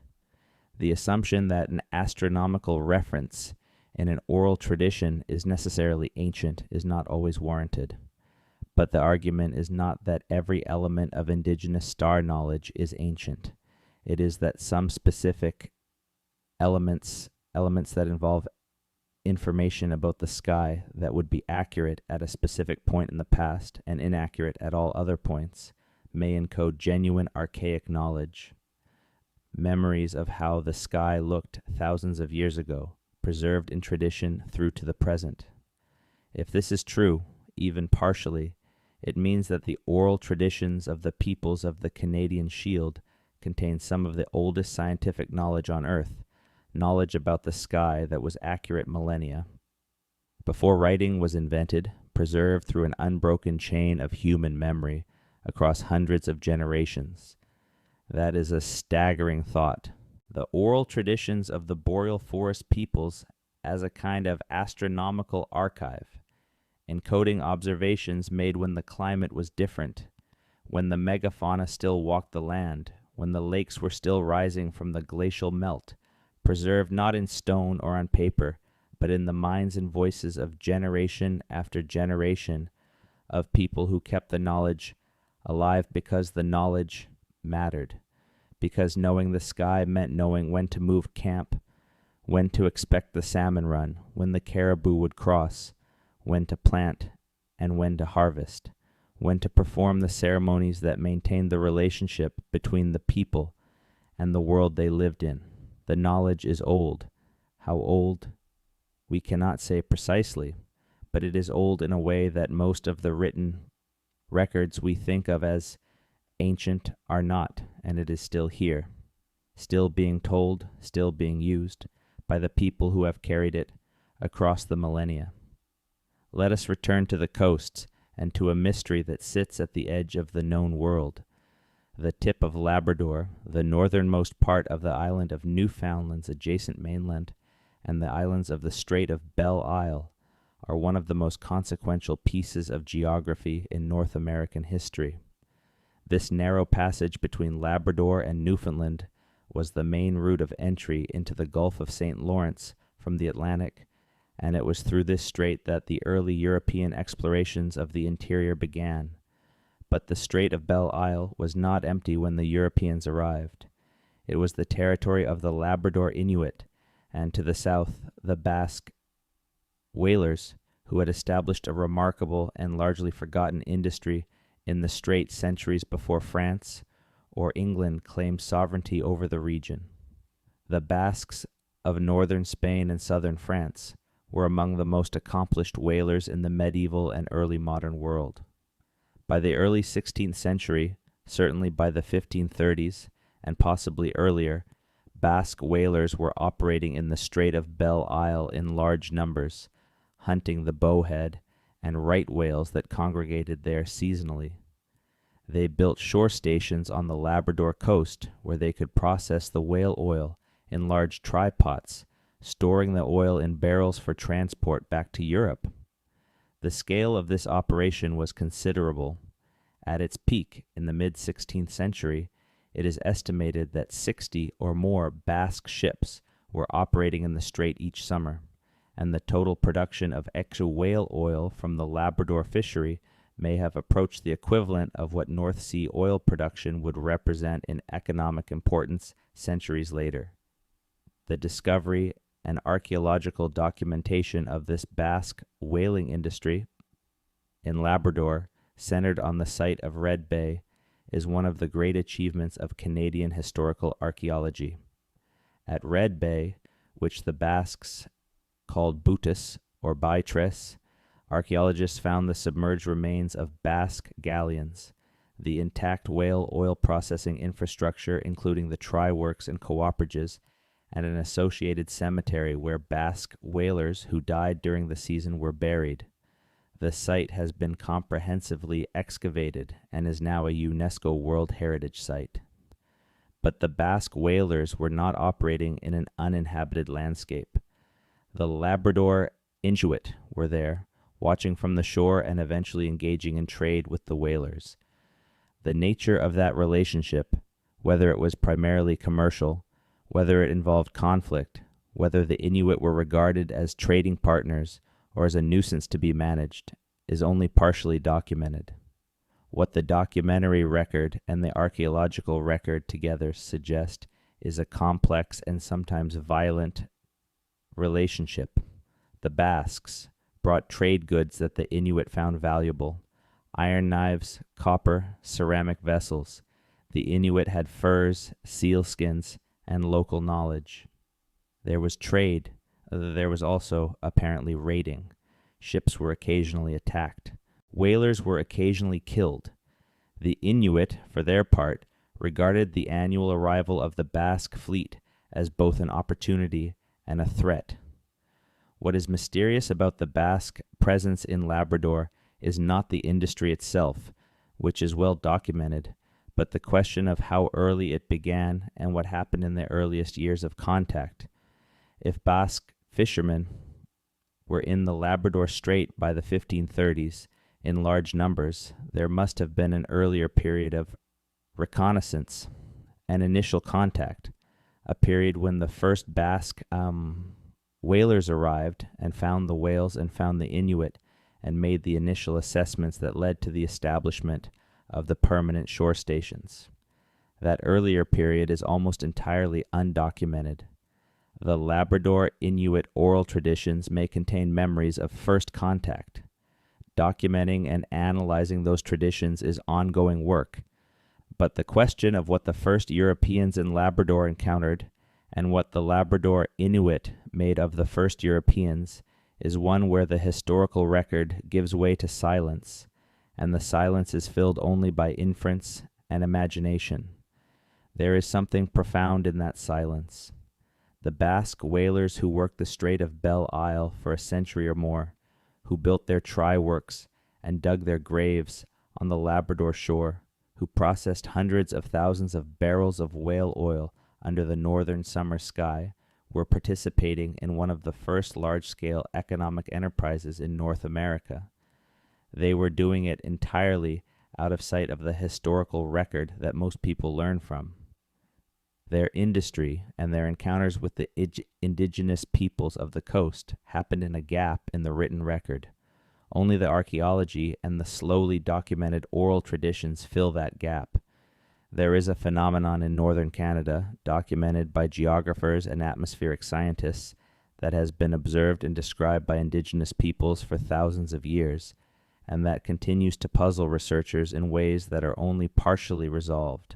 The assumption that an astronomical reference in an oral tradition is necessarily ancient is not always warranted. But the argument is not that every element of indigenous star knowledge is ancient. It is that some specific elements that involve information about the sky that would be accurate at a specific point in the past and inaccurate at all other points may encode genuine archaic knowledge, memories of how the sky looked thousands of years ago, preserved in tradition through to the present. If this is true, even partially, it means that the oral traditions of the peoples of the Canadian Shield contain some of the oldest scientific knowledge on Earth, knowledge about the sky that was accurate millennia. Before writing was invented, preserved through an unbroken chain of human memory across hundreds of generations. That is a staggering thought. The oral traditions of the boreal forest peoples as a kind of astronomical archive, encoding observations made when the climate was different, when the megafauna still walked the land, when the lakes were still rising from the glacial melt, preserved not in stone or on paper, but in the minds and voices of generation after generation of people who kept the knowledge alive because the knowledge mattered, because knowing the sky meant knowing when to move camp, when to expect the salmon run, when the caribou would cross, when to plant and when to harvest, when to perform the ceremonies that maintained the relationship between the people and the world they lived in. The knowledge is old. How old? We cannot say precisely, but it is old in a way that most of the written records we think of as ancient are not, and it is still here, still being told, still being used by the people who have carried it across the millennia. Let us return to the coasts and to a mystery that sits at the edge of the known world. The tip of Labrador, the northernmost part of the island of Newfoundland's adjacent mainland, and the islands of the Strait of Belle Isle are one of the most consequential pieces of geography in North American history. This narrow passage between Labrador and Newfoundland was the main route of entry into the Gulf of St. Lawrence from the Atlantic, and it was through this strait that the early European explorations of the interior began. But the Strait of Belle Isle was not empty when the Europeans arrived. It was the territory of the Labrador Inuit, and to the south, the Basque whalers, who had established a remarkable and largely forgotten industry in the strait centuries before France or England claimed sovereignty over the region. The Basques of northern Spain and southern France were among the most accomplished whalers in the medieval and early modern world. By the early 16th century, certainly by the 1530s, and possibly earlier, Basque whalers were operating in the Strait of Belle Isle in large numbers, hunting the bowhead and right whales that congregated there seasonally. They built shore stations on the Labrador coast where they could process the whale oil in large trypots, storing the oil in barrels for transport back to Europe. The scale of this operation was considerable. At its peak in the mid-16th century, it is estimated that 60 or more Basque ships were operating in the strait each summer, and the total production of extra whale oil from the Labrador fishery may have approached the equivalent of what North Sea oil production would represent in economic importance centuries later. The discovery and archaeological documentation of this Basque whaling industry in Labrador, centered on the site of Red Bay, is one of the great achievements of Canadian historical archaeology. At Red Bay, which the Basques called Butus or Baitres, archaeologists found the submerged remains of Basque galleons, the intact whale oil processing infrastructure including the try-works and cooperages, and an associated cemetery where Basque whalers who died during the season were buried. The site has been comprehensively excavated and is now a UNESCO World Heritage Site. But the Basque whalers were not operating in an uninhabited landscape. The Labrador Inuit were there, watching from the shore and eventually engaging in trade with the whalers. The nature of that relationship, whether it was primarily commercial, whether it involved conflict, whether the Inuit were regarded as trading partners or as a nuisance to be managed, is only partially documented. What the documentary record and the archaeological record together suggest is a complex and sometimes violent relationship. The Basques brought trade goods that the Inuit found valuable: iron knives, copper, ceramic vessels. The Inuit had furs, sealskins, and local knowledge. There was trade, There was also apparently raiding. Ships were occasionally attacked. Whalers were occasionally killed. The Inuit, for their part, regarded the annual arrival of the Basque fleet as both an opportunity and a threat. What is mysterious about the Basque presence in Labrador is not the industry itself, which is well documented, but the question of how early it began and what happened in the earliest years of contact. If Basque fishermen were in the Labrador Strait by the 1530s in large numbers, there must have been an earlier period of reconnaissance and initial contact, a period when the first Basque whalers arrived and found the whales and found the Inuit and made the initial assessments that led to the establishment of the permanent shore stations. That earlier period is almost entirely undocumented. The Labrador Inuit oral traditions may contain memories of first contact. Documenting and analyzing those traditions is ongoing work, but the question of what the first Europeans in Labrador encountered and what the Labrador Inuit made of the first Europeans is one where the historical record gives way to silence, and the silence is filled only by inference and imagination. There is something profound in that silence. The Basque whalers who worked the Strait of Belle Isle for a century or more, who built their try-works and dug their graves on the Labrador shore, who processed hundreds of thousands of barrels of whale oil under the northern summer sky, were participating in one of the first large-scale economic enterprises in North America. They were doing it entirely out of sight of the historical record that most people learn from. Their industry and their encounters with the indigenous peoples of the coast happened in a gap in the written record. Only the archaeology and the slowly documented oral traditions fill that gap. There is a phenomenon in northern Canada, documented by geographers and atmospheric scientists, that has been observed and described by indigenous peoples for thousands of years, and that continues to puzzle researchers in ways that are only partially resolved.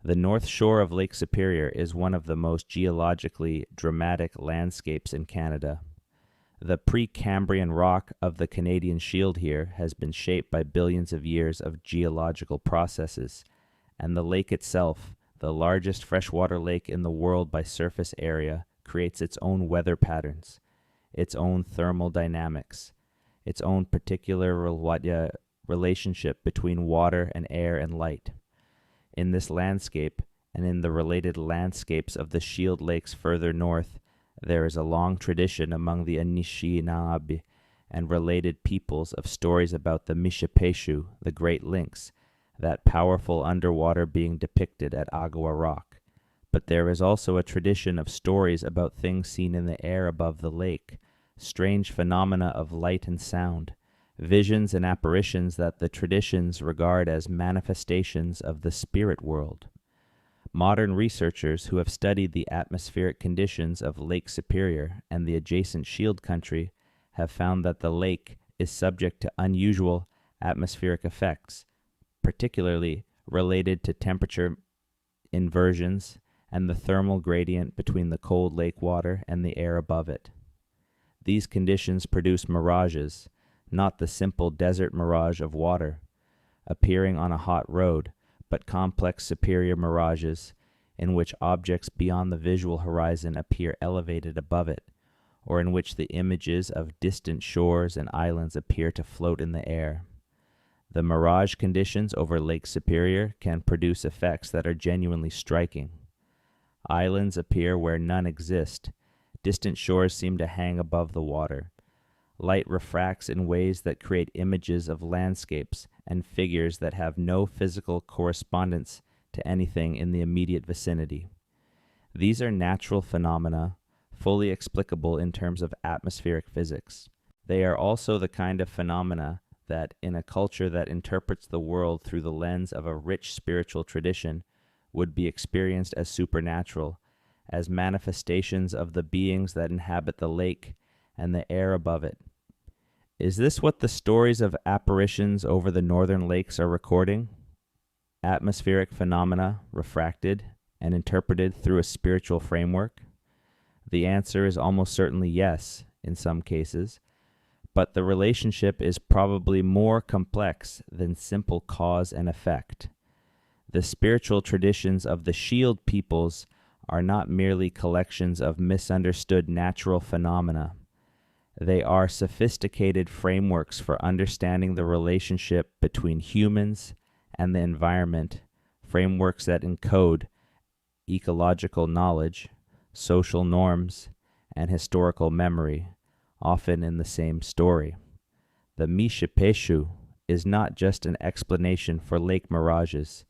The north shore of Lake Superior is one of the most geologically dramatic landscapes in Canada. The Precambrian rock of the Canadian Shield here has been shaped by billions of years of geological processes, and the lake itself, the largest freshwater lake in the world by surface area, creates its own weather patterns, its own thermal dynamics, its own particular relationship between water and air and light. In this landscape, and in the related landscapes of the Shield Lakes further north, there is a long tradition among the Anishinaabe and related peoples of stories about the Mishipeshu, the great lynx, that powerful underwater being depicted at Agua Rock. But there is also a tradition of stories about things seen in the air above the lake, strange phenomena of light and sound, visions and apparitions that the traditions regard as manifestations of the spirit world. Modern researchers who have studied the atmospheric conditions of Lake Superior and the adjacent Shield country have found that the lake is subject to unusual atmospheric effects, particularly related to temperature inversions and the thermal gradient between the cold lake water and the air above it. These conditions produce mirages, not the simple desert mirage of water appearing on a hot road, but complex superior mirages in which objects beyond the visual horizon appear elevated above it, or in which the images of distant shores and islands appear to float in the air. The mirage conditions over Lake Superior can produce effects that are genuinely striking. Islands appear where none exist. Distant shores seem to hang above the water. Light refracts in ways that create images of landscapes and figures that have no physical correspondence to anything in the immediate vicinity. These are natural phenomena, fully explicable in terms of atmospheric physics. They are also the kind of phenomena that, in a culture that interprets the world through the lens of a rich spiritual tradition, would be experienced as supernatural, as manifestations of the beings that inhabit the lake and the air above it. Is this what the stories of apparitions over the northern lakes are recording? Atmospheric phenomena refracted and interpreted through a spiritual framework? The answer is almost certainly yes in some cases, but the relationship is probably more complex than simple cause and effect. The spiritual traditions of the Shield peoples are not merely collections of misunderstood natural phenomena. They are sophisticated frameworks for understanding the relationship between humans and the environment, frameworks that encode ecological knowledge, social norms, and historical memory, often in the same story. The Mishipeshu is not just an explanation for lake mirages.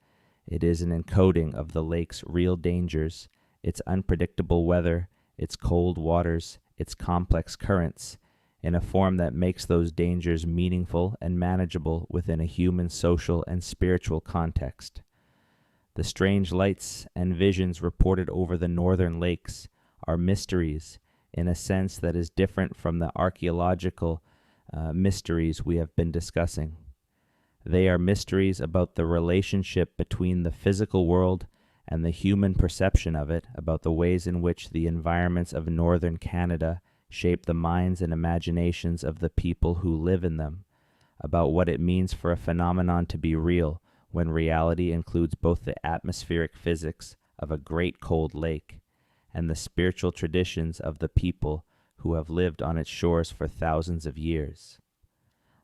It is an encoding of the lake's real dangers, its unpredictable weather, its cold waters, its complex currents, in a form that makes those dangers meaningful and manageable within a human social and spiritual context. The strange lights and visions reported over the northern lakes are mysteries in a sense that is different from the archaeological mysteries we have been discussing. They are mysteries about the relationship between the physical world and the human perception of it, about the ways in which the environments of northern Canada shape the minds and imaginations of the people who live in them, about what it means for a phenomenon to be real when reality includes both the atmospheric physics of a great cold lake and the spiritual traditions of the people who have lived on its shores for thousands of years.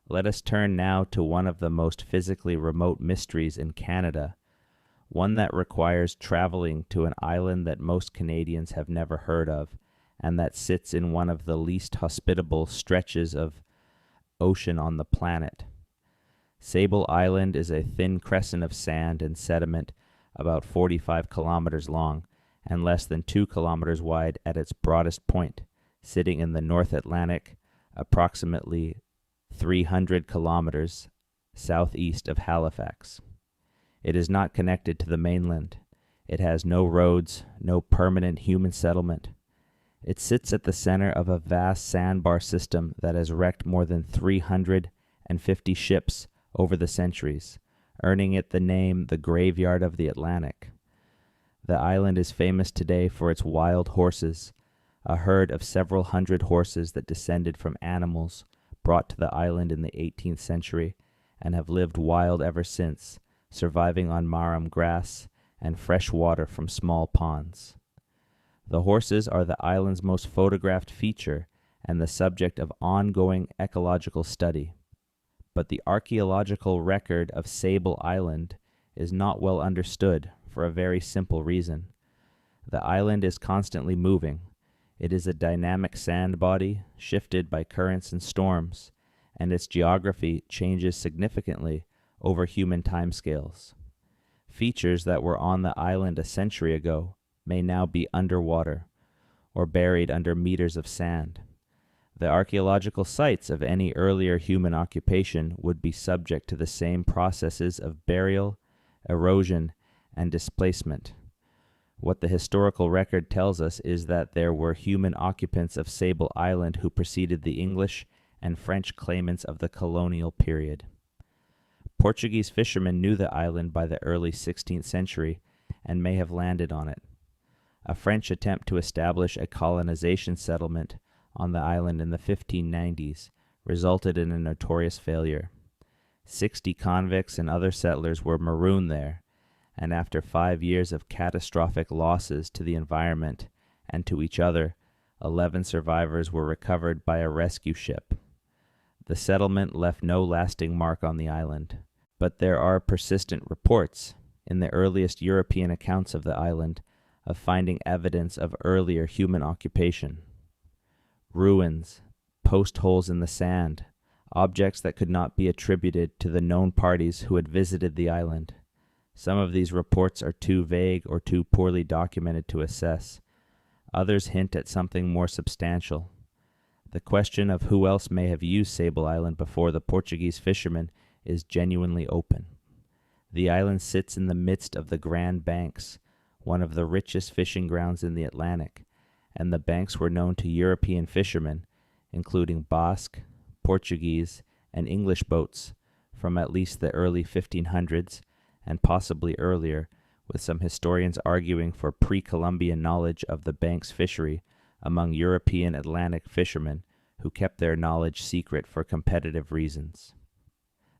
Let us turn now to one of the most physically remote mysteries in Canada, one that requires traveling to an island that most Canadians have never heard of, and that sits in one of the least hospitable stretches of ocean on the planet. Sable Island is a thin crescent of sand and sediment about 45 kilometers long and less than 2 kilometers wide at its broadest point, sitting in the North Atlantic, approximately 300 kilometers southeast of Halifax. It is not connected to the mainland. It has no roads, no permanent human settlement. It sits at the center of a vast sandbar system that has wrecked more than 350 ships over the centuries, earning it the name the Graveyard of the Atlantic. The island is famous today for its wild horses, a herd of several hundred horses that descended from animals brought to the island in the 18th century and have lived wild ever since, surviving on marram grass and fresh water from small ponds. The horses are the island's most photographed feature and the subject of ongoing ecological study. But the archaeological record of Sable Island is not well understood for a very simple reason. The island is constantly moving. It is a dynamic sand body, shifted by currents and storms, and its geography changes significantly over human timescales. Features that were on the island a century ago may now be underwater or buried under meters of sand. The archaeological sites of any earlier human occupation would be subject to the same processes of burial, erosion, and displacement. What the historical record tells us is that there were human occupants of Sable Island who preceded the English and French claimants of the colonial period. Portuguese fishermen knew the island by the early 16th century and may have landed on it. A French attempt to establish a colonization settlement on the island in the 1590s resulted in a notorious failure. 60 convicts and other settlers were marooned there, and after 5 years of catastrophic losses to the environment and to each other, 11 survivors were recovered by a rescue ship. The settlement left no lasting mark on the island, but there are persistent reports in the earliest European accounts of the island of finding evidence of earlier human occupation. Ruins, post holes in the sand, objects that could not be attributed to the known parties who had visited the island. Some of these reports are too vague or too poorly documented to assess. Others hint at something more substantial. The question of who else may have used Sable Island before the Portuguese fishermen is genuinely open. The island sits in the midst of the Grand Banks, one of the richest fishing grounds in the Atlantic, and the banks were known to European fishermen, including Basque, Portuguese, and English boats from at least the early 1500s and possibly earlier, with some historians arguing for pre-Columbian knowledge of the Banks fishery among European Atlantic fishermen who kept their knowledge secret for competitive reasons.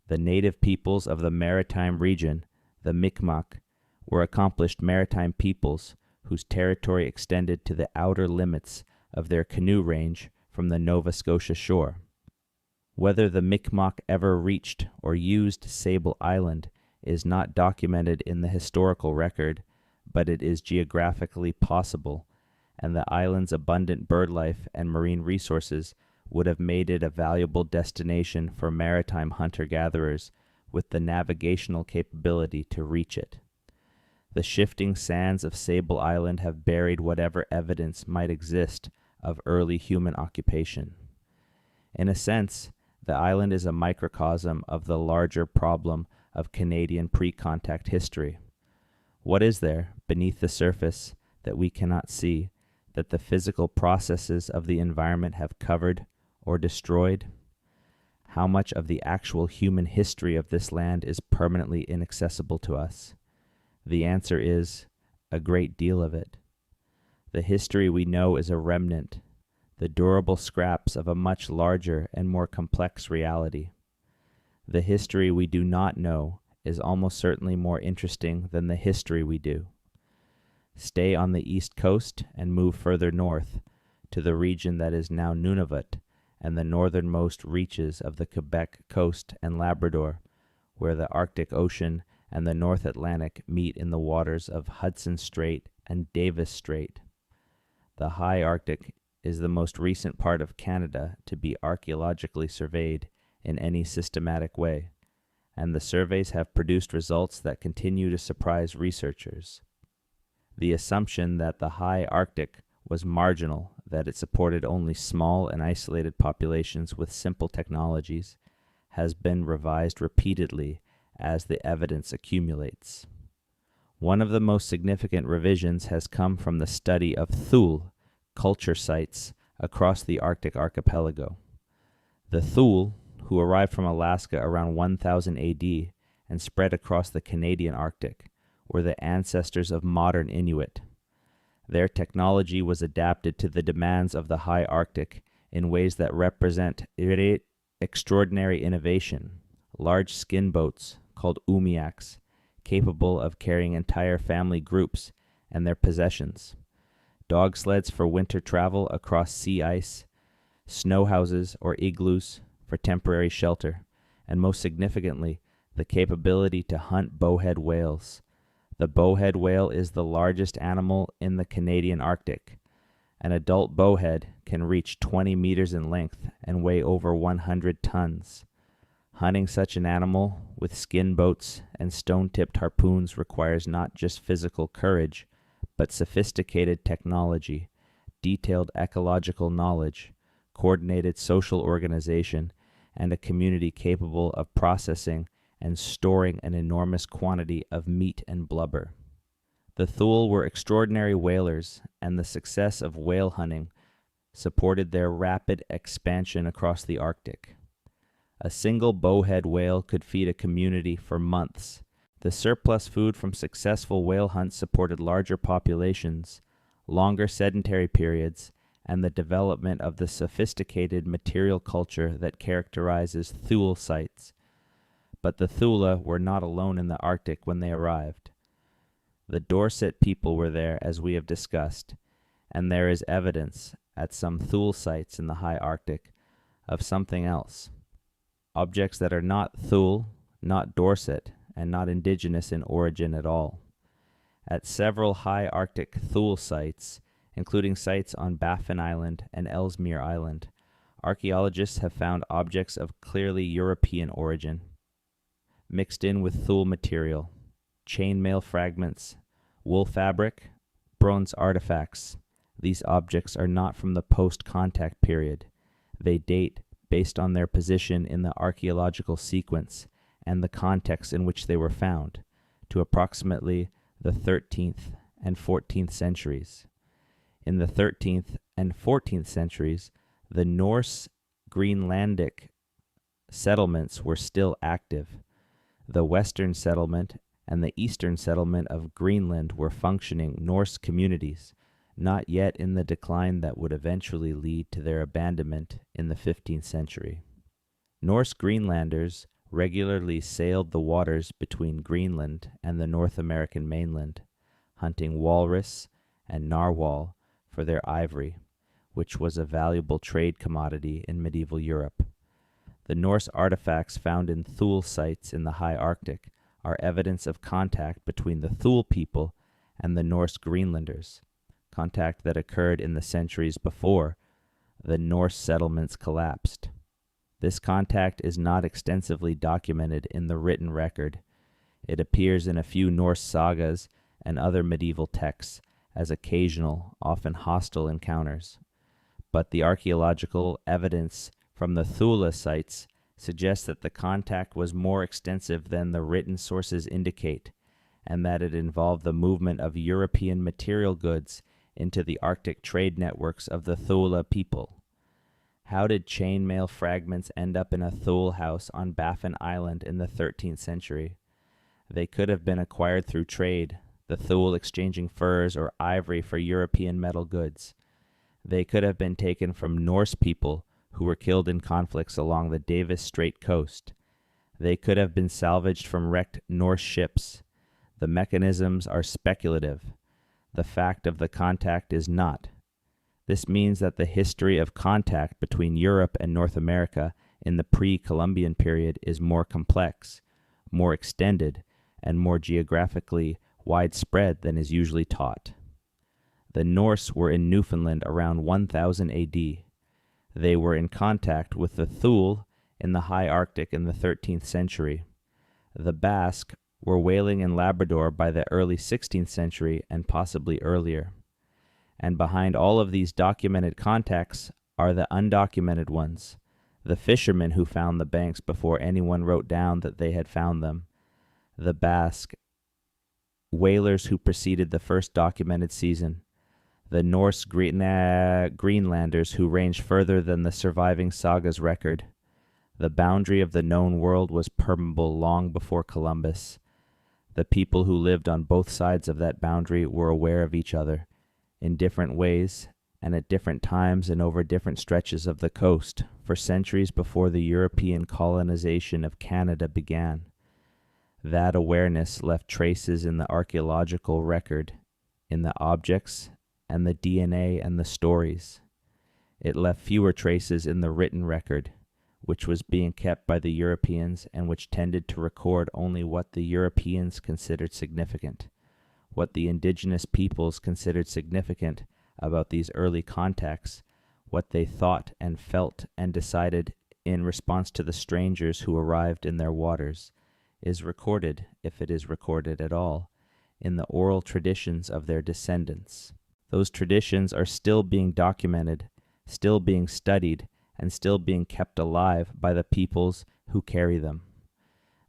The native peoples of the maritime region, the Mi'kmaq, were accomplished maritime peoples whose territory extended to the outer limits of their canoe range from the Nova Scotia shore. Whether the Mi'kmaq ever reached or used Sable Island is not documented in the historical record, but it is geographically possible, and the island's abundant bird life and marine resources would have made it a valuable destination for maritime hunter-gatherers with the navigational capability to reach it. The shifting sands of Sable Island have buried whatever evidence might exist of early human occupation. In a sense, the island is a microcosm of the larger problem of Canadian pre-contact history. What is there beneath the surface that we cannot see, that the physical processes of the environment have covered or destroyed? How much of the actual human history of this land is permanently inaccessible to us? The answer is a great deal of it. The history we know is a remnant, the durable scraps of a much larger and more complex reality. The history we do not know is almost certainly more interesting than the history we do. Stay on the east coast and move further north to the region that is now Nunavut and the northernmost reaches of the Quebec coast and Labrador, where the Arctic Ocean and the North Atlantic meet in the waters of Hudson Strait and Davis Strait. The high Arctic is the most recent part of Canada to be archaeologically surveyed in any systematic way, and the surveys have produced results that continue to surprise researchers. The assumption that the high Arctic was marginal, that it supported only small and isolated populations with simple technologies, has been revised repeatedly as the evidence accumulates. One of the most significant revisions has come from the study of Thule culture sites across the Arctic archipelago. The Thule, who arrived from Alaska around 1000 AD and spread across the Canadian Arctic, were the ancestors of modern Inuit. Their technology was adapted to the demands of the high Arctic in ways that represent extraordinary innovation. Large skin boats, called umiaks, capable of carrying entire family groups and their possessions, dog sleds for winter travel across sea ice, snow houses or igloos for temporary shelter, and most significantly, the capability to hunt bowhead whales. The bowhead whale is the largest animal in the Canadian Arctic. An adult bowhead can reach 20 meters in length and weigh over 100 tons. Hunting such an animal with skin boats and stone-tipped harpoons requires not just physical courage, but sophisticated technology, detailed ecological knowledge, coordinated social organization, and a community capable of processing and storing an enormous quantity of meat and blubber. The Thule were extraordinary whalers, and the success of whale hunting supported their rapid expansion across the Arctic. A single bowhead whale could feed a community for months. The surplus food from successful whale hunts supported larger populations, longer sedentary periods, and the development of the sophisticated material culture that characterizes Thule sites. But the Thule were not alone in the Arctic when they arrived. The Dorset people were there, as we have discussed, and there is evidence, at some Thule sites in the high Arctic, of something else. Objects that are not Thule, not Dorset, and not indigenous in origin at all. At several high Arctic Thule sites, including sites on Baffin Island and Ellesmere Island, archaeologists have found objects of clearly European origin, mixed in with Thule material, chainmail fragments, wool fabric, bronze artifacts. These objects are not from the post-contact period. They date, based on their position in the archaeological sequence and the context in which they were found, to approximately the 13th and 14th centuries. In the 13th and 14th centuries, the Norse Greenlandic settlements were still active. The western settlement and the eastern settlement of Greenland were functioning Norse communities, not yet in the decline that would eventually lead to their abandonment in the 15th century. Norse Greenlanders regularly sailed the waters between Greenland and the North American mainland, hunting walrus and narwhal for their ivory, which was a valuable trade commodity in medieval Europe. The Norse artifacts found in Thule sites in the high Arctic are evidence of contact between the Thule people and the Norse Greenlanders, contact that occurred in the centuries before the Norse settlements collapsed. This contact is not extensively documented in the written record. It appears in a few Norse sagas and other medieval texts as occasional, often hostile encounters. But the archaeological evidence from the Thule sites suggests that the contact was more extensive than the written sources indicate, and that it involved the movement of European material goods into the Arctic trade networks of the Thule people. How did chainmail fragments end up in a Thule house on Baffin Island in the 13th century? They could have been acquired through trade, the Thule exchanging furs or ivory for European metal goods. They could have been taken from Norse people who were killed in conflicts along the Davis Strait coast. They could have been salvaged from wrecked Norse ships. The mechanisms are speculative. The fact of the contact is not. This means that the history of contact between Europe and North America in the pre-Columbian period is more complex, more extended, and more geographically widespread than is usually taught. The Norse were in Newfoundland around 1000 AD. They were in contact with the Thule in the high Arctic in the 13th century. The Basque were whaling in Labrador by the early 16th century and possibly earlier. And behind all of these documented contacts are the undocumented ones, the fishermen who found the banks before anyone wrote down that they had found them, the Basque, whalers who preceded the first documented season, the Norse Greenlanders who ranged further than the surviving saga's record. The boundary of the known world was permeable long before Columbus. The people who lived on both sides of that boundary were aware of each other, in different ways and at different times and over different stretches of the coast, for centuries before the European colonization of Canada began. That awareness left traces in the archaeological record, in the objects and the DNA and the stories. It left fewer traces in the written record, which was being kept by the Europeans and which tended to record only what the Europeans considered significant, what the indigenous peoples considered significant about these early contacts, what they thought and felt and decided in response to the strangers who arrived in their waters, is recorded, if it is recorded at all, in the oral traditions of their descendants. Those traditions are still being documented, still being studied, and still being kept alive by the peoples who carry them.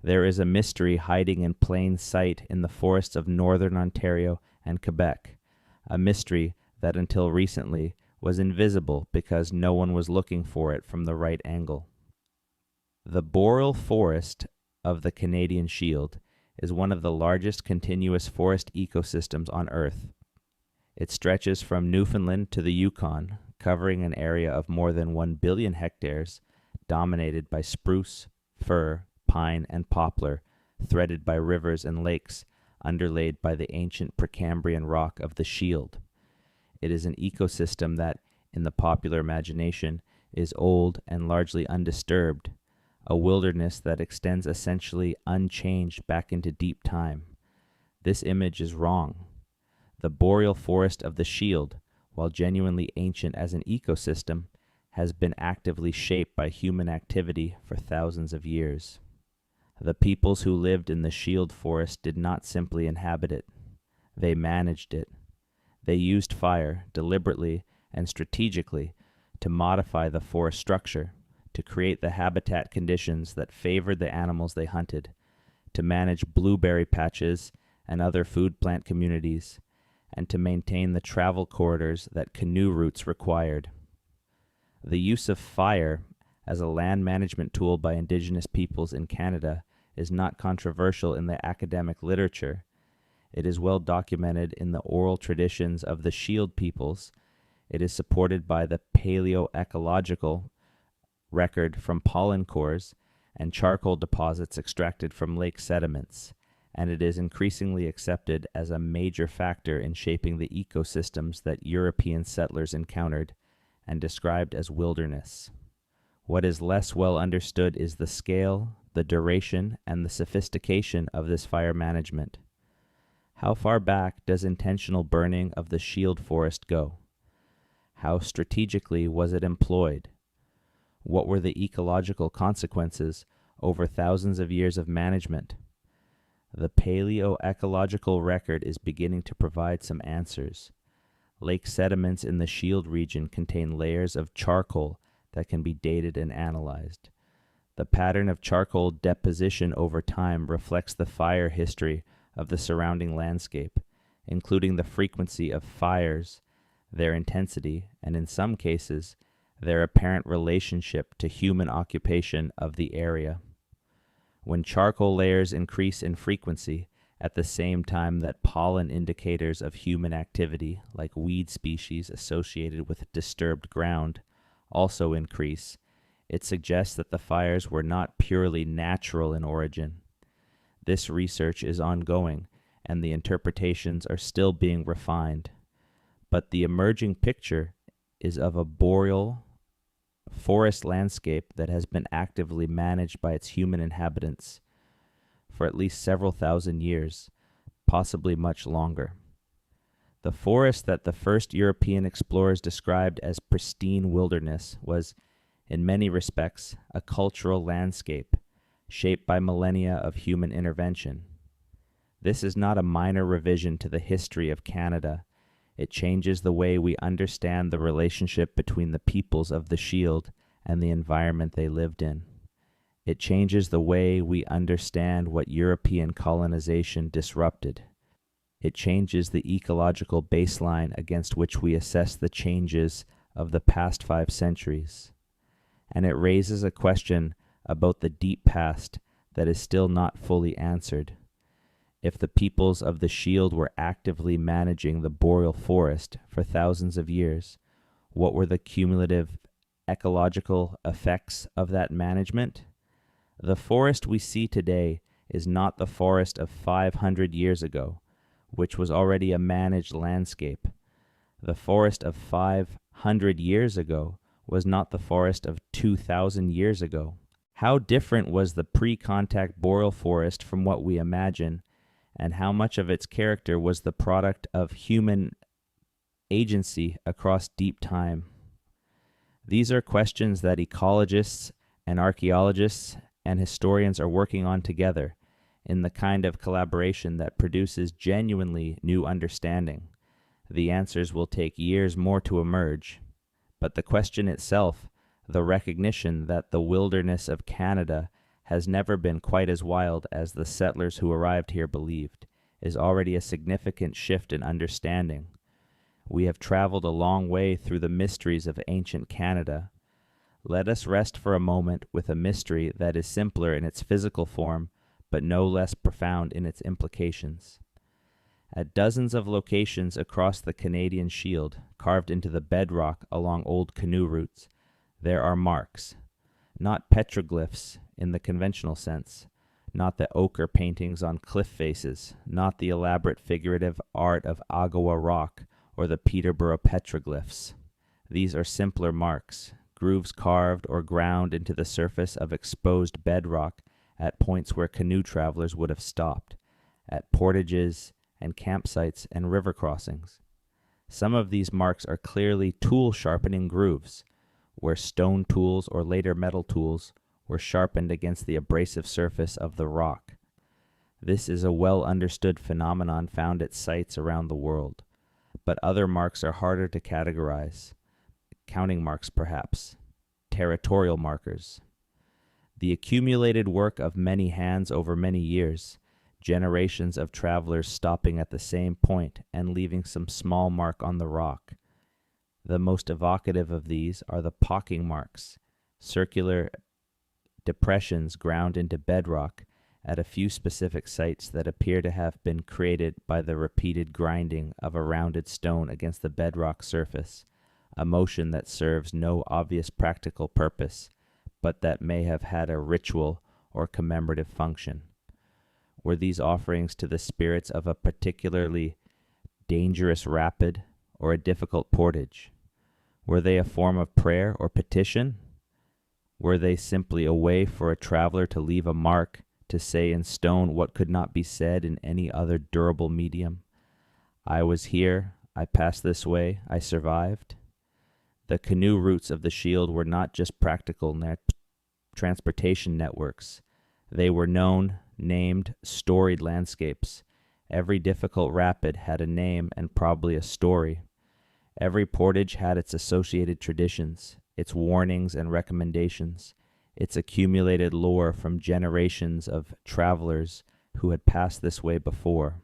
There is a mystery hiding in plain sight in the forests of northern Ontario and Quebec, a mystery that until recently was invisible because no one was looking for it from the right angle. The Boreal forest of the Canadian Shield is one of the largest continuous forest ecosystems on Earth. It stretches from Newfoundland to the Yukon, covering an area of more than 1 billion hectares, dominated by spruce, fir, pine, and poplar, threaded by rivers and lakes, underlaid by the ancient Precambrian rock of the Shield. It is an ecosystem that, in the popular imagination, is old and largely undisturbed, a wilderness that extends essentially unchanged back into deep time. This image is wrong. The Boreal forest of the Shield, while genuinely ancient as an ecosystem, has been actively shaped by human activity for thousands of years. The peoples who lived in the Shield forest did not simply inhabit it. They managed it. They used fire deliberately and strategically to modify the forest structure, to create the habitat conditions that favored the animals they hunted, to manage blueberry patches and other food plant communities, and to maintain the travel corridors that canoe routes required. The use of fire as a land management tool by Indigenous peoples in Canada is not controversial in the academic literature. It is well documented in the oral traditions of the Shield peoples. It is supported by the paleoecological record from pollen cores and charcoal deposits extracted from lake sediments, and it is increasingly accepted as a major factor in shaping the ecosystems that European settlers encountered and described as wilderness. What is less well understood is the scale, the duration, and the sophistication of this fire management. How far back does intentional burning of the shield forest go? How strategically was it employed? What were the ecological consequences over thousands of years of management? The paleoecological record is beginning to provide some answers. Lake sediments in the Shield region contain layers of charcoal that can be dated and analyzed. The pattern of charcoal deposition over time reflects the fire history of the surrounding landscape, including the frequency of fires, their intensity, and in some cases, their apparent relationship to human occupation of the area. When charcoal layers increase in frequency at the same time that pollen indicators of human activity, like weed species associated with disturbed ground, also increase, it suggests that the fires were not purely natural in origin. This research is ongoing, and the interpretations are still being refined. But the emerging picture is of a boreal forest landscape that has been actively managed by its human inhabitants for at least several thousand years, possibly much longer. The forest that the first European explorers described as pristine wilderness was, in many respects, a cultural landscape shaped by millennia of human intervention. This is not a minor revision to the history of Canada. It changes the way we understand the relationship between the peoples of the Shield and the environment they lived in. It changes the way we understand what European colonization disrupted. It changes the ecological baseline against which we assess the changes of the past 5 centuries. And it raises a question about the deep past that is still not fully answered. If the peoples of the Shield were actively managing the boreal forest for thousands of years, what were the cumulative ecological effects of that management? The forest we see today is not the forest of 500 years ago, which was already a managed landscape. The forest of 500 years ago was not the forest of 2,000 years ago. How different was the pre-contact boreal forest from what we imagine, and how much of its character was the product of human agency across deep time? These are questions that ecologists and archaeologists and historians are working on together in the kind of collaboration that produces genuinely new understanding. The answers will take years more to emerge, but the question itself, the recognition that the wilderness of Canada has never been quite as wild as the settlers who arrived here believed, is already a significant shift in understanding. We have traveled a long way through the mysteries of ancient Canada. Let us rest for a moment with a mystery that is simpler in its physical form, but no less profound in its implications. At dozens of locations across the Canadian Shield, carved into the bedrock along old canoe routes, there are marks, not petroglyphs in the conventional sense, not the ochre paintings on cliff faces, not the elaborate figurative art of Agawa rock or the Peterborough petroglyphs. These are simpler marks, grooves carved or ground into the surface of exposed bedrock at points where canoe travelers would have stopped, at portages and campsites and river crossings. Some of these marks are clearly tool-sharpening grooves, where stone tools or later metal tools were sharpened against the abrasive surface of the rock. This is a well-understood phenomenon found at sites around the world, but other marks are harder to categorize. Counting marks, perhaps. Territorial markers. The accumulated work of many hands over many years, generations of travelers stopping at the same point and leaving some small mark on the rock. The most evocative of these are the pocking marks, circular depressions ground into bedrock at a few specific sites that appear to have been created by the repeated grinding of a rounded stone against the bedrock surface, a motion that serves no obvious practical purpose, but that may have had a ritual or commemorative function. Were these offerings to the spirits of a particularly dangerous rapid or a difficult portage? Were they a form of prayer or petition? Were they simply a way for a traveler to leave a mark, to say in stone what could not be said in any other durable medium? I was here, I passed this way, I survived. The canoe routes of the shield were not just practical transportation networks. They were known, named, storied landscapes. Every difficult rapid had a name and probably a story. Every portage had its associated traditions, its warnings and recommendations, its accumulated lore from generations of travelers who had passed this way before.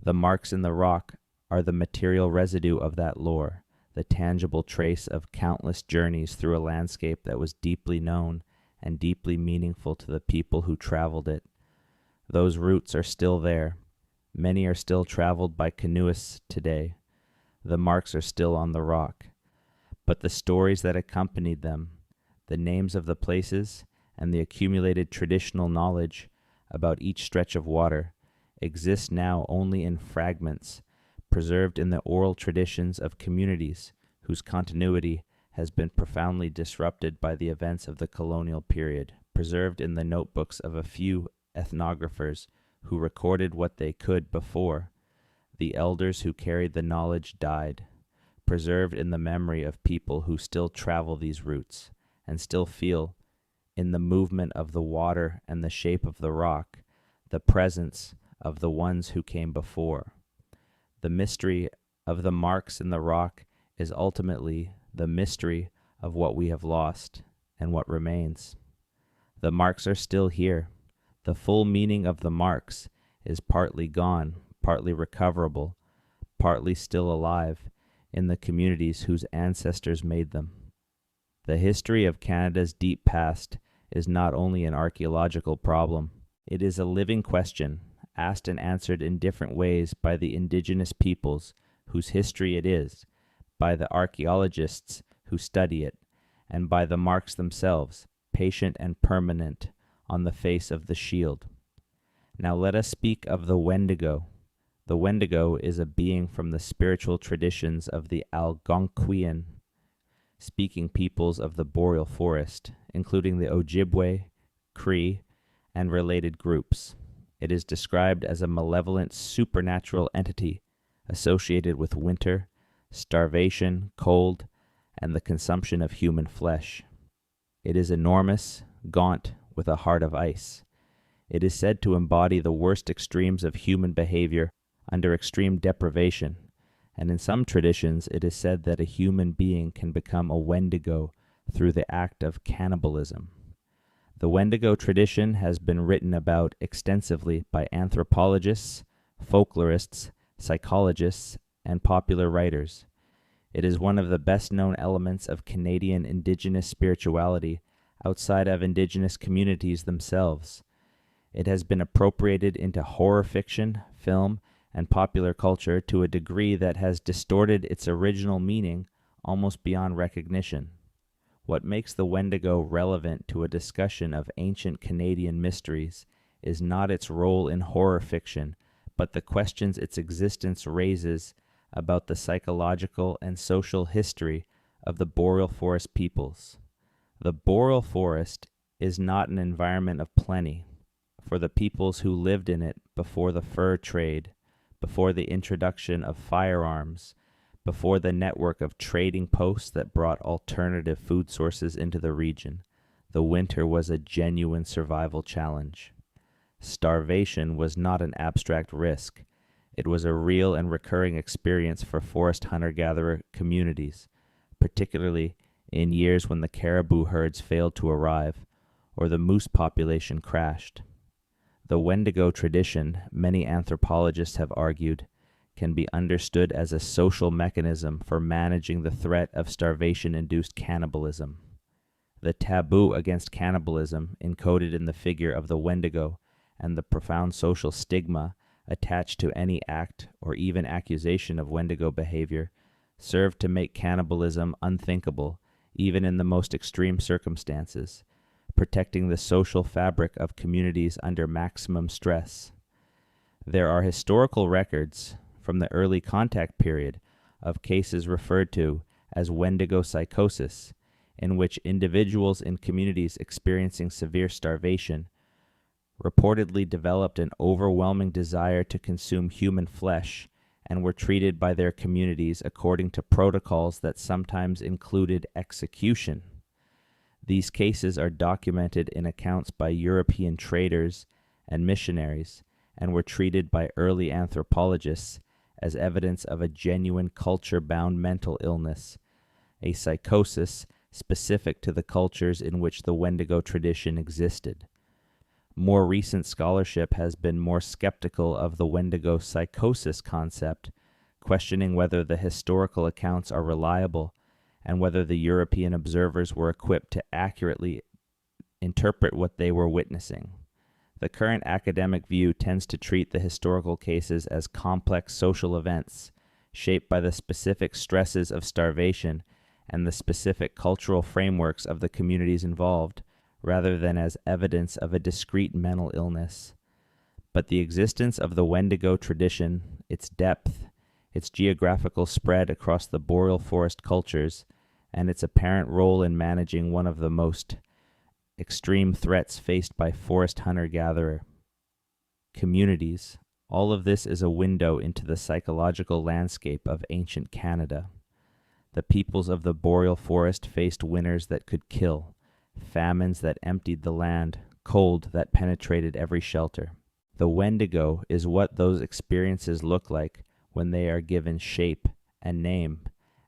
The marks in the rock are the material residue of that lore, the tangible trace of countless journeys through a landscape that was deeply known and deeply meaningful to the people who traveled it. Those routes are still there. Many are still traveled by canoeists today. The marks are still on the rock. But the stories that accompanied them, the names of the places, and the accumulated traditional knowledge about each stretch of water exist now only in fragments, preserved in the oral traditions of communities whose continuity has been profoundly disrupted by the events of the colonial period, preserved in the notebooks of a few ethnographers who recorded what they could before the elders who carried the knowledge died, preserved in the memory of people who still travel these routes and still feel, in the movement of the water and the shape of the rock, the presence of the ones who came before. The mystery of the marks in the rock is ultimately the mystery of what we have lost and what remains. The marks are still here. The full meaning of the marks is partly gone, partly recoverable, partly still alive in the communities whose ancestors made them. The history of Canada's deep past is not only an archaeological problem, it is a living question, asked and answered in different ways by the Indigenous peoples whose history it is, by the archaeologists who study it, and by the marks themselves, patient and permanent, on the face of the shield. Now let us speak of the Wendigo. The Wendigo is a being from the spiritual traditions of the Algonquian speaking peoples of the Boreal forest, including the Ojibwe, Cree, and related groups. It is described as a malevolent supernatural entity associated with winter, starvation, cold, and the consumption of human flesh. It is enormous, gaunt, with a heart of ice. It is said to embody the worst extremes of human behavior under extreme deprivation, and in some traditions it is said that a human being can become a Wendigo through the act of cannibalism. The Wendigo tradition has been written about extensively by anthropologists, folklorists, psychologists, and popular writers. It is one of the best-known elements of Canadian Indigenous spirituality outside of Indigenous communities themselves. It has been appropriated into horror fiction, film, and popular culture to a degree that has distorted its original meaning almost beyond recognition. What makes the Wendigo relevant to a discussion of ancient Canadian mysteries is not its role in horror fiction, but the questions its existence raises about the psychological and social history of the Boreal forest peoples. The Boreal forest is not an environment of plenty. For the peoples who lived in it before the fur trade, before the introduction of firearms, before the network of trading posts that brought alternative food sources into the region, the winter was a genuine survival challenge. Starvation was not an abstract risk. It was a real and recurring experience for forest hunter-gatherer communities, particularly in years when the caribou herds failed to arrive or the moose population crashed. The Wendigo tradition, many anthropologists have argued, can be understood as a social mechanism for managing the threat of starvation-induced cannibalism. The taboo against cannibalism, encoded in the figure of the Wendigo, and the profound social stigma attached to any act or even accusation of Wendigo behavior served to make cannibalism unthinkable, even in the most extreme circumstances, protecting the social fabric of communities under maximum stress. There are historical records from the early contact period of cases referred to as Wendigo psychosis, in which individuals in communities experiencing severe starvation reportedly developed an overwhelming desire to consume human flesh and were treated by their communities according to protocols that sometimes included execution. These cases are documented in accounts by European traders and missionaries and were treated by early anthropologists as evidence of a genuine culture-bound mental illness, a psychosis specific to the cultures in which the Wendigo tradition existed. More recent scholarship has been more skeptical of the Wendigo psychosis concept, questioning whether the historical accounts are reliable and whether the European observers were equipped to accurately interpret what they were witnessing. The current academic view tends to treat the historical cases as complex social events, shaped by the specific stresses of starvation and the specific cultural frameworks of the communities involved, rather than as evidence of a discrete mental illness. But the existence of the Wendigo tradition, its depth, its geographical spread across the boreal forest cultures, and its apparent role in managing one of the most extreme threats faced by forest hunter-gatherer communities, all of this is a window into the psychological landscape of ancient Canada. The peoples of the boreal forest faced winters that could kill, famines that emptied the land, cold that penetrated every shelter. The Wendigo is what those experiences look like when they are given shape and name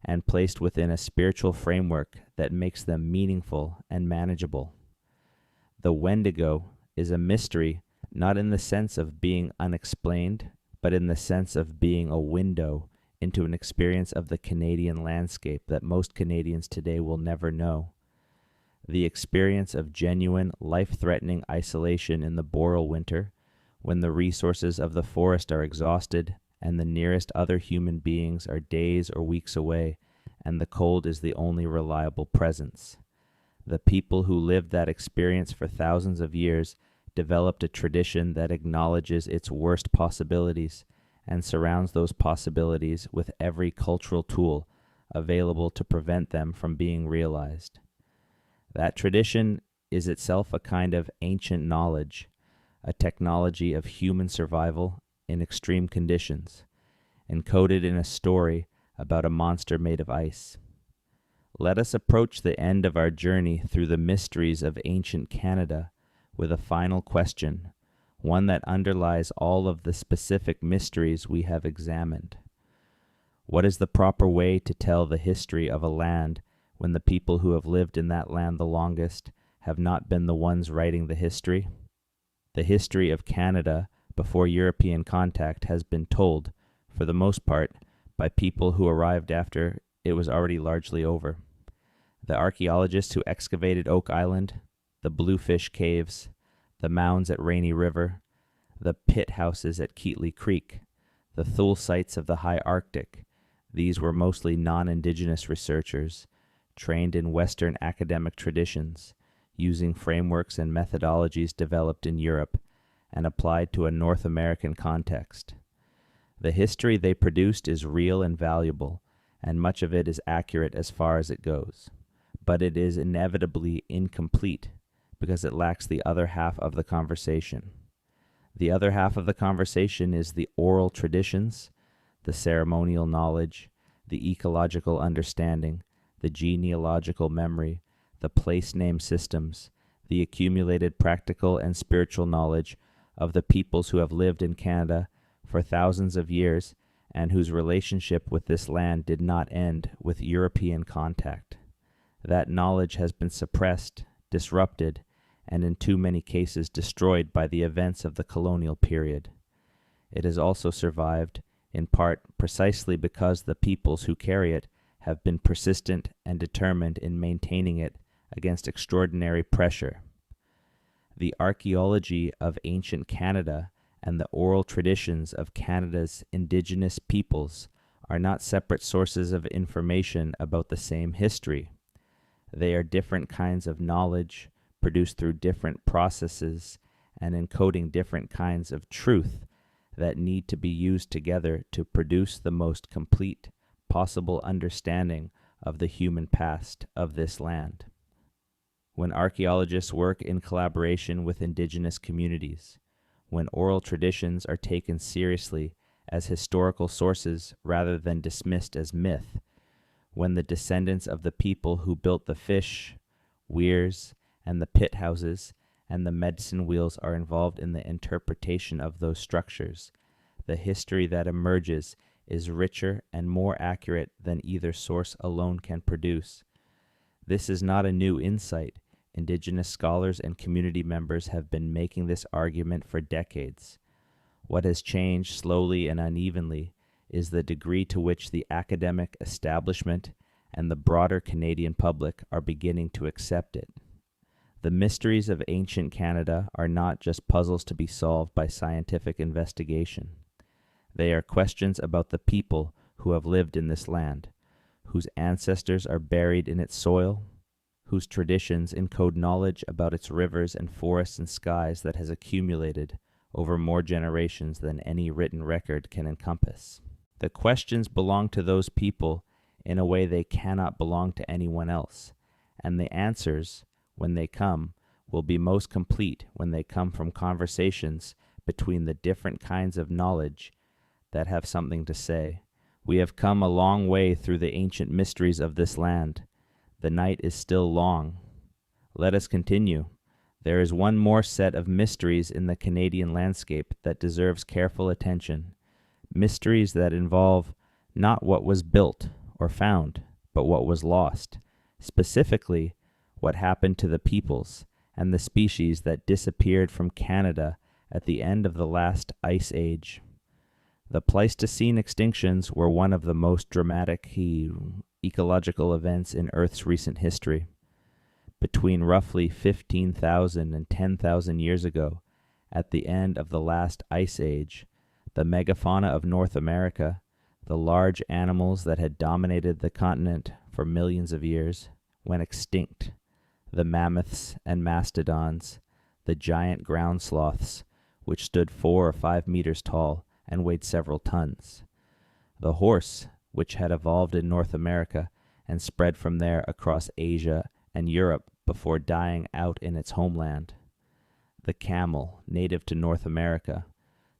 and placed within a spiritual framework that makes them meaningful and manageable. The Wendigo is a mystery, not in the sense of being unexplained, but in the sense of being a window into an experience of the Canadian landscape that most Canadians today will never know. The experience of genuine, life-threatening isolation in the boreal winter, when the resources of the forest are exhausted and the nearest other human beings are days or weeks away, and the cold is the only reliable presence. The people who lived that experience for thousands of years developed a tradition that acknowledges its worst possibilities and surrounds those possibilities with every cultural tool available to prevent them from being realized. That tradition is itself a kind of ancient knowledge, a technology of human survival in extreme conditions, encoded in a story about a monster made of ice. Let us approach the end of our journey through the mysteries of ancient Canada with a final question, one that underlies all of the specific mysteries we have examined. What is the proper way to tell the history of a land when the people who have lived in that land the longest have not been the ones writing the history? The history of Canada before European contact has been told, for the most part, by people who arrived after it was already largely over. The archaeologists who excavated Oak Island, the Bluefish Caves, the mounds at Rainy River, the pit houses at Keatley Creek, the Thule sites of the high Arctic, these were mostly non-Indigenous researchers, trained in Western academic traditions, using frameworks and methodologies developed in Europe and applied to a North American context. The history they produced is real and valuable, and much of it is accurate as far as it goes. But it is inevitably incomplete because it lacks the other half of the conversation. The other half of the conversation is the oral traditions, the ceremonial knowledge, the ecological understanding, the genealogical memory, the place name systems, the accumulated practical and spiritual knowledge of the peoples who have lived in Canada for thousands of years and whose relationship with this land did not end with European contact. That knowledge has been suppressed, disrupted, and in too many cases destroyed by the events of the colonial period. It has also survived, in part precisely because the peoples who carry it have been persistent and determined in maintaining it against extraordinary pressure. The archaeology of ancient Canada and the oral traditions of Canada's Indigenous peoples are not separate sources of information about the same history. They are different kinds of knowledge produced through different processes and encoding different kinds of truth that need to be used together to produce the most complete possible understanding of the human past of this land. When archaeologists work in collaboration with Indigenous communities, when oral traditions are taken seriously as historical sources rather than dismissed as myth, when the descendants of the people who built the fish, weirs, and the pit houses and the medicine wheels are involved in the interpretation of those structures, the history that emerges is richer and more accurate than either source alone can produce. This is not a new insight. Indigenous scholars and community members have been making this argument for decades. What has changed slowly and unevenly is the degree to which the academic establishment and the broader Canadian public are beginning to accept it. The mysteries of ancient Canada are not just puzzles to be solved by scientific investigation. They are questions about the people who have lived in this land, whose ancestors are buried in its soil, whose traditions encode knowledge about its rivers and forests and skies that has accumulated over more generations than any written record can encompass. The questions belong to those people in a way they cannot belong to anyone else, and the answers, when they come, will be most complete when they come from conversations between the different kinds of knowledge that have something to say. We have come a long way through the ancient mysteries of this land. The night is still long. Let us continue. There is one more set of mysteries in the Canadian landscape that deserves careful attention. Mysteries that involve not what was built or found, but what was lost. Specifically, what happened to the peoples and the species that disappeared from Canada at the end of the last ice age. The Pleistocene extinctions were one of the most dramatic ecological events in Earth's recent history. Between roughly 15,000 and 10,000 years ago, at the end of the last ice age, the megafauna of North America, the large animals that had dominated the continent for millions of years, went extinct. The mammoths and mastodons, the giant ground sloths, which stood 4 or 5 meters tall and weighed several tons. The horse, which had evolved in North America and spread from there across Asia and Europe before dying out in its homeland. The camel, native to North America.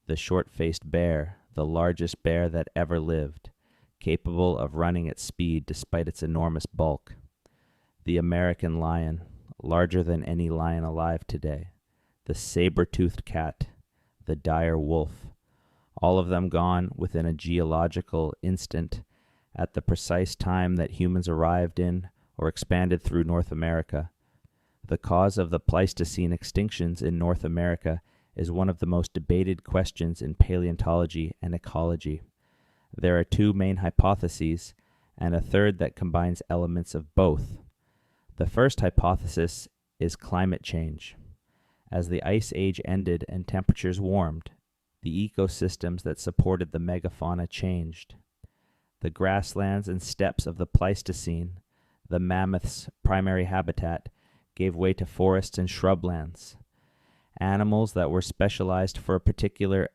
The short-faced bear, the largest bear that ever lived, capable of running at speed despite its enormous bulk. The American lion, larger than any lion alive today. The saber-toothed cat, the dire wolf. All of them gone within a geological instant at the precise time that humans arrived in or expanded through North America. The cause of the Pleistocene extinctions in North America is one of the most debated questions in paleontology and ecology. There are 2 main hypotheses, and a third that combines elements of both. The first hypothesis is climate change. As the ice age ended and temperatures warmed, the ecosystems that supported the megafauna changed. The grasslands and steppes of the Pleistocene, the mammoths' primary habitat, gave way to forests and shrublands. Animals that were specialized for a particular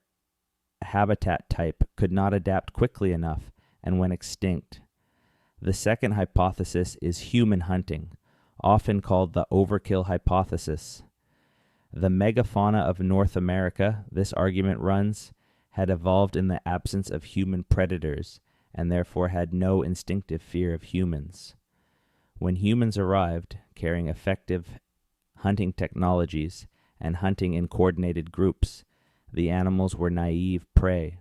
habitat type could not adapt quickly enough and went extinct. The second hypothesis is human hunting, often called the overkill hypothesis. The megafauna of North America, this argument runs, had evolved in the absence of human predators and therefore had no instinctive fear of humans. When humans arrived, carrying effective hunting technologies and hunting in coordinated groups, the animals were naive prey.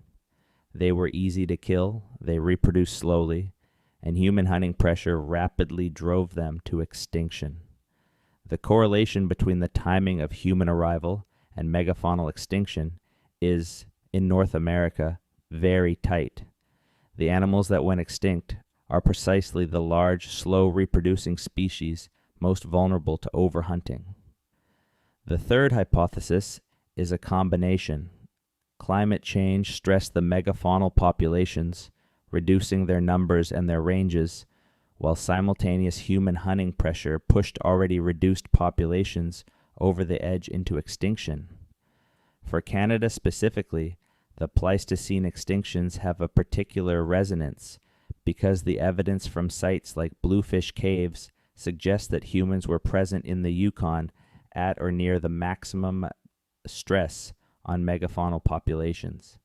They were easy to kill, they reproduced slowly, and human hunting pressure rapidly drove them to extinction. The correlation between the timing of human arrival and megafaunal extinction is, in North America, very tight. The animals that went extinct are precisely the large, slow-reproducing species most vulnerable to overhunting. The third hypothesis is a combination. Climate change stressed the megafaunal populations, reducing their numbers and their ranges, while simultaneous human hunting pressure pushed already reduced populations over the edge into extinction. For Canada specifically, the Pleistocene extinctions have a particular resonance because the evidence from sites like Bluefish Caves suggests that humans were present in the Yukon at or near the maximum stress on megafaunal populations.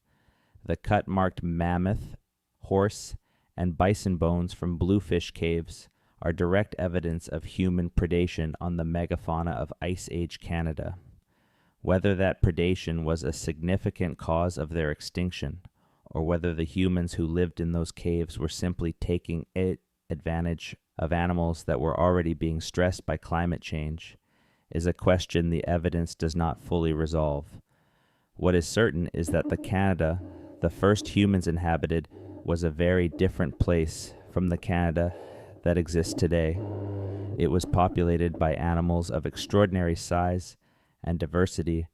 The cut-marked mammoth, horse, and bison bones from Bluefish Caves are direct evidence of human predation on the megafauna of Ice Age Canada. Whether that predation was a significant cause of their extinction, or whether the humans who lived in those caves were simply taking advantage of animals that were already being stressed by climate change, is a question the evidence does not fully resolve. What is certain is that the Canada the first humans inhabited was a very different place from the Canada that exists today. It was populated by animals of extraordinary size and diversity,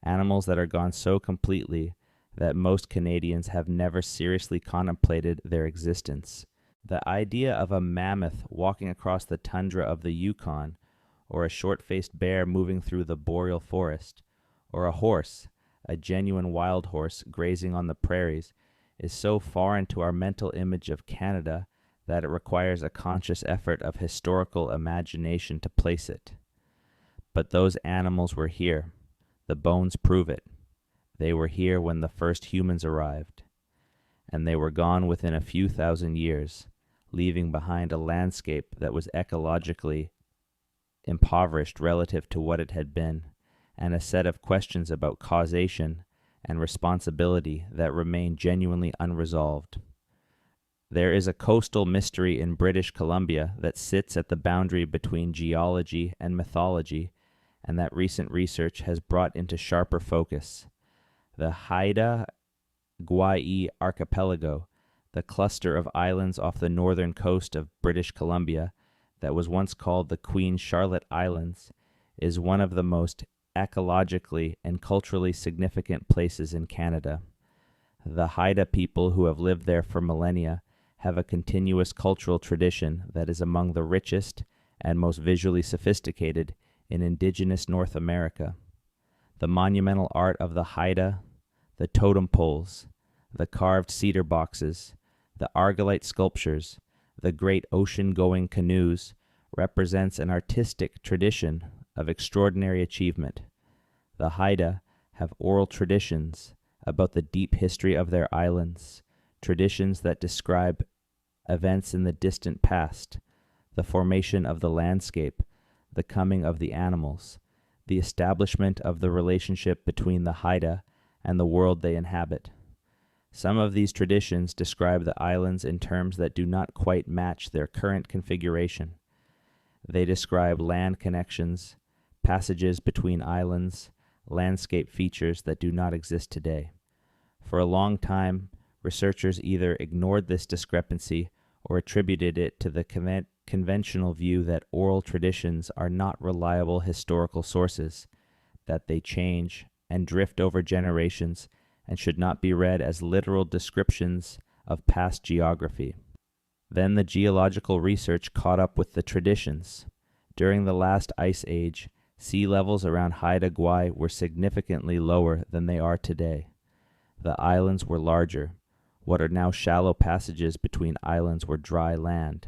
animals that are gone so completely that most Canadians have never seriously contemplated their existence. The idea of a mammoth walking across the tundra of the Yukon, or a short-faced bear moving through the boreal forest, or a horse, a genuine wild horse, grazing on the prairies, is so foreign to our mental image of Canada that it requires a conscious effort of historical imagination to place it. But those animals were here. The bones prove it. They were here when the first humans arrived, and they were gone within a few thousand years, leaving behind a landscape that was ecologically impoverished relative to what it had been, and a set of questions about causation and responsibility that remain genuinely unresolved. There is a coastal mystery in British Columbia that sits at the boundary between geology and mythology, and that recent research has brought into sharper focus. The Haudenosaunee Archipelago, the cluster of islands off the northern coast of British Columbia that was once called the Queen Charlotte Islands, is one of the most ecologically and culturally significant places in Canada. The Haida people who have lived there for millennia have a continuous cultural tradition that is among the richest and most visually sophisticated in Indigenous North America. The monumental art of the Haida, the totem poles, the carved cedar boxes, the argillite sculptures, the great ocean-going canoes represents an artistic tradition of extraordinary achievement. The Haida have oral traditions about the deep history of their islands, traditions that describe events in the distant past, the formation of the landscape, the coming of the animals, the establishment of the relationship between the Haida and the world they inhabit. Some of these traditions describe the islands in terms that do not quite match their current configuration. They describe land connections, passages between islands, landscape features that do not exist today. For a long time, researchers either ignored this discrepancy or attributed it to the conventional view that oral traditions are not reliable historical sources, that they change and drift over generations and should not be read as literal descriptions of past geography. Then the geological research caught up with the traditions. During the last ice age, sea levels around Haida Gwaii were significantly lower than they are today. The islands were larger. What are now shallow passages between islands were dry land.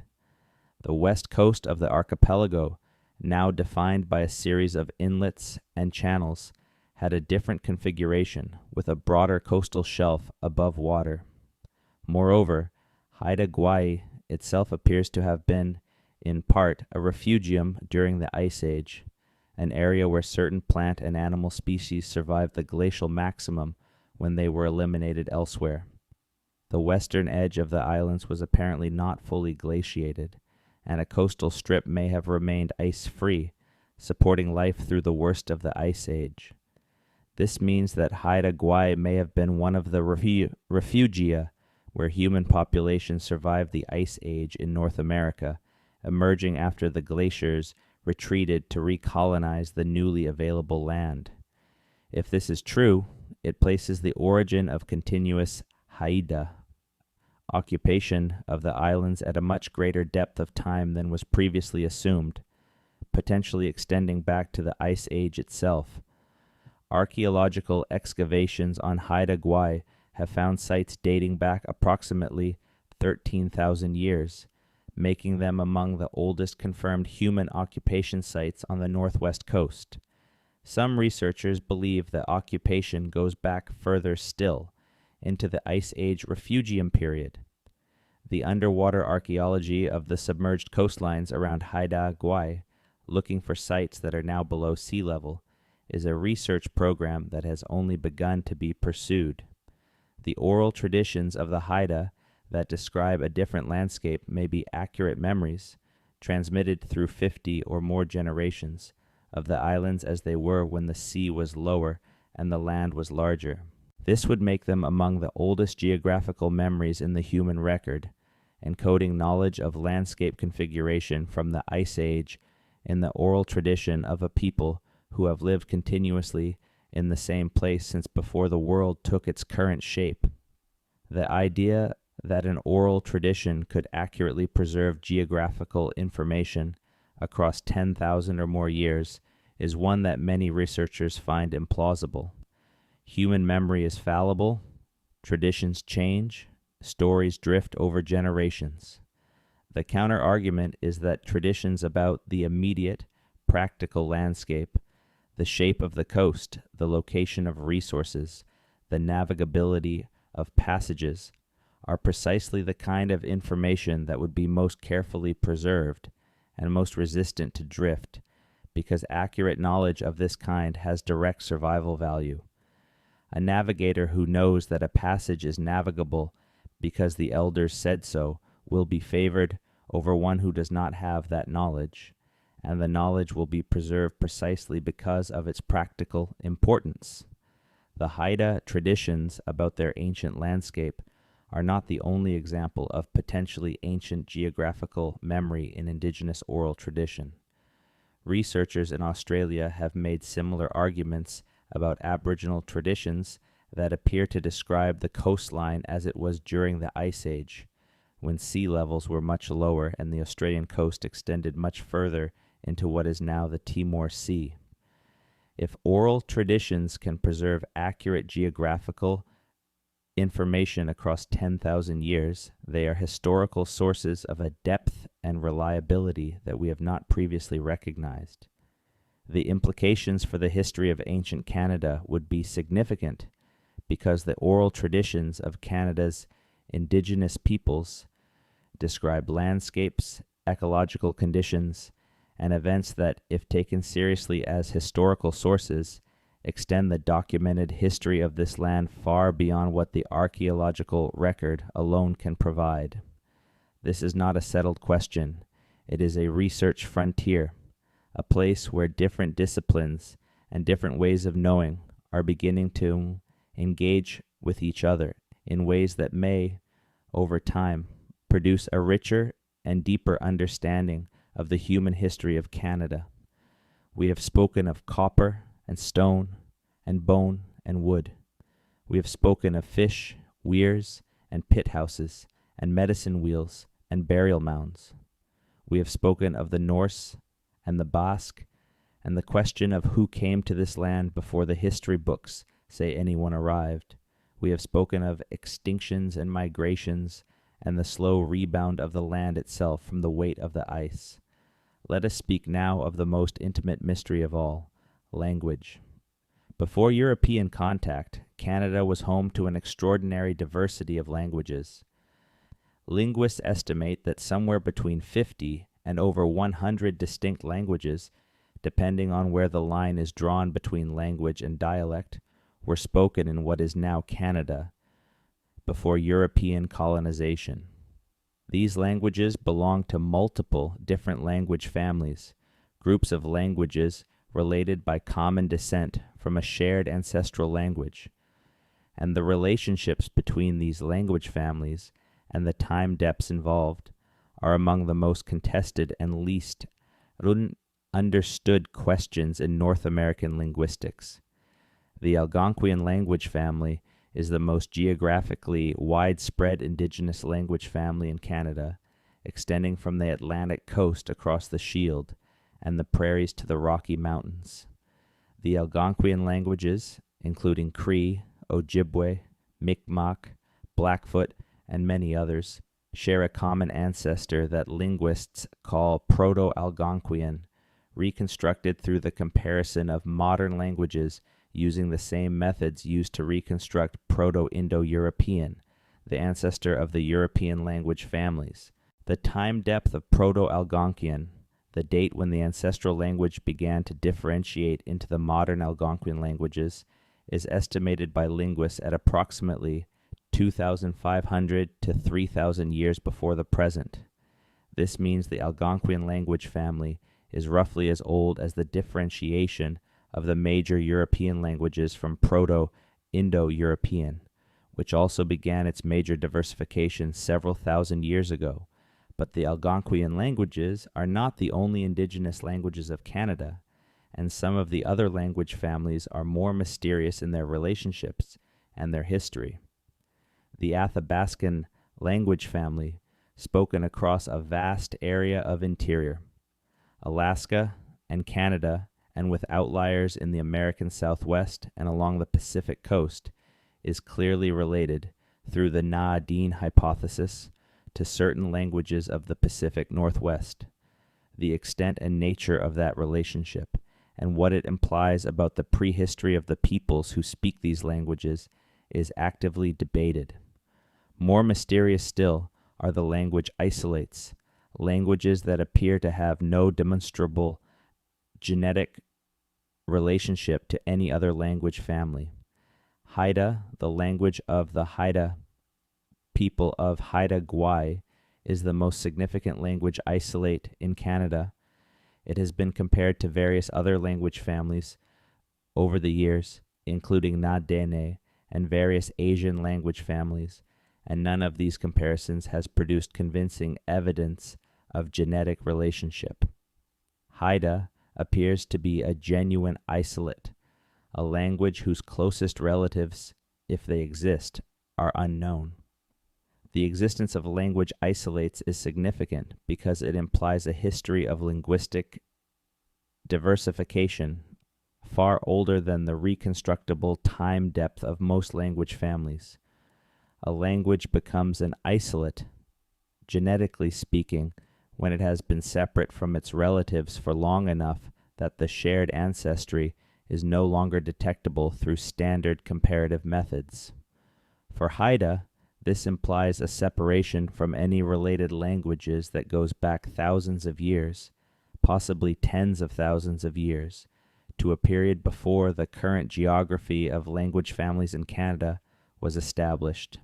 The west coast of the archipelago, now defined by a series of inlets and channels, had a different configuration, with a broader coastal shelf above water. Moreover, Haida Gwaii itself appears to have been, in part, a refugium during the Ice Age, an area where certain plant and animal species survived the glacial maximum when they were eliminated elsewhere. The western edge of the islands was apparently not fully glaciated, and a coastal strip may have remained ice-free, supporting life through the worst of the Ice Age. This means that Haida Gwaii may have been one of the refugia where human populations survived the Ice Age in North America, emerging after the glaciers retreated to recolonize the newly available land. If this is true, it places the origin of continuous Haida occupation of the islands at a much greater depth of time than was previously assumed, potentially extending back to the Ice Age itself. Archaeological excavations on Haida Gwaii have found sites dating back approximately 13,000 years, making them among the oldest confirmed human occupation sites on the northwest coast. Some researchers believe that occupation goes back further still, into the Ice Age Refugium period. The underwater archaeology of the submerged coastlines around Haida Gwaii, looking for sites that are now below sea level, is a research program that has only begun to be pursued. The oral traditions of the Haida that describe a different landscape may be accurate memories, transmitted through 50 or more generations, of the islands as they were when the sea was lower and the land was larger. This would make them among the oldest geographical memories in the human record, encoding knowledge of landscape configuration from the Ice Age in the oral tradition of a people who have lived continuously in the same place since before the world took its current shape. The idea that an oral tradition could accurately preserve geographical information across 10,000 or more years is one that many researchers find implausible. Human memory is fallible, traditions change, stories drift over generations. The counter-argument is that traditions about the immediate, practical landscape, the shape of the coast, the location of resources, the navigability of passages, are precisely the kind of information that would be most carefully preserved and most resistant to drift, because accurate knowledge of this kind has direct survival value. A navigator who knows that a passage is navigable because the elders said so will be favored over one who does not have that knowledge, and the knowledge will be preserved precisely because of its practical importance. The Haida traditions about their ancient landscape are not the only example of potentially ancient geographical memory in Indigenous oral tradition. Researchers in Australia have made similar arguments about Aboriginal traditions that appear to describe the coastline as it was during the Ice Age, when sea levels were much lower and the Australian coast extended much further into what is now the Timor Sea. If oral traditions can preserve accurate geographical information across 10,000 years, they are historical sources of a depth and reliability that we have not previously recognized. The implications for the history of ancient Canada would be significant because the oral traditions of Canada's Indigenous peoples describe landscapes, ecological conditions, and events that, if taken seriously as historical sources, extend the documented history of this land far beyond what the archaeological record alone can provide. This is not a settled question. It is a research frontier, a place where different disciplines and different ways of knowing are beginning to engage with each other in ways that may, over time, produce a richer and deeper understanding of the human history of Canada. We have spoken of copper and stone and bone and wood. We have spoken of fish, weirs, and pit houses, and medicine wheels, and burial mounds. We have spoken of the Norse and the Basque, and the question of who came to this land before the history books say anyone arrived. We have spoken of extinctions and migrations, and the slow rebound of the land itself from the weight of the ice. Let us speak now of the most intimate mystery of all, language. Before European contact, Canada was home to an extraordinary diversity of languages. Linguists estimate that somewhere between 50 and over 100 distinct languages, depending on where the line is drawn between language and dialect, were spoken in what is now Canada before European colonization. These languages belong to multiple different language families, groups of languages related by common descent from a shared ancestral language, and the relationships between these language families and the time depths involved are among the most contested and least understood questions in North American linguistics. The Algonquian language family is the most geographically widespread Indigenous language family in Canada, extending from the Atlantic coast across the Shield and the prairies to the Rocky Mountains. The Algonquian languages, including Cree, Ojibwe, Mi'kmaq, Blackfoot, and many others, share a common ancestor that linguists call Proto-Algonquian, reconstructed through the comparison of modern languages using the same methods used to reconstruct Proto-Indo-European, the ancestor of the European language families. The time depth of Proto-Algonquian, the date when the ancestral language began to differentiate into the modern Algonquian languages, is estimated by linguists at approximately 2,500 to 3,000 years before the present. This means the Algonquian language family is roughly as old as the differentiation of the major European languages from Proto-Indo-European, which also began its major diversification several thousand years ago. But the Algonquian languages are not the only Indigenous languages of Canada, and some of the other language families are more mysterious in their relationships and their history. The Athabascan language family, spoken across a vast area of interior, Alaska and Canada, and with outliers in the American Southwest and along the Pacific coast, is clearly related through the Na-Dene hypothesis to certain languages of the Pacific Northwest. The extent and nature of that relationship and what it implies about the prehistory of the peoples who speak these languages is actively debated. More mysterious still are the language isolates, languages that appear to have no demonstrable genetic relationship to any other language family. Haida, the language of the Haida people of Haida Gwaii, is the most significant language isolate in Canada. It has been compared to various other language families over the years, including Na-Dene and various Asian language families, and none of these comparisons has produced convincing evidence of genetic relationship. Haida appears to be a genuine isolate, a language whose closest relatives, if they exist, are unknown. The existence of language isolates is significant because it implies a history of linguistic diversification far older than the reconstructible time depth of most language families. A language becomes an isolate, genetically speaking, when it has been separate from its relatives for long enough that the shared ancestry is no longer detectable through standard comparative methods. For Haida, this implies a separation from any related languages that goes back thousands of years, possibly tens of thousands of years, to a period before the current geography of language families in Canada was established.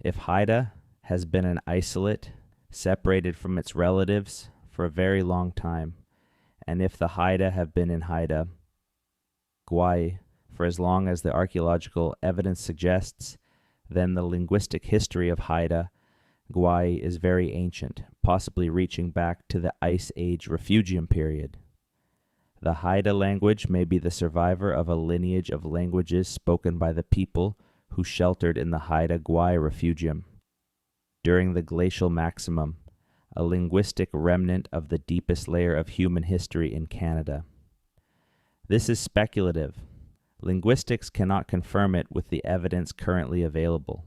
If Haida has been an isolate, separated from its relatives for a very long time, and if the Haida have been in Haida Gwaii for as long as the archaeological evidence suggests, then the linguistic history of Haida Gwaii is very ancient, possibly reaching back to the Ice Age Refugium period. The Haida language may be the survivor of a lineage of languages spoken by the people who sheltered in the Haida Gwaii Refugium during the glacial maximum, a linguistic remnant of the deepest layer of human history in Canada. This is speculative. Linguistics cannot confirm it with the evidence currently available,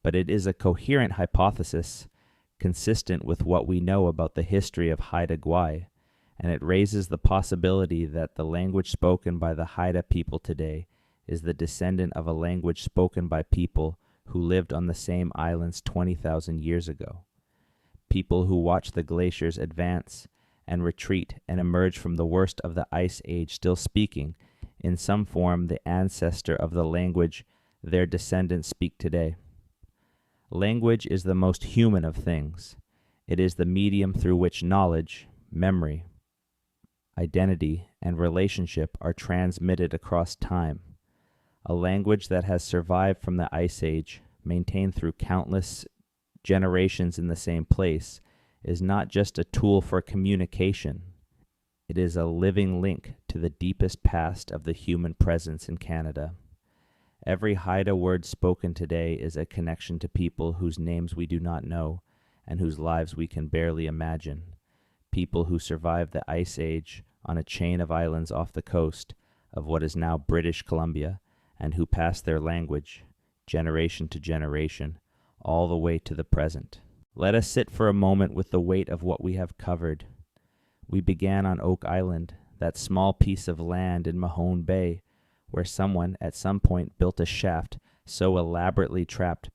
but it is a coherent hypothesis consistent with what we know about the history of Haida Gwaii, and it raises the possibility that the language spoken by the Haida people today is the descendant of a language spoken by people who lived on the same islands 20,000 years ago. People who watched the glaciers advance and retreat and emerge from the worst of the Ice Age still speaking, in some form, the ancestor of the language their descendants speak today. Language is the most human of things. It is the medium through which knowledge, memory, identity, and relationship are transmitted across time. A language that has survived from the Ice Age, maintained through countless generations in the same place, is not just a tool for communication. It is a living link to the deepest past of the human presence in Canada. Every Haida word spoken today is a connection to people whose names we do not know and whose lives we can barely imagine. People who survived the Ice Age on a chain of islands off the coast of what is now British Columbia, and who passed their language, generation to generation, all the way to the present. Let us sit for a moment with the weight of what we have covered. We began on Oak Island, that small piece of land in Mahone Bay, where someone at some point built a shaft so elaborately trapped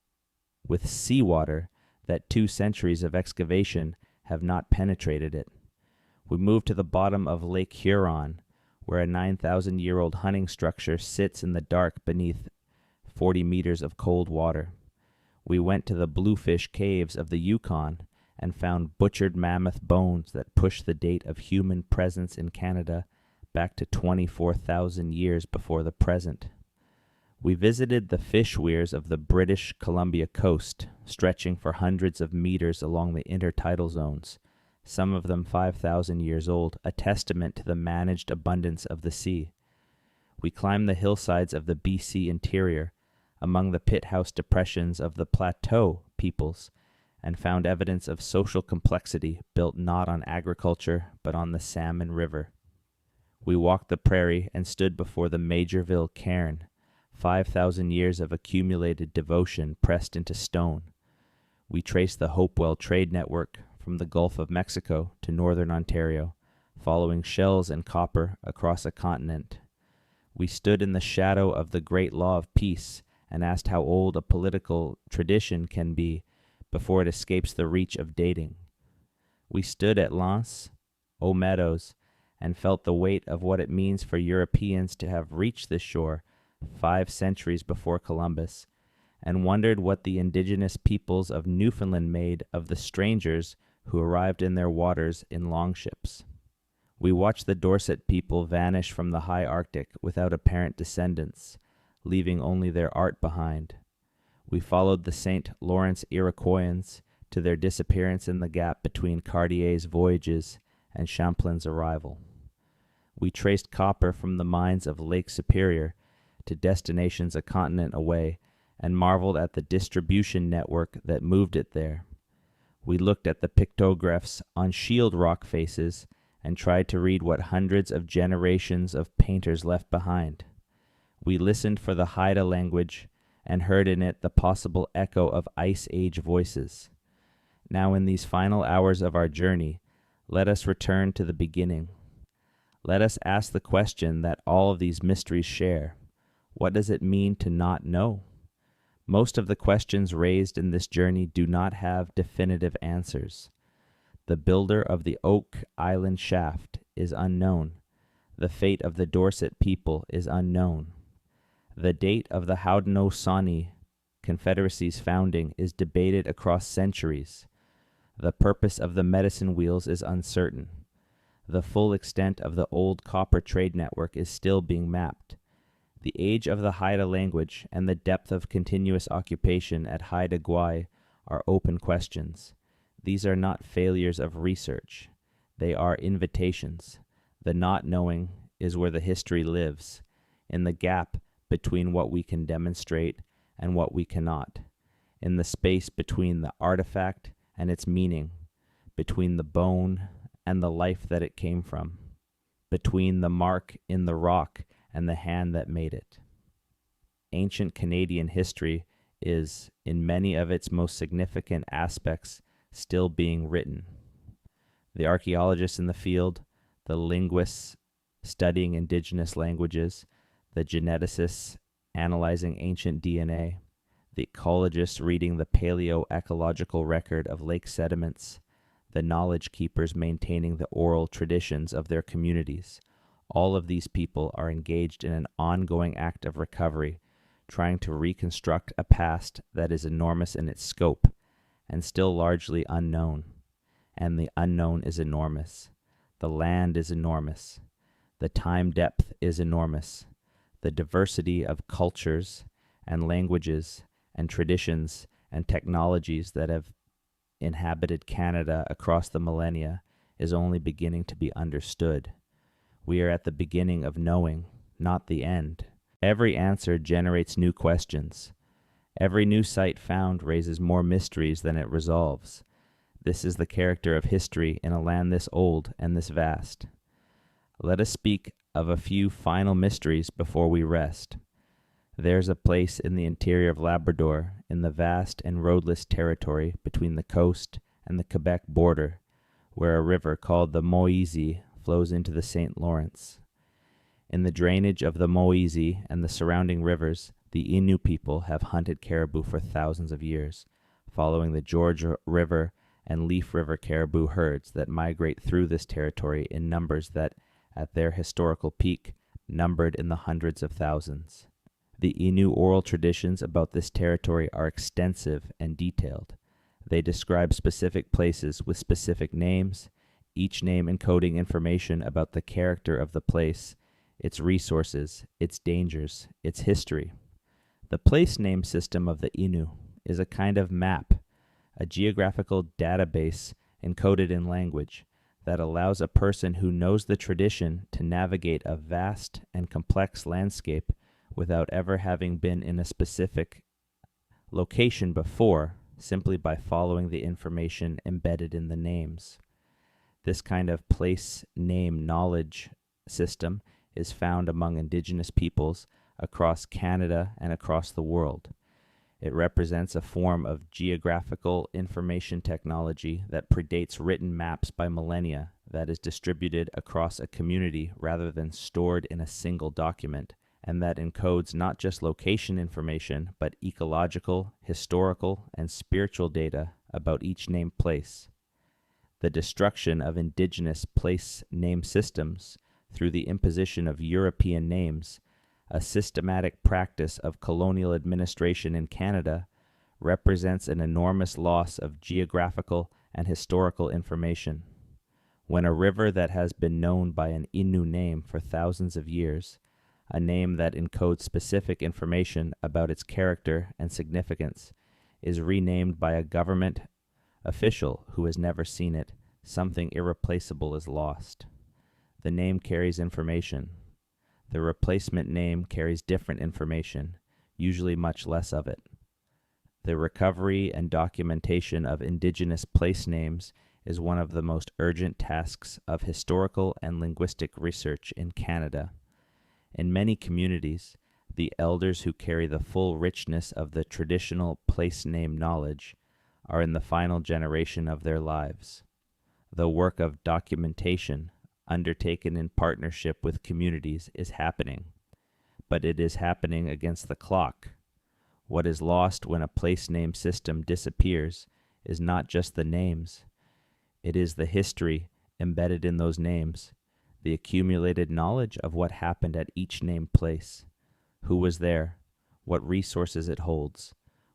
with seawater that 2 centuries of excavation have not penetrated it. We moved to the bottom of Lake Huron, where a 9,000-year-old hunting structure sits in the dark beneath 40 meters of cold water. We went to the Bluefish Caves of the Yukon and found butchered mammoth bones that push the date of human presence in Canada back to 24,000 years before the present. We visited the fish weirs of the British Columbia coast, stretching for hundreds of meters along the intertidal zones, some of them 5,000 years old, a testament to the managed abundance of the sea. We climbed the hillsides of the BC interior, among the pit house depressions of the Plateau peoples, and found evidence of social complexity built not on agriculture but on the Salmon River. We walked the prairie and stood before the Majorville cairn, 5,000 years of accumulated devotion pressed into stone. We traced the Hopewell trade network from the Gulf of Mexico to northern Ontario, following shells and copper across a continent. We stood in the shadow of the Great Law of Peace and asked how old a political tradition can be before it escapes the reach of dating. We stood at L'Anse aux Meadows and felt the weight of what it means for Europeans to have reached this shore 5 centuries before Columbus, and wondered what the Indigenous peoples of Newfoundland made of the strangers who arrived in their waters in longships. We watched the Dorset people vanish from the high Arctic without apparent descendants, leaving only their art behind. We followed the St. Lawrence Iroquoians to their disappearance in the gap between Cartier's voyages and Champlain's arrival. We traced copper from the mines of Lake Superior to destinations a continent away and marveled at the distribution network that moved it there. We looked at the pictographs on shield rock faces and tried to read what hundreds of generations of painters left behind. We listened for the Haida language and heard in it the possible echo of Ice Age voices. Now in these final hours of our journey, let us return to the beginning. Let us ask the question that all of these mysteries share. What does it mean to not know? Most of the questions raised in this journey do not have definitive answers. The builder of the Oak Island shaft is unknown. The fate of the Dorset people is unknown. The date of the Haudenosaunee Confederacy's founding is debated across centuries. The purpose of the medicine wheels is uncertain. The full extent of the old copper trade network is still being mapped. The age of the Haida language and the depth of continuous occupation at Haida Gwaii are open questions. These are not failures of research. They are invitations. The not knowing is where the history lives, in the gap between what we can demonstrate and what we cannot, in the space between the artifact and its meaning, between the bone and the life that it came from, between the mark in the rock and the hand that made it. Ancient Canadian history is, in many of its most significant aspects, still being written. The archaeologists in the field, the linguists studying Indigenous languages, the geneticists analyzing ancient DNA, the ecologists reading the paleoecological record of lake sediments, the knowledge keepers maintaining the oral traditions of their communities. All of these people are engaged in an ongoing act of recovery, trying to reconstruct a past that is enormous in its scope and still largely unknown. And the unknown is enormous. The land is enormous. The time depth is enormous. The diversity of cultures and languages and traditions and technologies that have inhabited Canada across the millennia is only beginning to be understood. We are at the beginning of knowing, not the end. Every answer generates new questions. Every new site found raises more mysteries than it resolves. This is the character of history in a land this old and this vast. Let us speak of a few final mysteries before we rest. There's a place in the interior of Labrador, in the vast and roadless territory between the coast and the Quebec border, where a river called the Moise flows into the St. Lawrence. In the drainage of the Moise and the surrounding rivers, the Innu people have hunted caribou for thousands of years, following the George River and Leaf River caribou herds that migrate through this territory in numbers that, at their historical peak, numbered in the hundreds of thousands. The Innu oral traditions about this territory are extensive and detailed. They describe specific places with specific names, each name encoding information about the character of the place, its resources, its dangers, its history. The place name system of the Innu is a kind of map, a geographical database encoded in language that allows a person who knows the tradition to navigate a vast and complex landscape without ever having been in a specific location before, simply by following the information embedded in the names. This kind of place name knowledge system is found among Indigenous peoples across Canada and across the world. It represents a form of geographical information technology that predates written maps by millennia, that is distributed across a community rather than stored in a single document, and that encodes not just location information, but ecological, historical, and spiritual data about each named place. The destruction of Indigenous place name systems through the imposition of European names, a systematic practice of colonial administration in Canada, represents an enormous loss of geographical and historical information. When a river that has been known by an Innu name for thousands of years, a name that encodes specific information about its character and significance, is renamed by a government official who has never seen it, something irreplaceable is lost. The name carries information. The replacement name carries different information, usually much less of it. The recovery and documentation of Indigenous place names is one of the most urgent tasks of historical and linguistic research in Canada. In many communities, the elders who carry the full richness of the traditional place name knowledge are in the final generation of their lives. The work of documentation, undertaken in partnership with communities, is happening, but it is happening against the clock. What is lost when a place name system disappears is not just the names. It is the history embedded in those names, the accumulated knowledge of what happened at each named place, who was there, what resources it holds,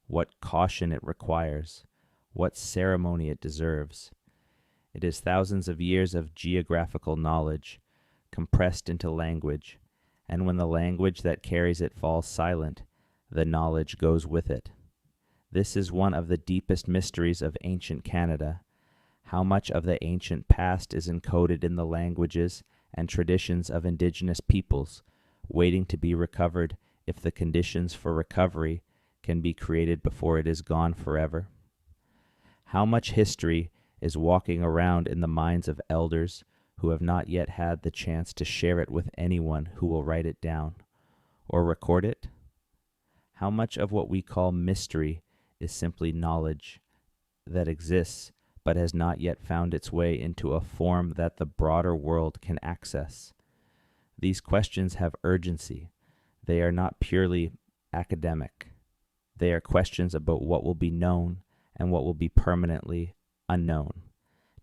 what caution it requires, what ceremony it deserves. It is thousands of years of geographical knowledge compressed into language, and when the language that carries it falls silent, the knowledge goes with it. This is one of the deepest mysteries of ancient Canada. How much of the ancient past is encoded in the languages and traditions of Indigenous peoples, waiting to be recovered if the conditions for recovery can be created before it is gone forever? How much history is walking around in the minds of elders who have not yet had the chance to share it with anyone who will write it down or record it? How much of what we call mystery is simply knowledge that exists but has not yet found its way into a form that the broader world can access? These questions have urgency. They are not purely academic. They are questions about what will be known and what will be permanently unknown,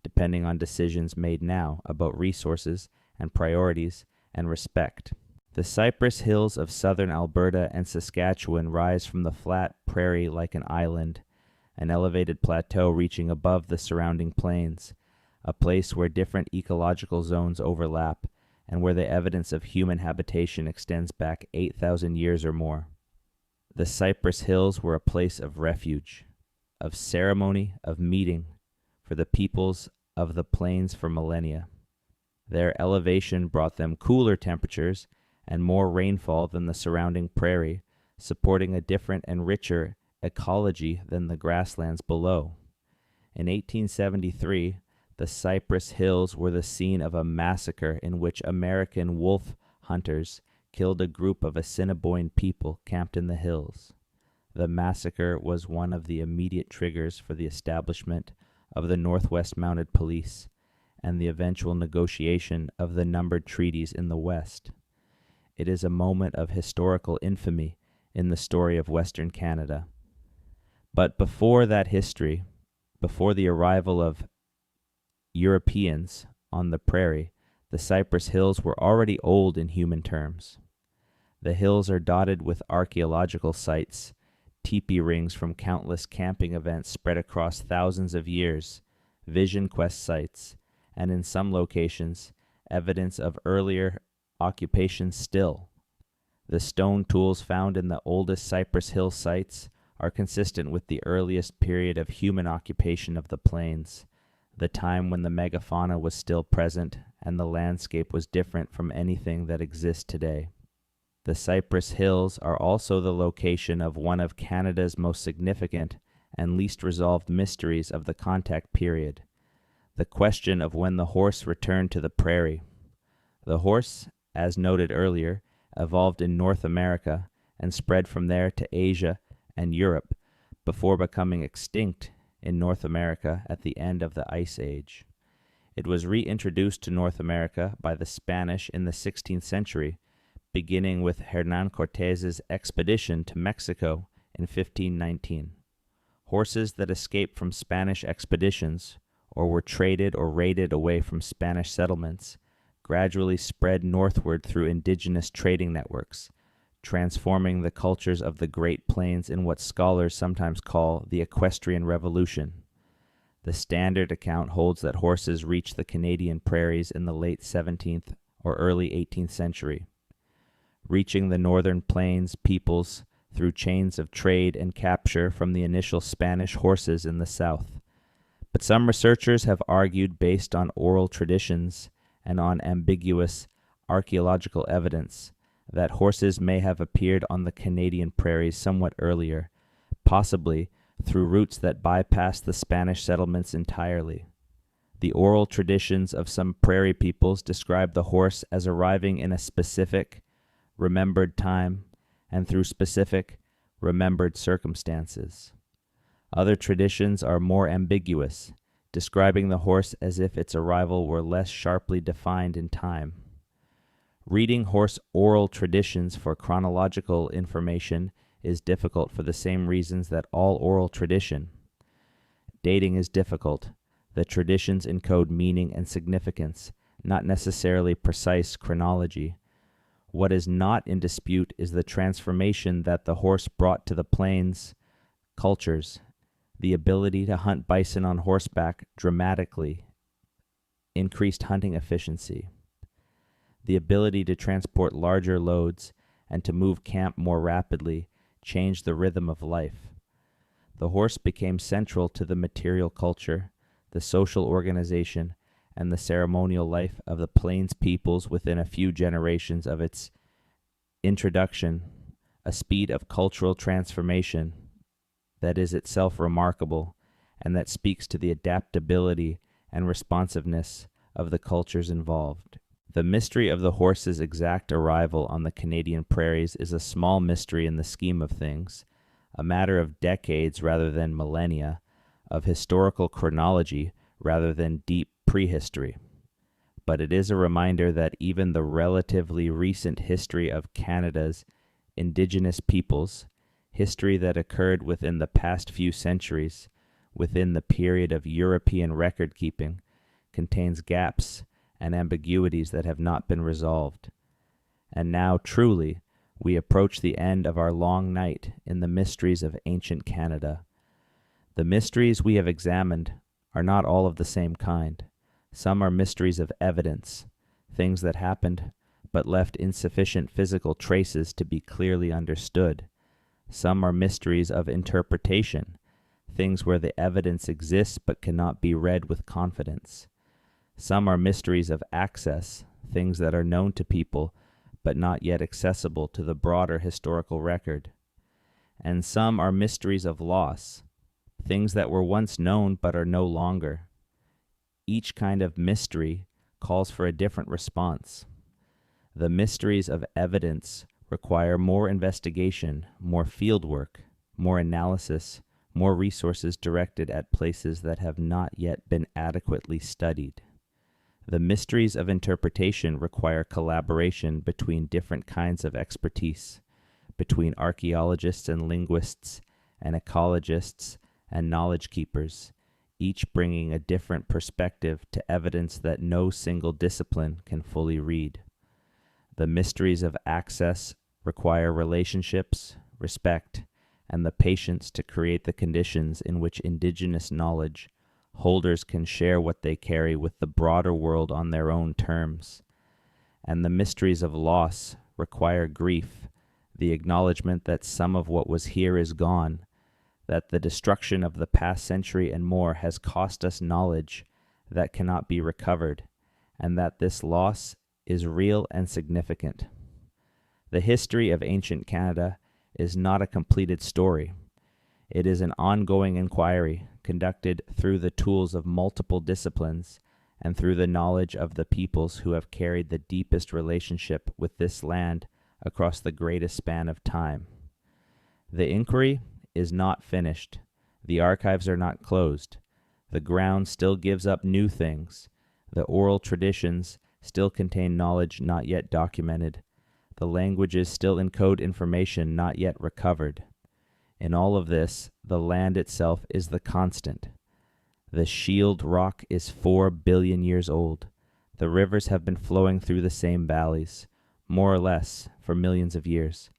depending on decisions made now about resources and priorities and respect. The Cypress Hills of southern Alberta and Saskatchewan rise from the flat prairie like an island, an elevated plateau reaching above the surrounding plains, a place where different ecological zones overlap and where the evidence of human habitation extends back 8,000 years or more. The Cypress Hills were a place of refuge, of ceremony, of meeting, for the peoples of the plains for millennia. Their elevation brought them cooler temperatures and more rainfall than the surrounding prairie, supporting a different and richer ecology than the grasslands below. In 1873, the Cypress Hills were the scene of a massacre in which American wolf hunters killed a group of Assiniboine people camped in the hills. The massacre was one of the immediate triggers for the establishment of the Northwest Mounted Police and the eventual negotiation of the numbered treaties in the West. It is a moment of historical infamy in the story of Western Canada. But before that history, before the arrival of Europeans on the prairie, the Cypress Hills were already old in human terms. The hills are dotted with archaeological sites, teepee rings from countless camping events spread across thousands of years, vision quest sites, and in some locations, evidence of earlier occupation still. The stone tools found in the oldest Cypress Hill sites are consistent with the earliest period of human occupation of the plains, the time when the megafauna was still present and the landscape was different from anything that exists today. The Cypress Hills are also the location of one of Canada's most significant and least resolved mysteries of the contact period, the question of when the horse returned to the prairie. The horse, as noted earlier, evolved in North America and spread from there to Asia and Europe before becoming extinct in North America at the end of the Ice Age. It was reintroduced to North America by the Spanish in the 16th century, beginning with Hernán Cortés's expedition to Mexico in 1519. Horses that escaped from Spanish expeditions or were traded or raided away from Spanish settlements gradually spread northward through indigenous trading networks, transforming the cultures of the Great Plains in what scholars sometimes call the Equestrian Revolution. The standard account holds that horses reached the Canadian prairies in the late 17th or early 18th century, reaching the northern plains peoples through chains of trade and capture from the initial Spanish horses in the south. But some researchers have argued, based on oral traditions and on ambiguous archaeological evidence, that horses may have appeared on the Canadian prairies somewhat earlier, possibly through routes that bypassed the Spanish settlements entirely. The oral traditions of some prairie peoples describe the horse as arriving in a specific, remembered time and through specific, remembered circumstances. Other traditions are more ambiguous, describing the horse as if its arrival were less sharply defined in time. Reading horse oral traditions for chronological information is difficult for the same reasons that all oral tradition. Dating is difficult. The traditions encode meaning and significance, not necessarily precise chronology. What is not in dispute is the transformation that the horse brought to the plains cultures. The ability to hunt bison on horseback dramatically increased hunting efficiency. The ability to transport larger loads and to move camp more rapidly changed the rhythm of life. The horse became central to the material culture, the social organization, and the ceremonial life of the plains peoples within a few generations of its introduction, a speed of cultural transformation that is itself remarkable and that speaks to the adaptability and responsiveness of the cultures involved. The mystery of the horse's exact arrival on the Canadian prairies is a small mystery in the scheme of things, a matter of decades rather than millennia, of historical chronology rather than deep prehistory. But it is a reminder that even the relatively recent history of Canada's Indigenous peoples, history that occurred within the past few centuries, within the period of European record-keeping, contains gaps and ambiguities that have not been resolved. And now, truly, we approach the end of our long night in the mysteries of ancient Canada. The mysteries we have examined are not all of the same kind. Some are mysteries of evidence, things that happened but left insufficient physical traces to be clearly understood. Some are mysteries of interpretation, things where the evidence exists but cannot be read with confidence. Some are mysteries of access, things that are known to people but not yet accessible to the broader historical record. And some are mysteries of loss, things that were once known but are no longer. Each kind of mystery calls for a different response. The mysteries of evidence require more investigation, more fieldwork, more analysis, more resources directed at places that have not yet been adequately studied. The mysteries of interpretation require collaboration between different kinds of expertise, between archaeologists and linguists and ecologists and knowledge keepers, each bringing a different perspective to evidence that no single discipline can fully read. The mysteries of access require relationships, respect, and the patience to create the conditions in which Indigenous knowledge holders can share what they carry with the broader world on their own terms. And the mysteries of loss require grief, the acknowledgement that some of what was here is gone, that the destruction of the past century and more has cost us knowledge that cannot be recovered, and that this loss is real and significant. The history of ancient Canada is not a completed story. It is an ongoing inquiry conducted through the tools of multiple disciplines and through the knowledge of the peoples who have carried the deepest relationship with this land across the greatest span of time. The inquiry is not finished. The archives are not closed. The ground still gives up new things. The oral traditions still contain knowledge not yet documented. The languages still encode information not yet recovered. In all of this, the land itself is the constant. The shield rock is 4 billion years old. The rivers have been flowing through the same valleys, more or less, for millions of years.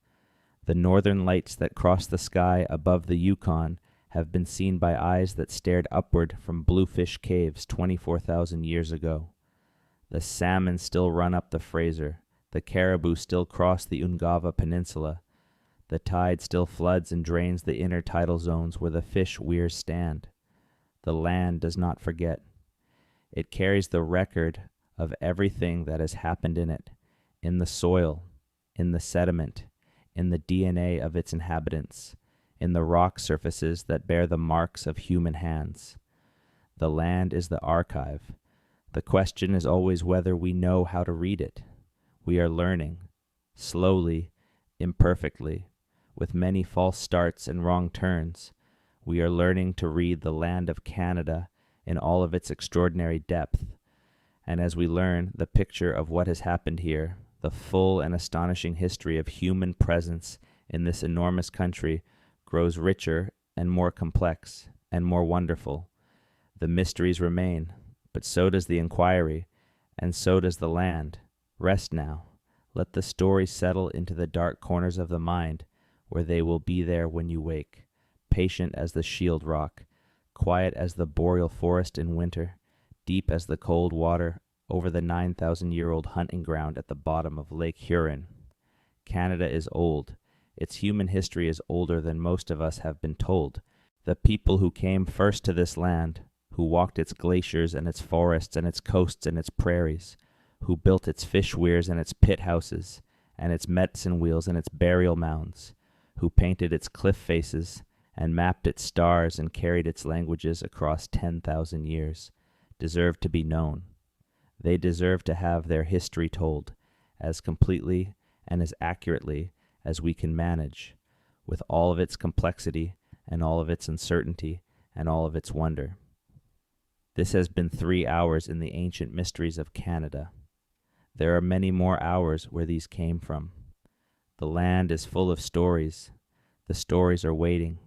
The northern lights that cross the sky above the Yukon have been seen by eyes that stared upward from Bluefish Caves 24,000 years ago. The salmon still run up the Fraser. The caribou still cross the Ungava Peninsula. The tide still floods and drains the inner tidal zones where the fish weirs stand. The land does not forget. It carries the record of everything that has happened in it, in the soil, in the sediment, in the DNA of its inhabitants, in the rock surfaces that bear the marks of human hands. The land is the archive. The question is always whether we know how to read it. We are learning, slowly, imperfectly, with many false starts and wrong turns. We are learning to read the land of Canada in all of its extraordinary depth. And as we learn the picture of what has happened here, the full and astonishing history of human presence in this enormous country grows richer and more complex and more wonderful. The mysteries remain, but so does the inquiry, and so does the land. Rest now. Let the stories settle into the dark corners of the mind, where they will be there when you wake, patient as the shield rock, quiet as the boreal forest in winter, deep as the cold water over the 9,000-year-old hunting ground at the bottom of Lake Huron. Canada is old. Its human history is older than most of us have been told. The people who came first to this land, who walked its glaciers and its forests and its coasts and its prairies, who built its fish weirs and its pit houses, and its medicine wheels and its burial mounds, who painted its cliff faces and mapped its stars and carried its languages across 10,000 years, deserve to be known. They deserve to have their history told as completely and as accurately as we can manage, with all of its complexity and all of its uncertainty and all of its wonder. This has been 3 hours in the ancient mysteries of Canada. There are many more hours where these came from. The land is full of stories. The stories are waiting.